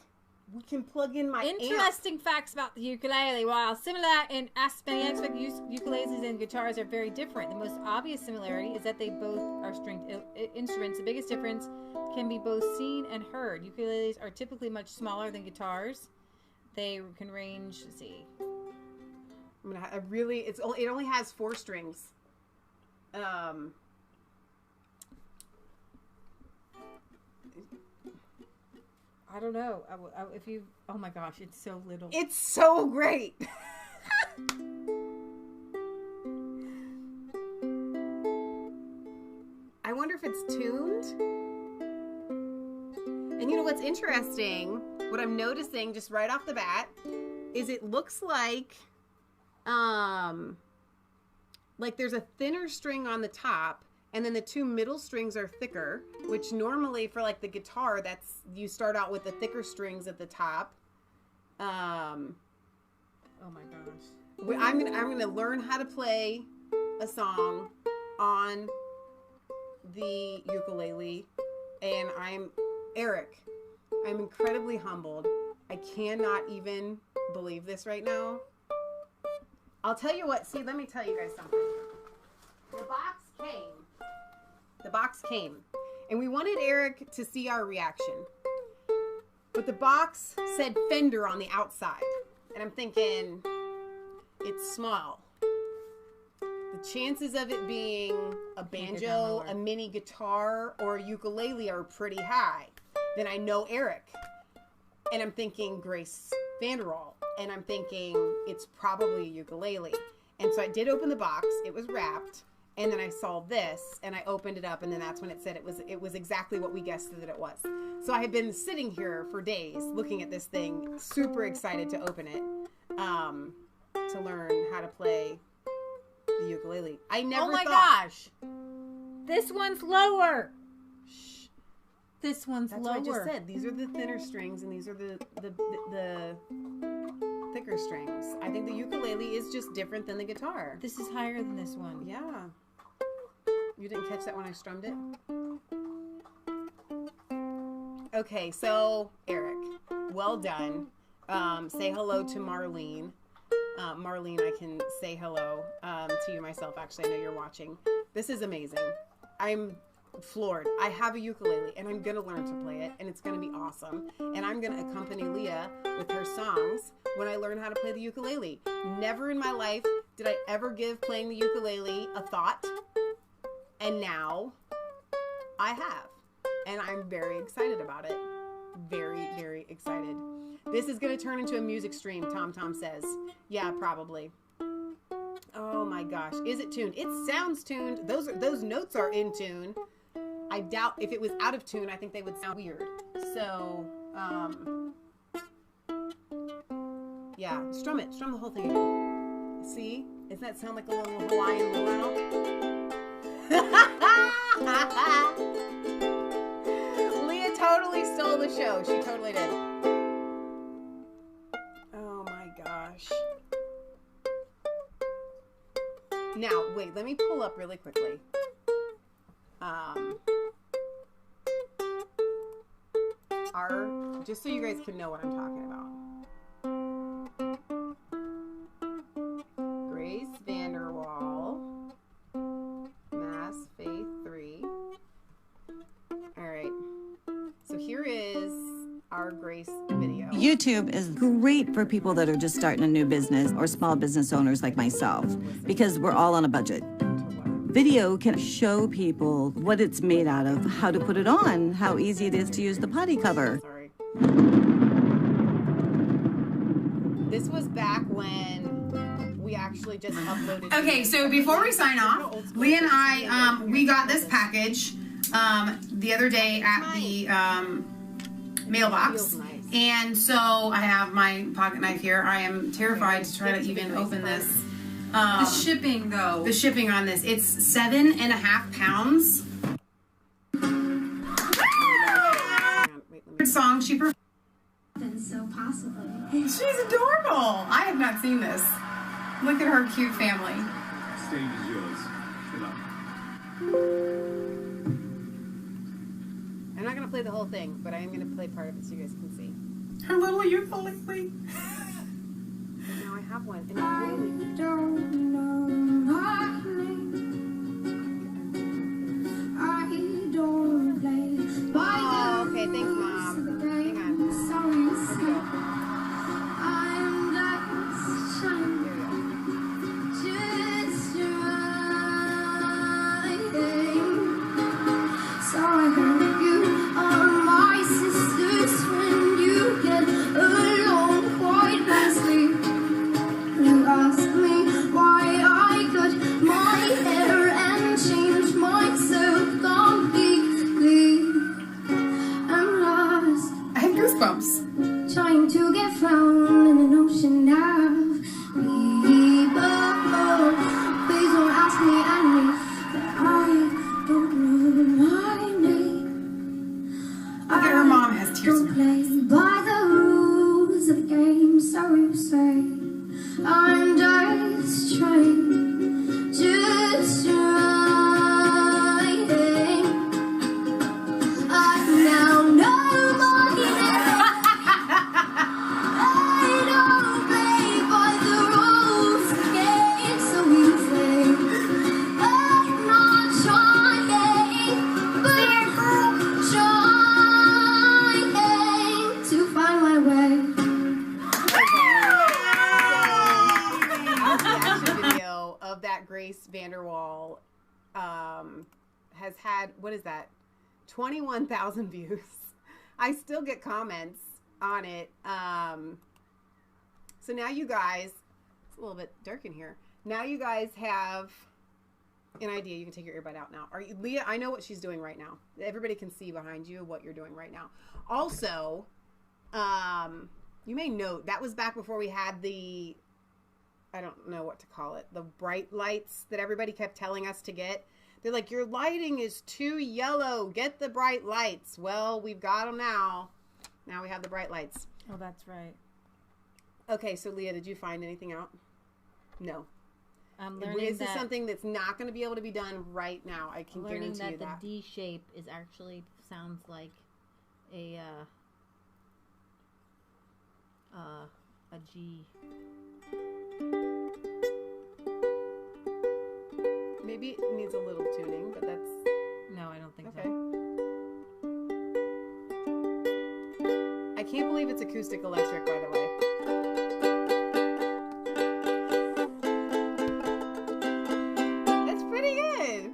We can plug in my Interesting facts about the ukulele. While similar in many aspects, ukuleles and guitars are very different. The most obvious similarity is that they both are stringed instruments. The biggest difference can be both seen and heard. Ukuleles are typically much smaller than guitars. They can range. Let's see. It only has 4 strings. I don't know. Oh my gosh, it's so little. It's so great. I wonder if it's tuned. And you know what's interesting? What I'm noticing just right off the bat is it looks like there's a thinner string on the top, and then the 2 middle strings are thicker, which normally for like the guitar, you start out with the thicker strings at the top. Oh my gosh. I'm gonna learn how to play a song on the ukulele, and I'm incredibly humbled. I cannot even believe this right now. I'll tell you what. See, let me tell you guys something. The box came, and we wanted Eric to see our reaction. But the box said Fender on the outside, and I'm thinking, it's small. the chances of it being a banjo, a mini guitar, or a ukulele are pretty high. Then I know Eric, and I'm thinking Grace Vanderwall, and I'm thinking it's probably a ukulele. And so I did open the box. It was wrapped, and then I saw this, and I opened it up, and then that's when it said it was exactly what we guessed that it was. So I had been sitting here for days looking at this thing, super excited to open it, to learn how to play the ukulele. I never Oh my thought, gosh. This one's lower. Shh. This one's That's lower. what I just said. These are the thinner strings, and these are the thicker strings. I think the ukulele is just different than the guitar. This is higher than this one. Yeah. You didn't catch that when I strummed it? Okay, so Eric, well done. Say hello to Marlene. Marlene, I can say hello to you myself. Actually, I know you're watching. This is amazing. I'm floored. I have a ukulele, and I'm going to learn to play it, and it's going to be awesome. And I'm going to accompany Leah with her songs when I learn how to play the ukulele. Never in my life did I ever give playing the ukulele a thought, and now I have. And I'm very excited about it. Very, very excited. This is going to turn into a music stream, Tom says. Yeah, probably. Oh my gosh. Is it tuned? It sounds tuned. Those notes are in tune. I doubt if it was out of tune, I think they would sound weird. So, yeah, strum it. Strum the whole thing again. See? Doesn't that sound like a little Hawaiian luau? Leah totally stole the show. She totally did. Oh my gosh. Now, wait, let me pull up really quickly. Just so you guys can know what I'm talking about. Grace Vanderwall, Mass Faith 3. All right. So here is our Grace video. YouTube is great for people that are just starting a new business or small business owners like myself, because we're all on a budget. Video can show people what it's made out of, how to put it on, how easy it is to use the potty cover. Sorry. This was back when we actually just uploaded. Okay, so before we sign off, Leah and I, we got this package the other day at the mailbox. And so I have my pocket knife here. I am terrified to try to even open this. The shipping, though. The shipping on this. It's 7.5 pounds. Song she performed. So possibly. She's adorable. I have not seen this. Look at her cute family. Stage is yours. Good luck. I'm not going to play the whole thing, but I am going to play part of it so you guys can see. Her little ukulele. Now I have one. And I don't know my name. I don't play by oh, okay. Thanks, Mom. Hang on. I'm just trying so I hope you are my sisters when you get along quite nicely. You ask me why Grace Vanderwall has had, what is that? 21,000 views. I still get comments on it. So now you guys, it's a little bit dark in here. Now you guys have an idea. You can take your earbud out now. Are you, Leah? I know what she's doing right now. Everybody can see behind you what you're doing right now. Also, you may note that was back before we had the, I don't know what to call it, the bright lights that everybody kept telling us to get. They're like, your lighting is too yellow. Get the bright lights. Well, we've got them now. Now we have the bright lights. Oh, that's right. Okay, so Leah, did you find anything out? No. I'm learning Is this something that's not going to be able to be done right now? I can guarantee you that. Learning that the D shape is actually sounds like a G. Maybe it needs a little tuning, but that's... No, I don't think okay. so. I can't believe it's acoustic electric, by the way. That's pretty good.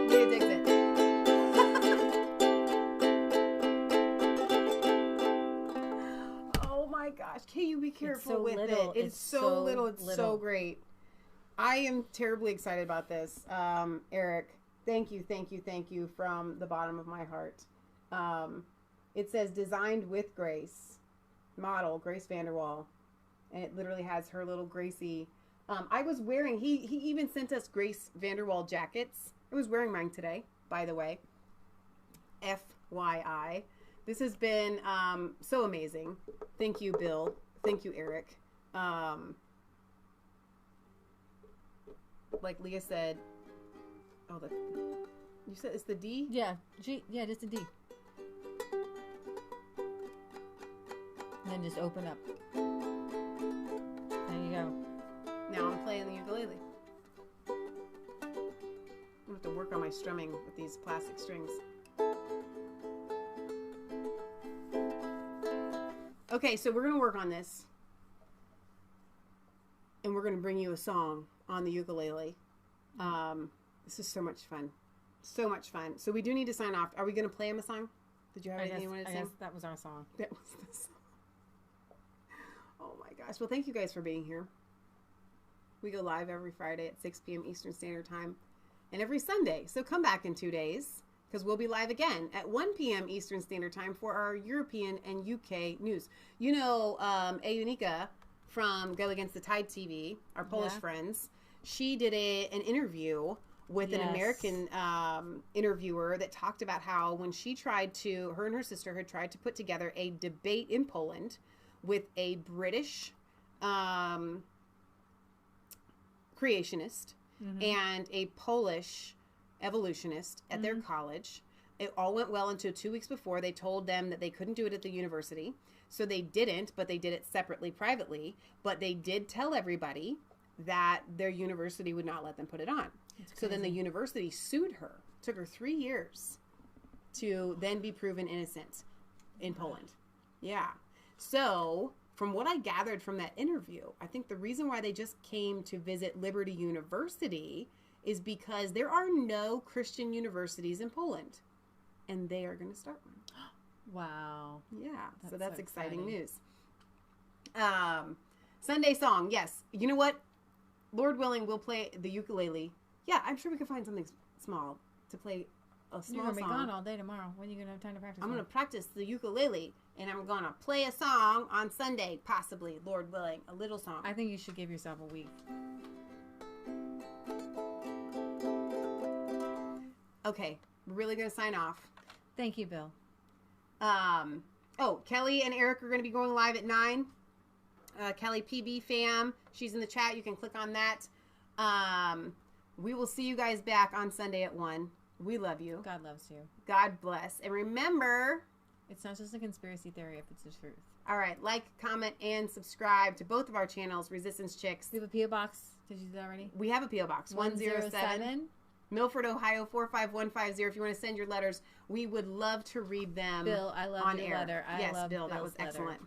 Leah digs it. Oh my gosh. Can you be careful so with little. it? It's so little. It's so great. I am terribly excited about this. Eric, thank you from the bottom of my heart. It says designed with Grace, model Grace Vanderwall, and it literally has her little Gracie. I was wearing, he even sent us Grace Vanderwall jackets. I was wearing mine today, by the way. FYI. This has been so amazing. Thank you, Bill. Thank you, Eric. Like Leah said, oh, you said it's the D? Yeah, G. Yeah, just a D. And then just open up. There you go. Now I'm playing the ukulele. I'm gonna have to work on my strumming with these plastic strings. Okay, so we're gonna work on this, and we're gonna bring you a song on the ukulele. This is so much fun. So much fun. So we do need to sign off. Are we going to play him a song? Did you have anything you wanted to sing? I guess that was our song. That was the song. Oh my gosh. Well, thank you guys for being here. We go live every Friday at 6 p.m. Eastern Standard Time and every Sunday. So come back in 2 days because we'll be live again at 1 p.m. Eastern Standard Time for our European and UK news. You know, Eunika from Go Against the Tide TV, our Polish friends, she did an interview with an American interviewer that talked about how when she tried to, her and her sister had tried to put together a debate in Poland with a British creationist and a Polish evolutionist at their college. It all went well until 2 weeks before they told them that they couldn't do it at the university. So they didn't, but they did it separately, privately. But they did tell everybody that their university would not let them put it on. So then the university sued her. It took her 3 years to then be proven innocent in Poland. Yeah. So from what I gathered from that interview, I think the reason why they just came to visit Liberty University is because there are no Christian universities in Poland. And they are going to start one. Wow. Yeah. So that's exciting news. Sunday song. Yes. You know what? Lord willing, we'll play the ukulele. Yeah, I'm sure we can find something small to play a small You're going to be song. gone all day tomorrow. When are you going to have time to practice? I'm going to practice the ukulele, and I'm going to play a song on Sunday, possibly, Lord willing, a little song. I think you should give yourself a week. Okay, we're really going to sign off. Thank you, Bill. Oh, Kelly and Eric are going to be going live at 9. Kelly PB fam, she's in the chat. You can click on that. We will see you guys back on Sunday at 1. We love you. God loves you. God bless. And remember, it's not just a conspiracy theory if it's the truth. All right. Like, comment, and subscribe to both of our channels, Resistance Chicks. We have a P.O. box. Did you do that already? We have a P.O. box. 107. Milford, Ohio 45150. If you want to send your letters, we would love to read them. Bill, I love on your air. letter. Yes, Bill, that was Bill's excellent.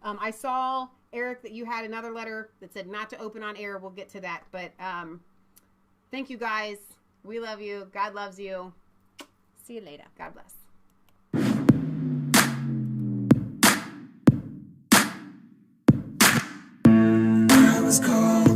I saw, Eric, that you had another letter that said not to open on air. We'll get to that. But thank you, guys. We love you. God loves you. See you later. God bless. I was called